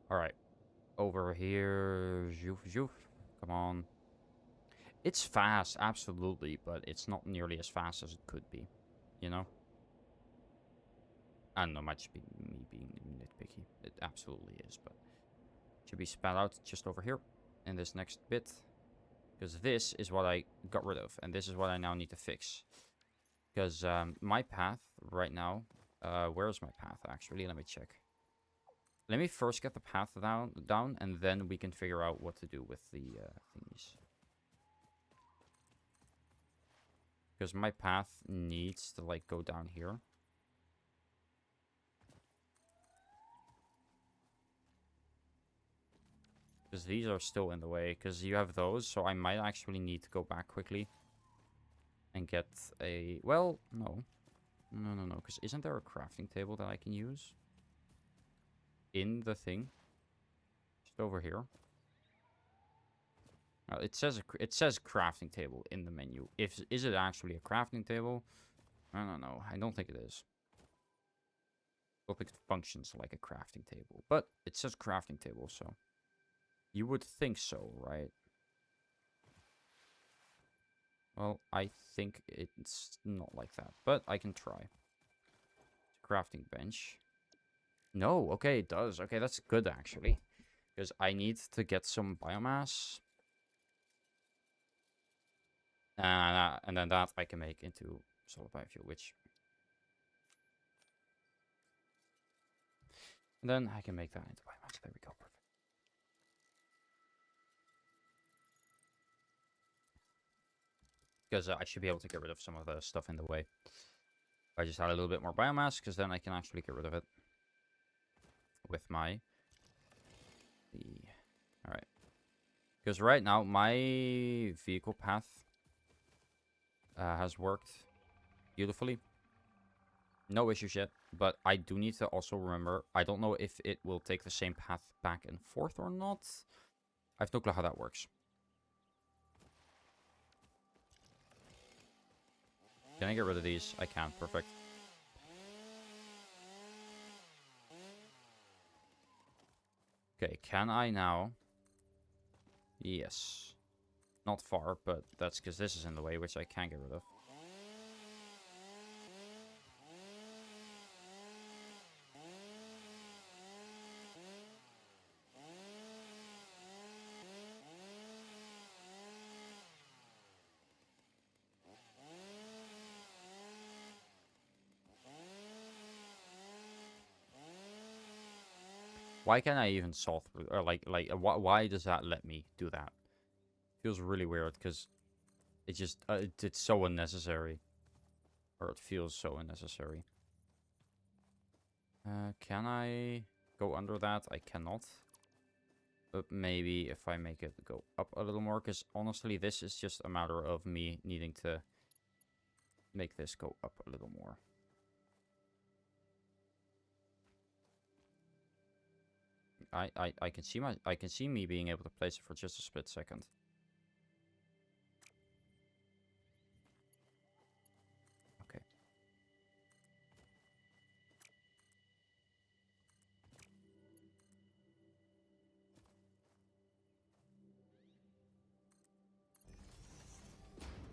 Alright. Over here. Zhoof. Come on. It's fast, absolutely, but it's not nearly as fast as it could be. You know? I don't know, might just be me being nitpicky. It absolutely is, but should be spat out just over here in this next bit. Because this is what I got rid of, and this is what I now need to fix. Because my path right now, where's my path actually? Let me check. Let me first get the path down, and then we can figure out what to do with the thingies. Because my path needs to like go down here. Because these are still in the way. Because you have those. So I might actually need to go back quickly. And get a... Well, no. No. Because isn't there a crafting table that I can use? In the thing? Just over here. It says crafting table in the menu. Is it actually a crafting table? I don't know. I don't think it is. I don't think it functions like a crafting table. But it says crafting table, so... You would think so, right? Well, I think it's not like that. But I can try. Crafting bench. No, okay, it does. Okay, that's good, actually. Because I need to get some biomass. And then that I can make into solid biofuel, which... And then I can make that into biomass. There we go, perfect. Because I should be able to get rid of some of the stuff in the way. I just had a little bit more biomass, because then I can actually get rid of it. With my... Alright. Because right now, my vehicle path has worked beautifully. No issues yet, but I do need to also remember, I don't know if it will take the same path back and forth or not. I have no clue how that works. Can I get rid of these? I can. Perfect. Okay, can I now? Yes. Not far, but that's because this is in the way, which I can't get rid of. Why can't I even solve through? Or why does that let me do that? Feels really weird because it just it's so unnecessary, or it feels so unnecessary. Can I go under that? I cannot. But maybe if I make it go up a little more, because honestly, this is just a matter of me needing to make this go up a little more. I can see me being able to place it for just a split second. Okay.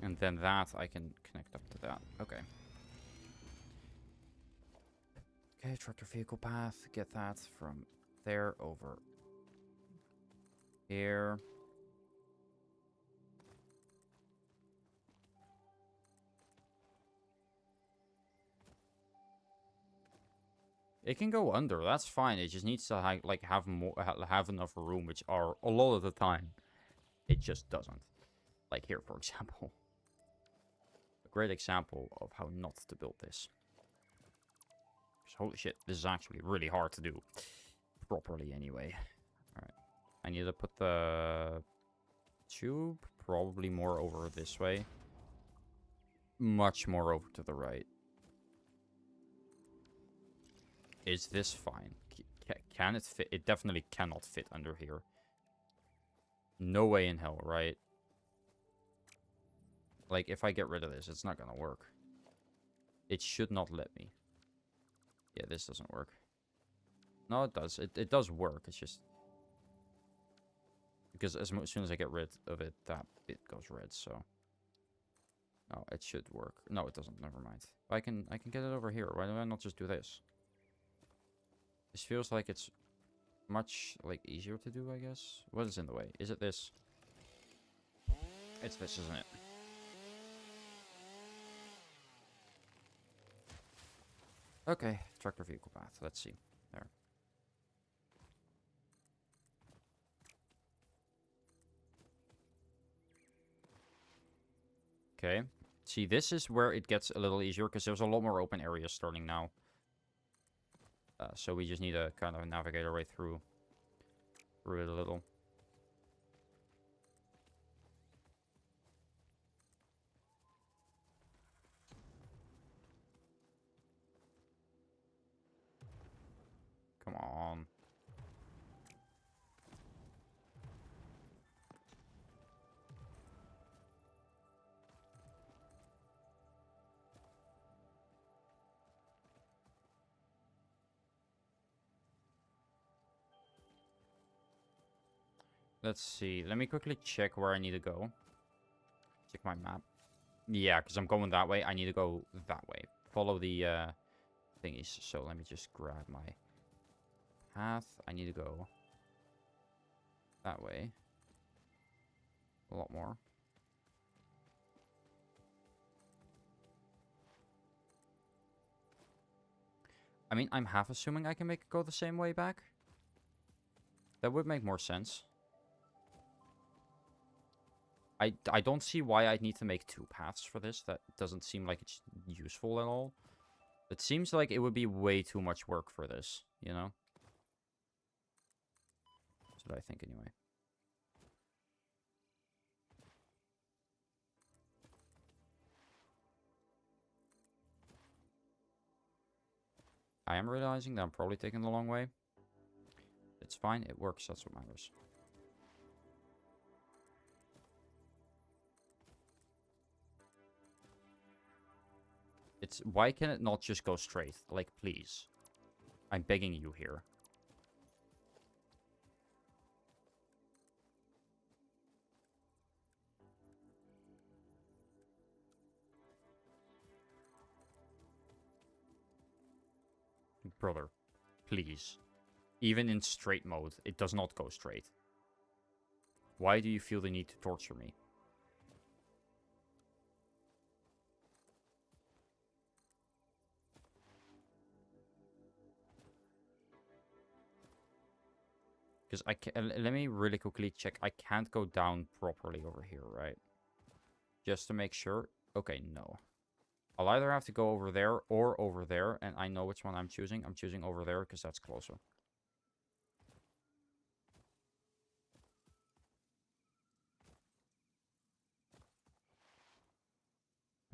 And then that I can connect up to that. Okay. Okay, tractor vehicle path. Get that from there over here. It can go under. That's fine. It just needs to have enough room, which are a lot of the time it just doesn't. Like here, for example. A great example of how not to build this. Holy shit, this is actually really hard to do properly anyway. Alright. I need to put the tube probably more over this way. Much more over to the right. Is this fine? Can it fit? It definitely cannot fit under here. No way in hell, right? Like, if I get rid of this, it's not gonna work. It should not let me. Yeah, this doesn't work. No, it does. It does work. It's just... Because as soon as I get rid of it, that bit goes red, so... No, it should work. No, it doesn't. Never mind. I can get it over here. Why do I not just do this? This feels like it's much, like, easier to do, I guess. What is in the way? Is it this? It's this, isn't it? Okay, tractor vehicle path. Let's see. There. Okay. See, this is where it gets a little easier, because there's a lot more open areas starting now. So we just need to kind of navigate our way through it a little. Come on. Let's see. Let me quickly check where I need to go. Check my map. Yeah, because I'm going that way. I need to go that way. Follow the thingies. So let me just grab my path. I need to go that way. A lot more. I mean, I'm half assuming I can make it go the same way back. That would make more sense. I don't see why I'd need to make two paths for this. That doesn't seem like it's useful at all. It seems like it would be way too much work for this, you know? That's what I think anyway. I am realizing that I'm probably taking the long way. It's fine. It works. That's what matters. It's... Why can it not just go straight? Like, please. I'm begging you here. Brother, please. Even in straight mode, it does not go straight. Why do you feel the need to torture me? Because I can, let me really quickly check. I can't go down properly over here, right? Just to make sure. Okay, no. I'll either have to go over there or over there. And I know which one I'm choosing. I'm choosing over there because that's closer.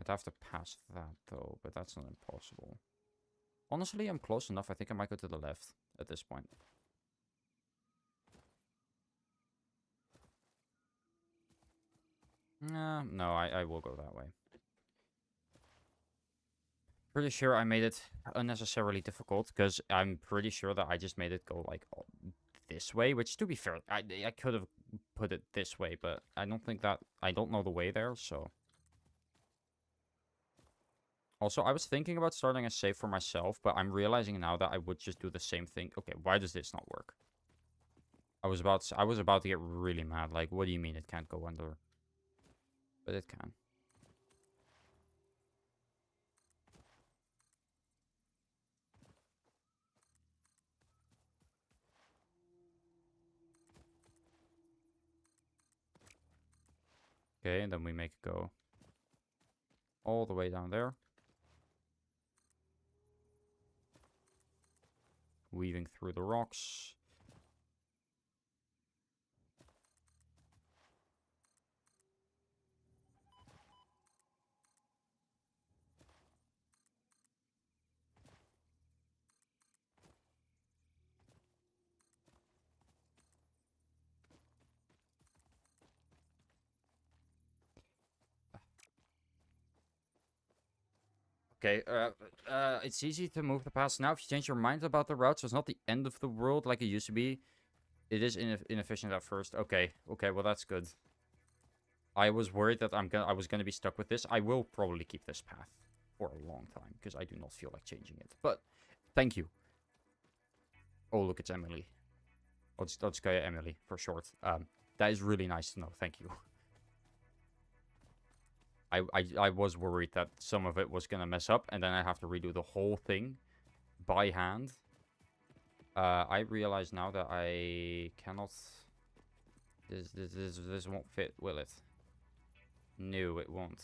I'd have to pass that, though, but that's not impossible. Honestly, I'm close enough. I think I might go to the left at this point. No, I will go that way. Pretty sure I made it unnecessarily difficult, because I'm pretty sure that I just made it go, like, this way, which, to be fair, I could have put it this way, but I don't think that... I don't know the way there, so... Also, I was thinking about starting a save for myself, but I'm realizing now that I would just do the same thing. Okay, why does this not work? I was about to get really mad. Like, what do you mean it can't go under? But it can. Okay, and then we make it go all the way down there. Weaving through the rocks. Okay, it's easy to move the paths now. If you change your mind about the route, so it's not the end of the world like it used to be. It is inefficient at first. Okay, well that's good. I was worried that I was gonna be stuck with this. I will probably keep this path for a long time, because I do not feel like changing it. But, thank you. Oh, look, it's Emily. I'll just call you Emily, for short. That is really nice to know. Thank you. I was worried that some of it was gonna mess up, and then I have to redo the whole thing by hand. I realize now that I cannot... This won't fit, will it? No, it won't.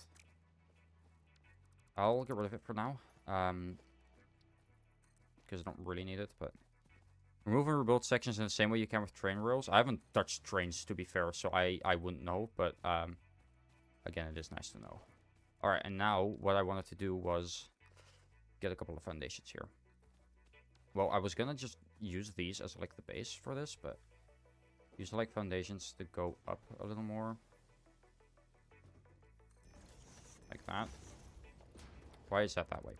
I'll get rid of it for now. Because I don't really need it, but... Remove and rebuild sections in the same way you can with train rails. I haven't touched trains, to be fair, so I wouldn't know, but... Again, it is nice to know. Alright, and now, what I wanted to do was... get a couple of foundations here. Well, I was gonna just use these as, like, the base for this, but... use, like, foundations to go up a little more. Like that. Why is that way?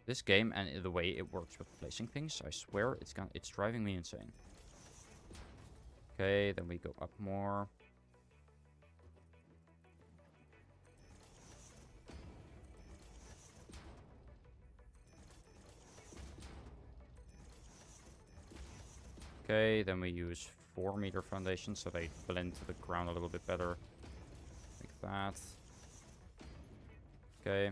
This game and the way it works with placing things, I swear it's driving me insane. Okay, then we go up more. Okay, then we use 4-meter foundations so they blend to the ground a little bit better. Like that. Okay.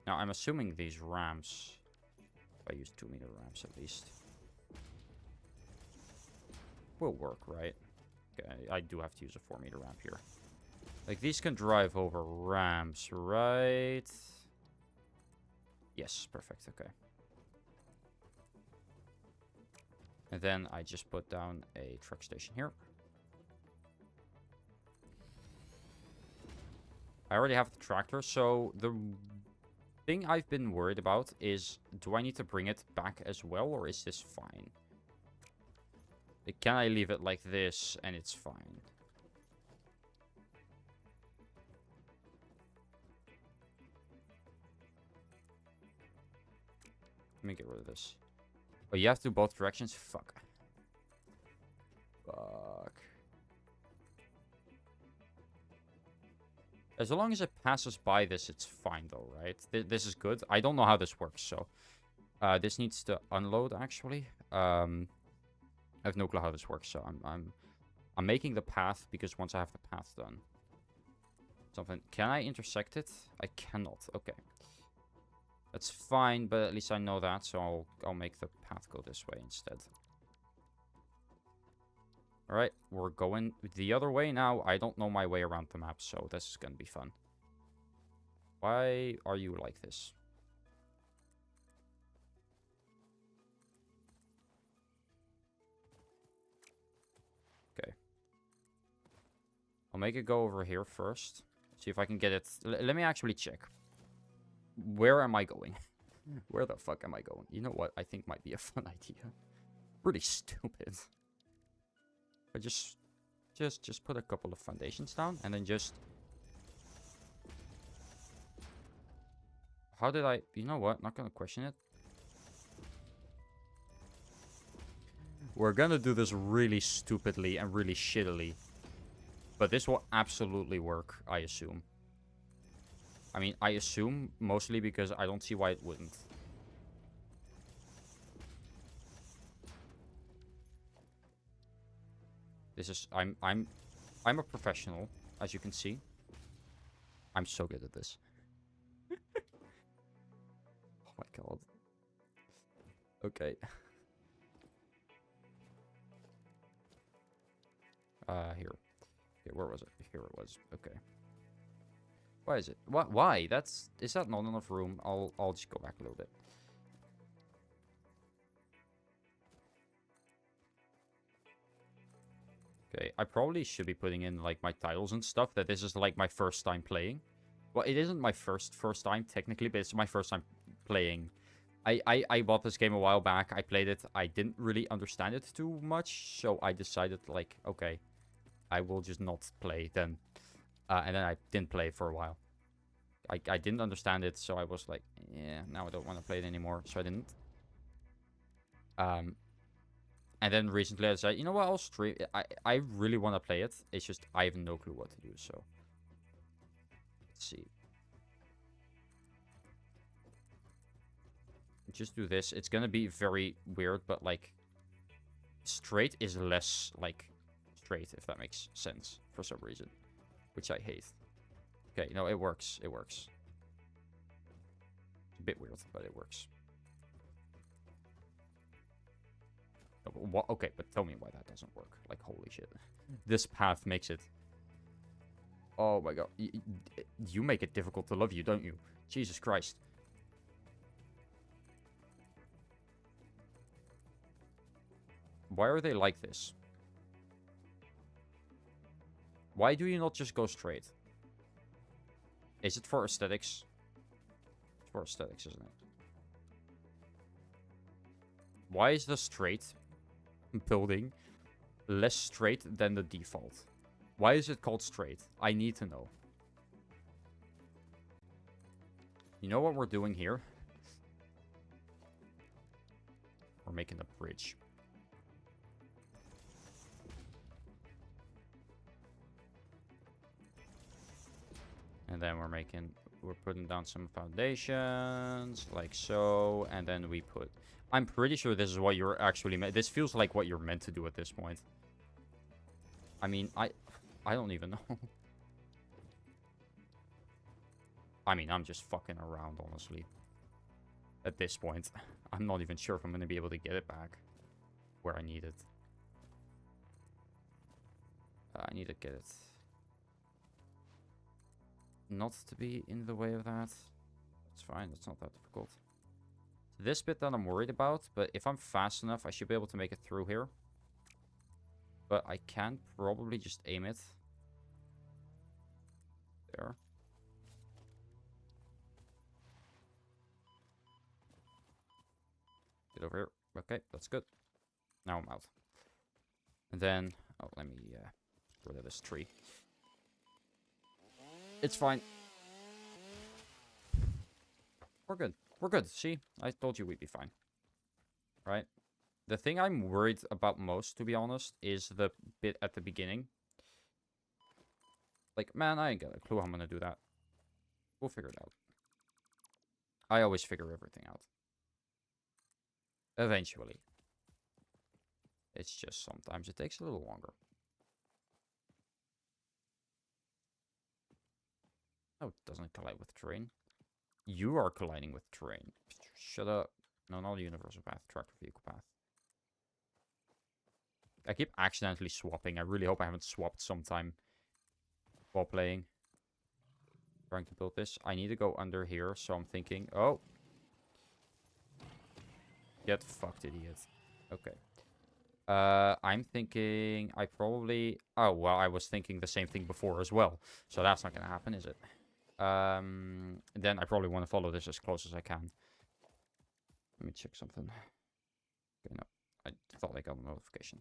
Now, I'm assuming these ramps... if I use 2-meter ramps at least... will work, right? Okay, I do have to use a 4-meter ramp here. Like, these can drive over ramps, right? Yes, perfect, okay. And then I just put down a truck station here. I already have the tractor, so the thing I've been worried about is, do I need to bring it back as well, or is this fine? Like, can I leave it like this, and it's fine? Let me get rid of this. Oh, you have to do both directions? Fuck. Fuck. As long as it passes by this, it's fine though, right? This is good. I don't know how this works, so... this needs to unload, actually. I have no clue how this works, so I'm making the path, because once I have the path done... Something... Can I intersect it? I cannot. Okay. That's fine, but at least I know that, so I'll make the path go this way instead. Alright, we're going the other way now. I don't know my way around the map, so this is gonna be fun. Why are you like this? Okay. I'll make it go over here first. See if I can get it. Let me actually check. Where am I going? Where the fuck am I going? You know what? I think might be a fun idea. Really stupid. I just put a couple of foundations down and then just... How did I... You know what? Not gonna question it. We're gonna do this really stupidly and really shittily. But this will absolutely work, I assume. I mean, I assume mostly because I don't see why it wouldn't. This is... I'm a professional, as you can see. I'm so good at this. Oh my god. Okay. Here. Okay, where was it? Here it was. Okay. Why is it? What? Why? Is that not enough room? I'll just go back a little bit. Okay, I probably should be putting in like my titles and stuff. That this is like my first time playing. Well, it isn't my first time technically, but it's my first time playing. I bought this game a while back. I played it. I didn't really understand it too much, so I decided like, okay, I will just not play then. And then I didn't play for a while. I didn't understand it, so I was like, yeah, now I don't want to play it anymore, so I didn't. And then recently I said, you know what, I'll stream. I really want to play it. It's just I have no clue what to do, so. Let's see. Just do this. It's gonna be very weird, but like, straight is less like straight, if that makes sense for some reason, which I hate. Okay, no, it works. It works. It's a bit weird, but it works. Oh, but what? Okay, but tell me why that doesn't work. Like, holy shit. This path makes it... Oh my god. You make it difficult to love you, don't you? Jesus Christ. Why are they like this? Why do you not just go straight? Is it for aesthetics? It's for aesthetics, isn't it? Why is the straight building less straight than the default? Why is it called straight? I need to know. You know what we're doing here? We're making a bridge. And then we're putting down some foundations, like so, and then we put... I'm pretty sure this is what you're actually meant... This feels like what you're meant to do at this point. I mean, I don't even know. I mean, I'm just fucking around, honestly. At this point. I'm not even sure if I'm going to be able to get it back where I need it. I need to get it... not to be in the way of that. It's fine, it's not that difficult. This bit that I'm worried about, but if I'm fast enough, I should be able to make it through here. But I can probably just aim it. There. Get over here. Okay, that's good. Now I'm out. And then, oh, let me get rid of this tree. It's fine. We're good. We're good. See? I told you we'd be fine. Right? The thing I'm worried about most, to be honest, is the bit at the beginning. Like, man, I ain't got a clue how I'm gonna do that. We'll figure it out. I always figure everything out. Eventually. It's just sometimes it takes a little longer. Oh, it doesn't collide with terrain. You are colliding with terrain. Shut up. No, not a universal path. Tractor vehicle path. I keep accidentally swapping. I really hope I haven't swapped sometime while playing. Trying to build this. I need to go under here, so I'm thinking... Oh! Get fucked, idiot. Okay. I'm thinking I probably... Oh, well, I was thinking the same thing before as well. So that's not going to happen, is it? Then I probably want to follow this as close as I can. Let me check something. Okay, no. I thought I got a notification.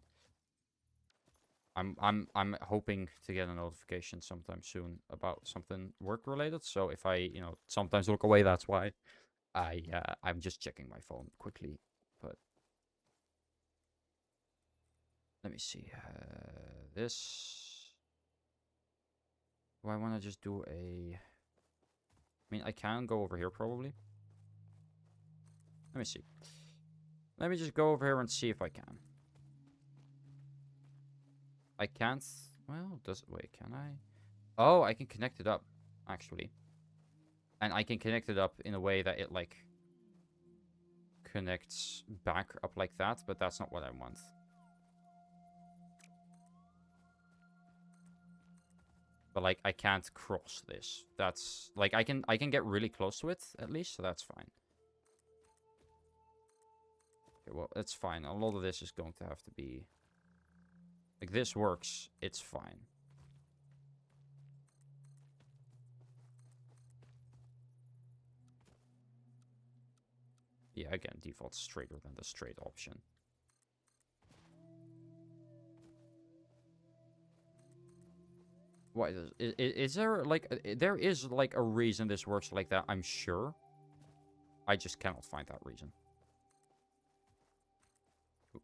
I'm hoping to get a notification sometime soon about something work related. So if I, sometimes look away, that's why. I'm just checking my phone quickly. But let me see. This. Do I want to just do a... I mean, I can go over here probably. Let me see. Let me just go over here and see if I can. I can't... Well, wait, can I? Oh, I can connect it up, actually. And I can connect it up in a way that it, like, connects back up like that, but that's not what I want. But, like, I can't cross this. That's... Like, I can get really close to it, at least, so that's fine. Okay, well, it's fine. A lot of this is going to have to be... Like, this works. It's fine. Yeah, again, default's straighter than the straight option. Why is there, like... There is, like, a reason this works like that, I'm sure. I just cannot find that reason.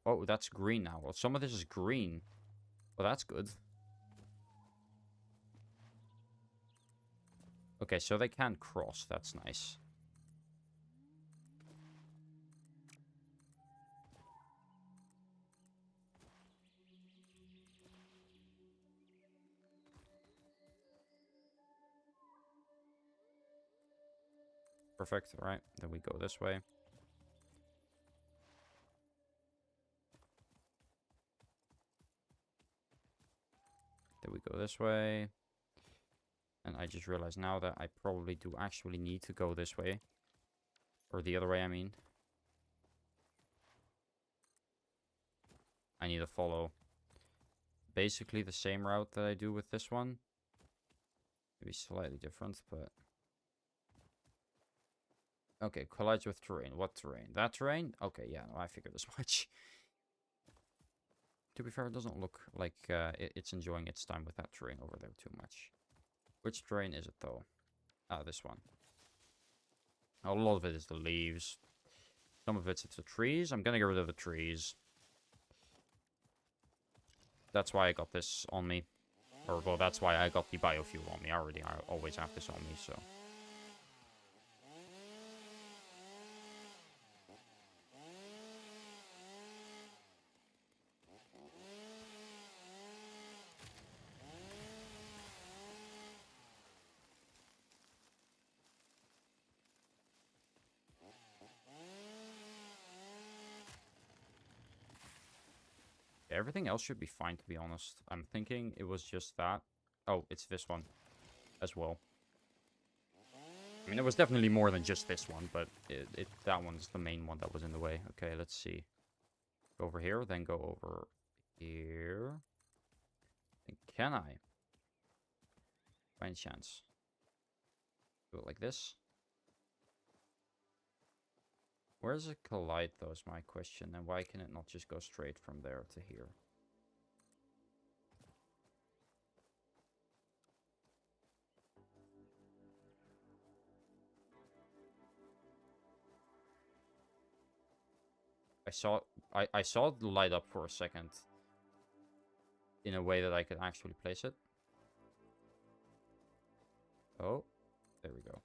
Oh, that's green now. Well, some of this is green. Well, that's good. Okay, so they can cross. That's nice. Perfect. All right. Then we go this way. Then we go this way. And I just realized now that I probably do actually need to go this way. Or the other way, I mean. I need to follow basically the same route that I do with this one. Maybe slightly different, but... Okay, collides with terrain. What terrain? That terrain? Okay, yeah, no, I figured as much. To be fair, it doesn't look like it's enjoying its time with that terrain over there too much. Which terrain is it, though? Ah, this one. A lot of it is the leaves. Some of it's the trees. I'm gonna get rid of the trees. That's why I got this on me. Or, well, that's why I got the biofuel on me. I always have this on me, so... Everything else should be fine, to be honest. I'm thinking it was just that. Oh, it's this one as well. I mean, it was definitely more than just this one, but that one's the main one that was in the way. Okay, let's see. Go over here, then go over here. And can I? By any chance? Do it like this. Where does it collide, though, is my question. And why can it not just go straight from there to here? I saw it light up for a second. In a way that I could actually place it. Oh, there we go.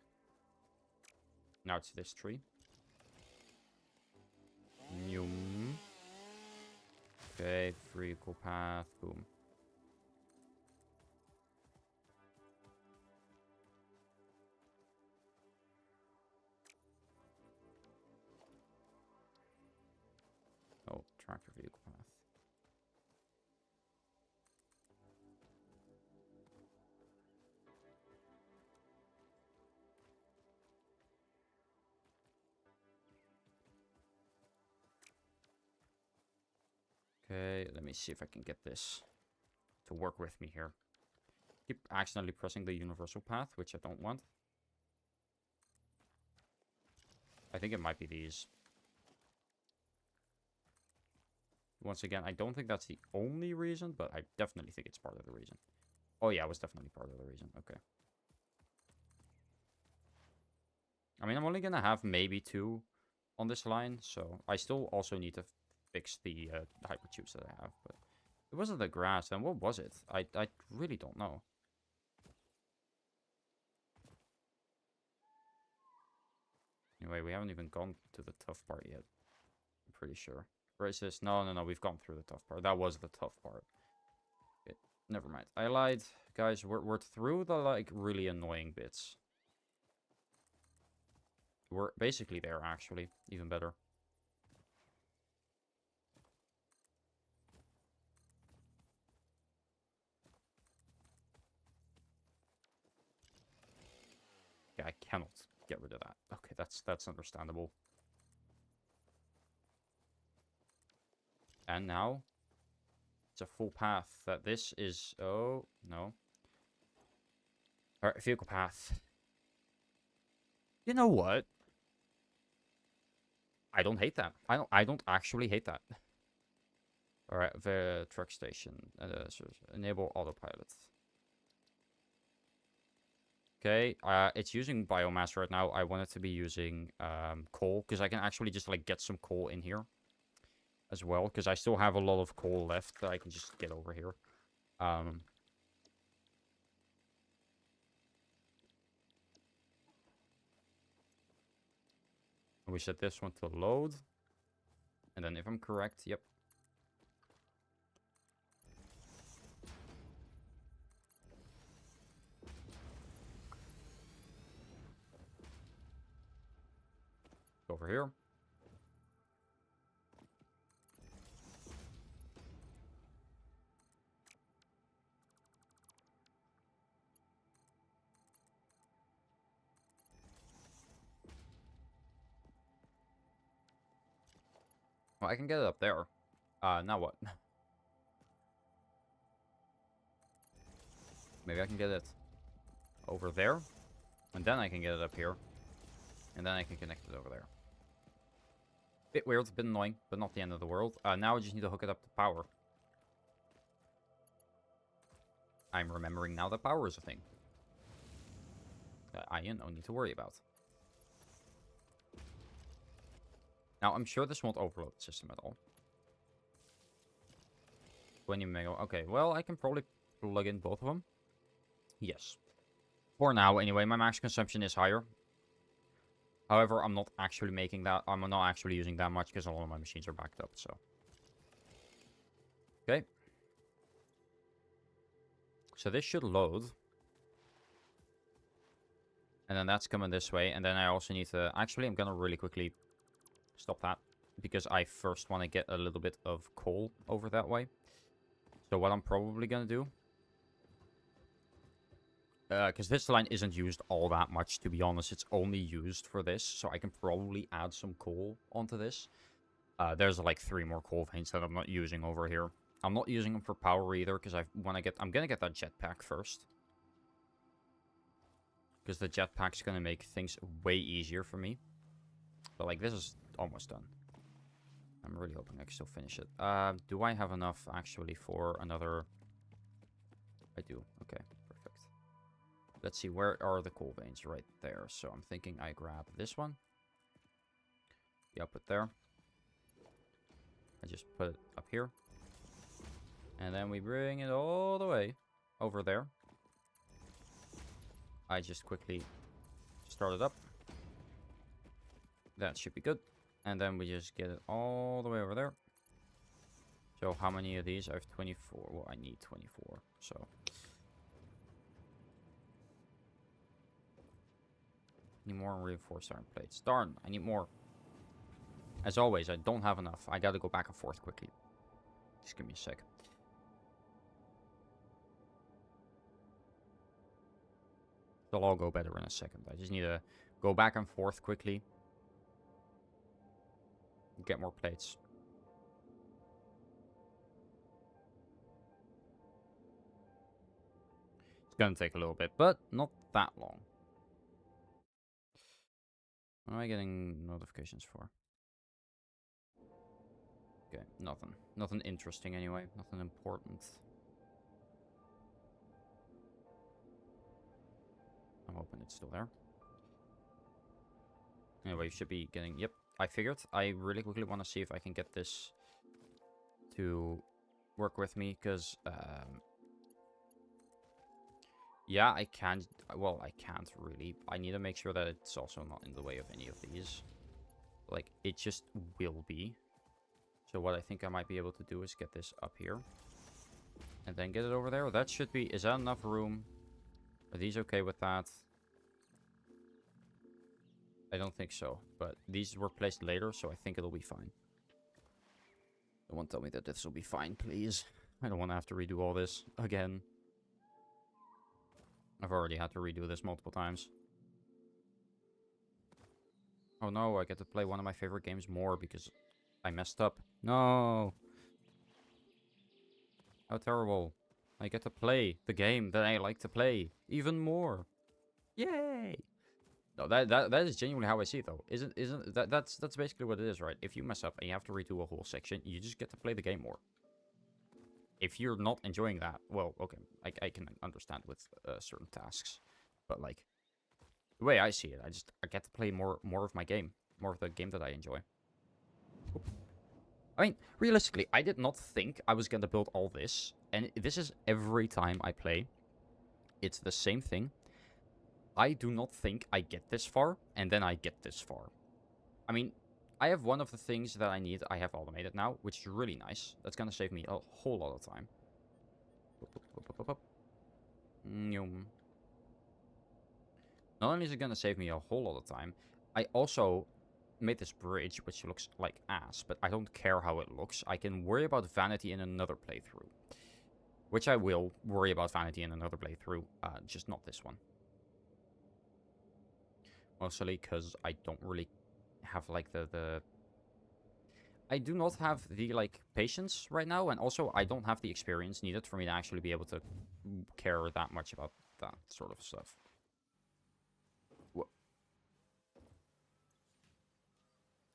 Now it's this tree. Nyum. Okay, free equal path. Boom. Oh, tractor vehicle path. Okay, let me see if I can get this to work with me here. Keep accidentally pressing the universal path, which I don't want. I think it might be these. Once again, I don't think that's the only reason, but I definitely think it's part of the reason. Oh yeah, it was definitely part of the reason. Okay. I mean, I'm only going to have maybe 2 on this line, so I still also need to fix the hypertubes that I have. But it wasn't the grass, then what was it? I really don't know. Anyway, we haven't even gone to the tough part yet. I'm pretty sure. Where is this? No, we've gone through the tough part. That was the tough part. Okay, never mind. I lied. Guys, we're through the, like, really annoying bits. We're basically there, actually. Even better. Yeah, I cannot get rid of that. Okay, that's understandable. And now, it's a full path. That this is... Oh, no. Alright, vehicle path. You know what? I don't hate that. I don't actually hate that. Alright, the truck station. Enable autopilot. Okay, it's using biomass right now. I want it to be using coal, because I can actually just, like, get some coal in here as well, because I still have a lot of coal left that I can just get over here. We set this one to load. And then if I'm correct, yep. Over here. Well, I can get it up there. Now what? Maybe I can get it over there. And then I can get it up here. And then I can connect it over there. Bit weird, bit annoying, but not the end of the world. Now I just need to hook it up to power. I'm remembering now that power is a thing. That I, need to worry about. Now, I'm sure this won't overload the system at all. 20 mega. Okay, well, I can probably plug in both of them. Yes. For now, anyway, my max consumption is higher. However, I'm not actually making that. I'm not actually using that much because all of my machines are backed up, so. Okay. So this should load. And then that's coming this way. And then I also need to... Actually, I'm going to really quickly stop that. Because I first want to get a little bit of coal over that way. So what I'm probably going to do... Because this line isn't used all that much, to be honest. It's only used for this. So I can probably add some coal onto this. There's like 3 more coal veins that I'm not using over here. I'm not using them for power either, because I'm going to get that jetpack first. Because the jetpack's going to make things way easier for me. But like, this is almost done. I'm really hoping I can still finish it. Do I have enough, actually, for another... I do. Okay, perfect. Let's see, where are the coal veins? Right there. So I'm thinking I grab this one. Yeah, put there. I just put it up here. And then we bring it all the way over there. I just quickly start it up. That should be good. And then we just get it all the way over there. So how many of these? I have 24. Well, I need 24. So. Need more reinforced iron plates. Darn, I need more. As always, I don't have enough. I gotta go back and forth quickly. Just give me a sec. It'll all go better in a second. I just need to go back and forth quickly. Get more plates. gonna take a little bit, but not that long. What am I getting notifications for? Okay, nothing. Nothing interesting anyway. Nothing important. I'm hoping it's still there. Anyway, you should be getting... Yep, I figured. I really quickly want to see if I can get this to work with me, because... yeah, I can... Well, I can't really. I need to make sure that it's also not in the way of any of these. Like, it just will be. So what I think I might be able to do is get this up here. And then get it over there. That should be... Is that enough room? Are these okay with that? I don't think so. But these were placed later, so I think it'll be fine. Don't tell me that this will be fine, please. I don't want to have to redo all this again. I've already had to redo this multiple times. Oh no, I get to play one of my favorite games more because I messed up. No! How terrible. I get to play the game that I like to play even more. Yay! No, that is genuinely how I see it though. Isn't that's basically what it is, right? If you mess up and you have to redo a whole section, you just get to play the game more. If you're not enjoying that, well, okay, I can understand with certain tasks, but like the way I see it, I get to play more of my game, more of the game that I enjoy. I mean, realistically, I did not think I was gonna build all this, and this is every time I play. It's the same thing. I do not think I get this far, and then I get this far. I mean, I have one of the things that I need. I have automated now, which is really nice. That's gonna save me a whole lot of time. Not only is it gonna save me a whole lot of time, I also made this bridge, which looks like ass, but I don't care how it looks. I can worry about vanity in another playthrough. Which I will worry about vanity in another playthrough, just not this one. Mostly because I don't really have, like, I do not have the, like, patience right now, and also I don't have the experience needed for me to actually be able to care that much about that sort of stuff.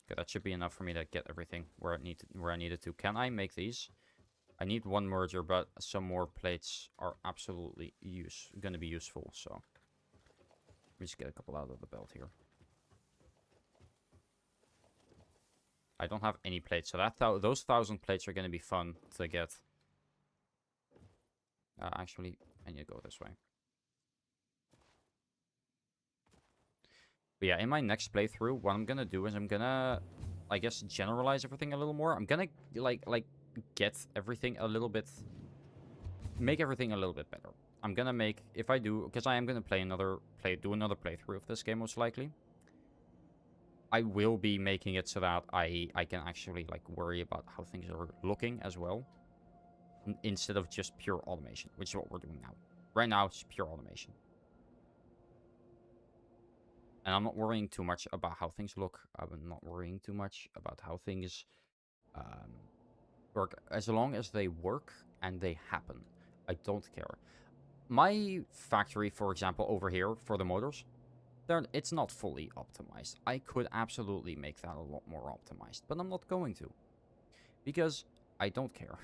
Okay, that should be enough for me to get everything where I needed to. Can I make these? I need one merger, but some more plates are absolutely gonna be useful, so let me just get a couple out of the belt here. I don't have any plates, so those 1,000 plates are gonna be fun to get. Actually, I need to go this way. But yeah, in my next playthrough, what I'm gonna do is I'm gonna, I guess, generalize everything a little more. I'm gonna like get everything a little bit, make everything a little bit better. I'm gonna make, if I do, because I am gonna do another playthrough of this game most likely. I will be making it so that I can actually like worry about how things are looking as well, instead of just pure automation, which is what we're doing now. Right now, it's pure automation. And I'm not worrying too much about how things look. I'm not worrying too much about how things work. As long as they work and they happen, I don't care. My factory, for example, over here for the motors, it's not fully optimized. I could absolutely make that a lot more optimized, but I'm not going to. Because I don't care.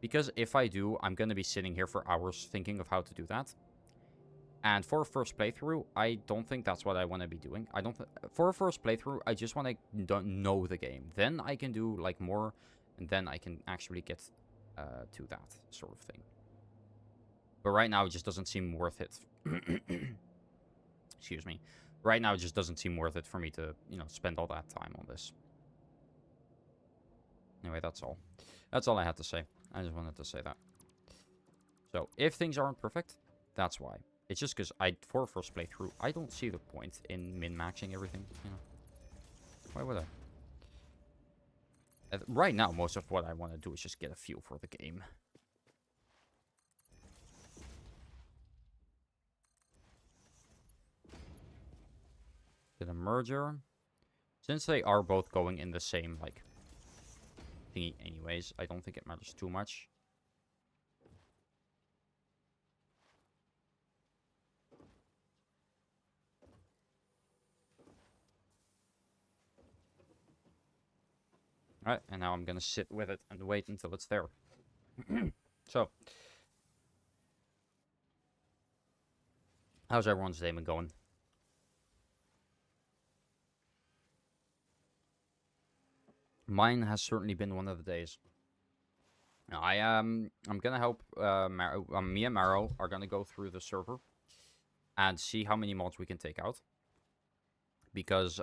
Because if I do, I'm going to be sitting here for hours thinking of how to do that. And for a first playthrough, I don't think that's what I want to be doing. For a first playthrough, I just want to know the game. Then I can do like more, and then I can actually get to that sort of thing. But right now, it just doesn't seem worth it. Excuse me. Right now, it just doesn't seem worth it for me to, spend all that time on this. Anyway, that's all. That's all I had to say. I just wanted to say that. So, if things aren't perfect, that's why. It's just because for a first playthrough, I don't see the point in min-maxing everything, Why would I? Right now, most of what I want to do is just get a feel for the game. Get a merger. Since they are both going in the same, like, thingy anyways, I don't think it matters too much. Alright, and now I'm gonna sit with it and wait until it's there. So, how's everyone's day been going? Mine has certainly been one of the days. I'm gonna help me and Maro are gonna go through the server and see how many mods we can take out. Because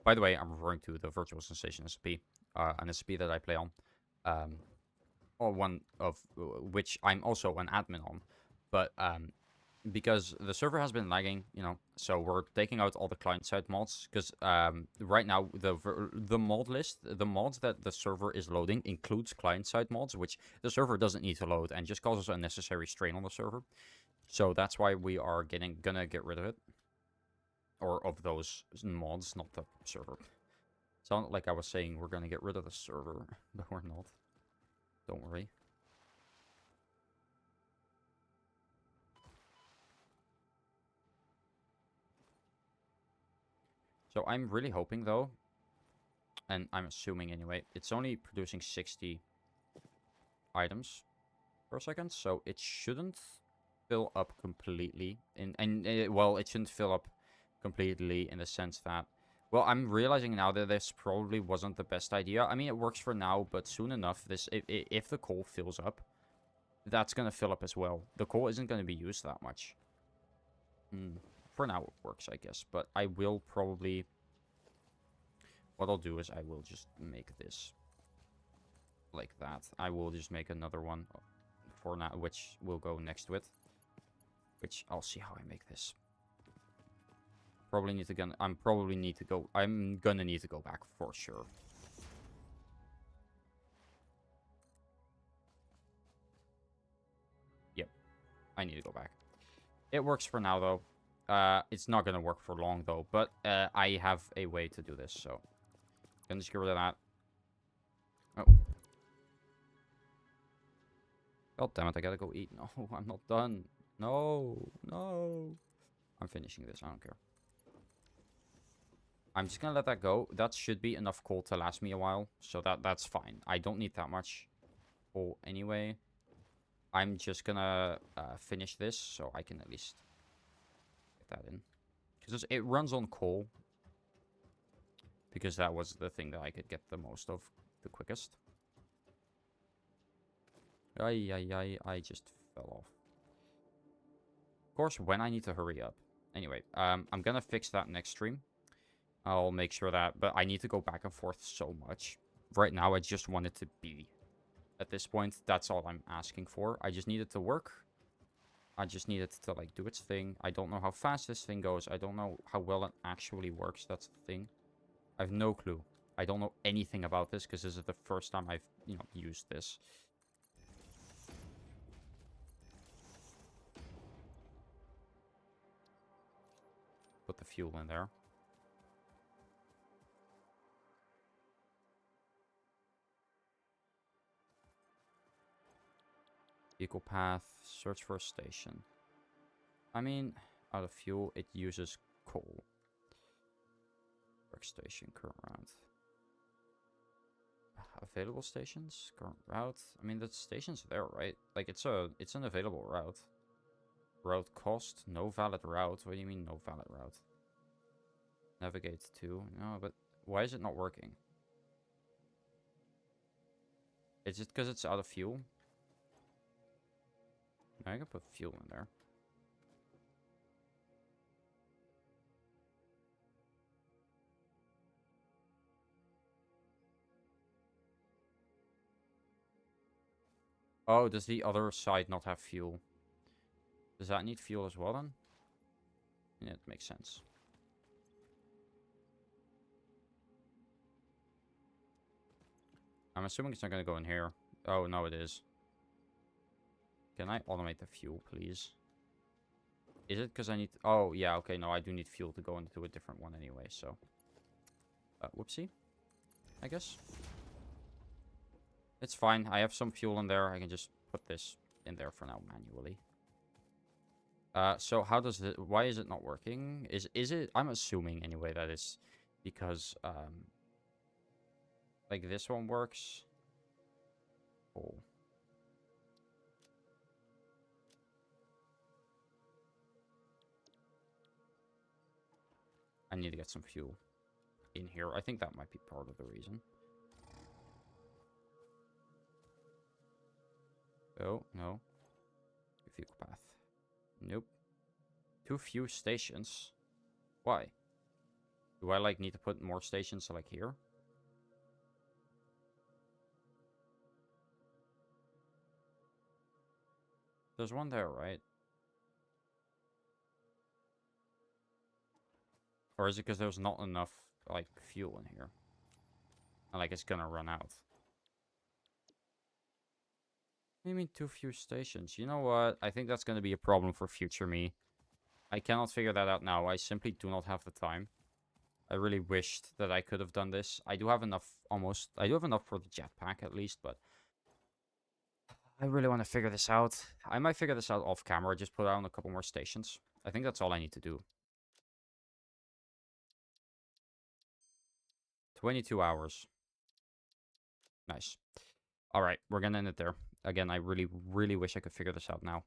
by the way, I'm referring to the virtual sensation SP, an SP that I play on, or one of which I'm also an admin on, but because the server has been lagging, so we're taking out all the client-side mods, because right now the mod list, the mods that the server is loading includes client-side mods, which the server doesn't need to load and just causes unnecessary strain on the server. So that's why we are gonna get rid of it, or of those mods, not the server. Sounded like I was saying we're gonna get rid of the server, but we're not. Don't worry. So I'm really hoping, though, and I'm assuming anyway, it's only producing 60 items per second, so it shouldn't fill up completely. Well, it shouldn't fill up completely in the sense that, well, I'm realizing now that this probably wasn't the best idea. I mean, it works for now, but soon enough, if the coal fills up, that's going to fill up as well. The coal isn't going to be used that much. For now, it works, I guess, but I will probably... What I'll do is I will just make this like that. I will just make another one for now, which will go next to it. Which I'll see how I make this. I'm gonna need to go back for sure. Yep, I need to go back. It works for now though. It's not gonna work for long though, but I have a way to do this, so gonna just get rid of that. Oh. God damn it, I gotta go eat. No, I'm not done. No. I'm finishing this, I don't care. I'm just gonna let that go. That should be enough coal to last me a while, so that's fine. I don't need that much coal anyway. I'm just gonna finish this, so I can at least get that in. Because it runs on coal. Because that was the thing that I could get the most of the quickest. I just fell off. Of course, when I need to hurry up. Anyway, I'm gonna fix that next stream. I'll make sure that, but I need to go back and forth so much. Right now, I just want it to be. At this point, that's all I'm asking for. I just need it to work. I just need it to, like, do its thing. I don't know how fast this thing goes. I don't know how well it actually works. That's the thing. I have no clue. I don't know anything about this, because this is the first time I've, used this. Put the fuel in there. Equal path, search for a station. I mean, out of fuel, it uses coal. Workstation, current route. Available stations, current route. I mean, the station's there, right? Like, it's an available route. Route cost, no valid route. What do you mean, no valid route? Navigate to. No, but why is it not working? Is it because it's out of fuel? I can put fuel in there. Oh, does the other side not have fuel? Does that need fuel as well then? Yeah, it makes sense. I'm assuming it's not going to go in here. Oh, no, it is. Can I automate the fuel, please? Is it because I need... Oh, yeah, okay, no, I do need fuel to go into a different one anyway, so... whoopsie, I guess. It's fine. I have some fuel in there. I can just put this in there for now manually. So how does it... Why is it not working? Is it... I'm assuming, anyway, that it's because... Like this one works. Oh. I need to get some fuel in here. I think that might be part of the reason. Oh, no. Fuel path. Nope. Too few stations. Why? Do I, like, need to put more stations, like, here? There's one there, right? Or is it because there's not enough, like, fuel in here? And, like, it's gonna run out. What do you mean too few stations? You know what? I think that's gonna be a problem for future me. I cannot figure that out now. I simply do not have the time. I really wished that I could have done this. I do have enough, almost. I do have enough for the jetpack, at least, but I really want to figure this out. I might figure this out off camera, just put on a couple more stations. I think that's all I need to do. 22 hours. Nice. Alright, we're gonna end it there. Again, I really, really wish I could figure this out now.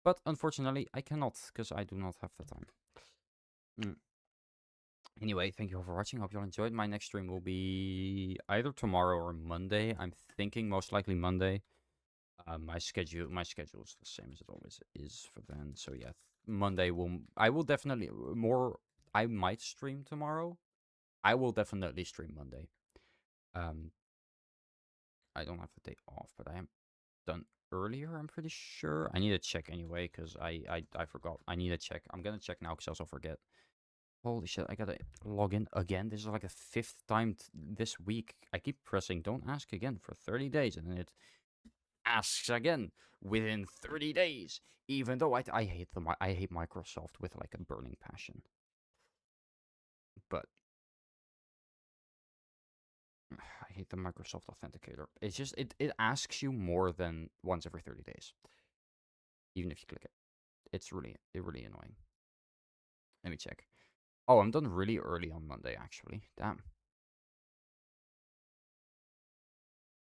But unfortunately, I cannot, because I do not have the time. Anyway, thank you all for watching. Hope you all enjoyed. My next stream will be either tomorrow or Monday. I'm thinking most likely Monday. My schedule is the same as it always is for then. So yeah, Monday I will definitely more. I might stream tomorrow. I will definitely stream Monday. I don't have the day off, but I am done earlier. I'm pretty sure. I need to check anyway because I forgot. I need to check. I'm gonna check now because I also forget. Holy shit, I gotta log in again. This is like a 5th time this week. I keep pressing don't ask again for 30 days, and then it asks again within 30 days. Even though I hate I hate Microsoft with like a burning passion. But I hate the Microsoft Authenticator. It's just, it asks you more than once every 30 days. Even if you click it. It's really annoying. Let me check. Oh, I'm done really early on Monday, actually. Damn.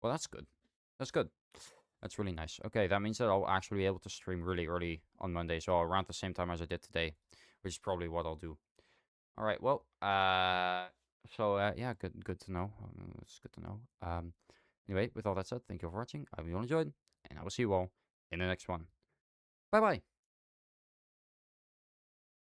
Well, that's good. That's good. That's really nice. Okay, that means that I'll actually be able to stream really early on Monday. So around the same time as I did today. Which is probably what I'll do. Alright, well, yeah, good to know. It's good to know. Anyway, with all that said, thank you for watching. I hope you all enjoyed, and I will see you all in the next one. Bye-bye.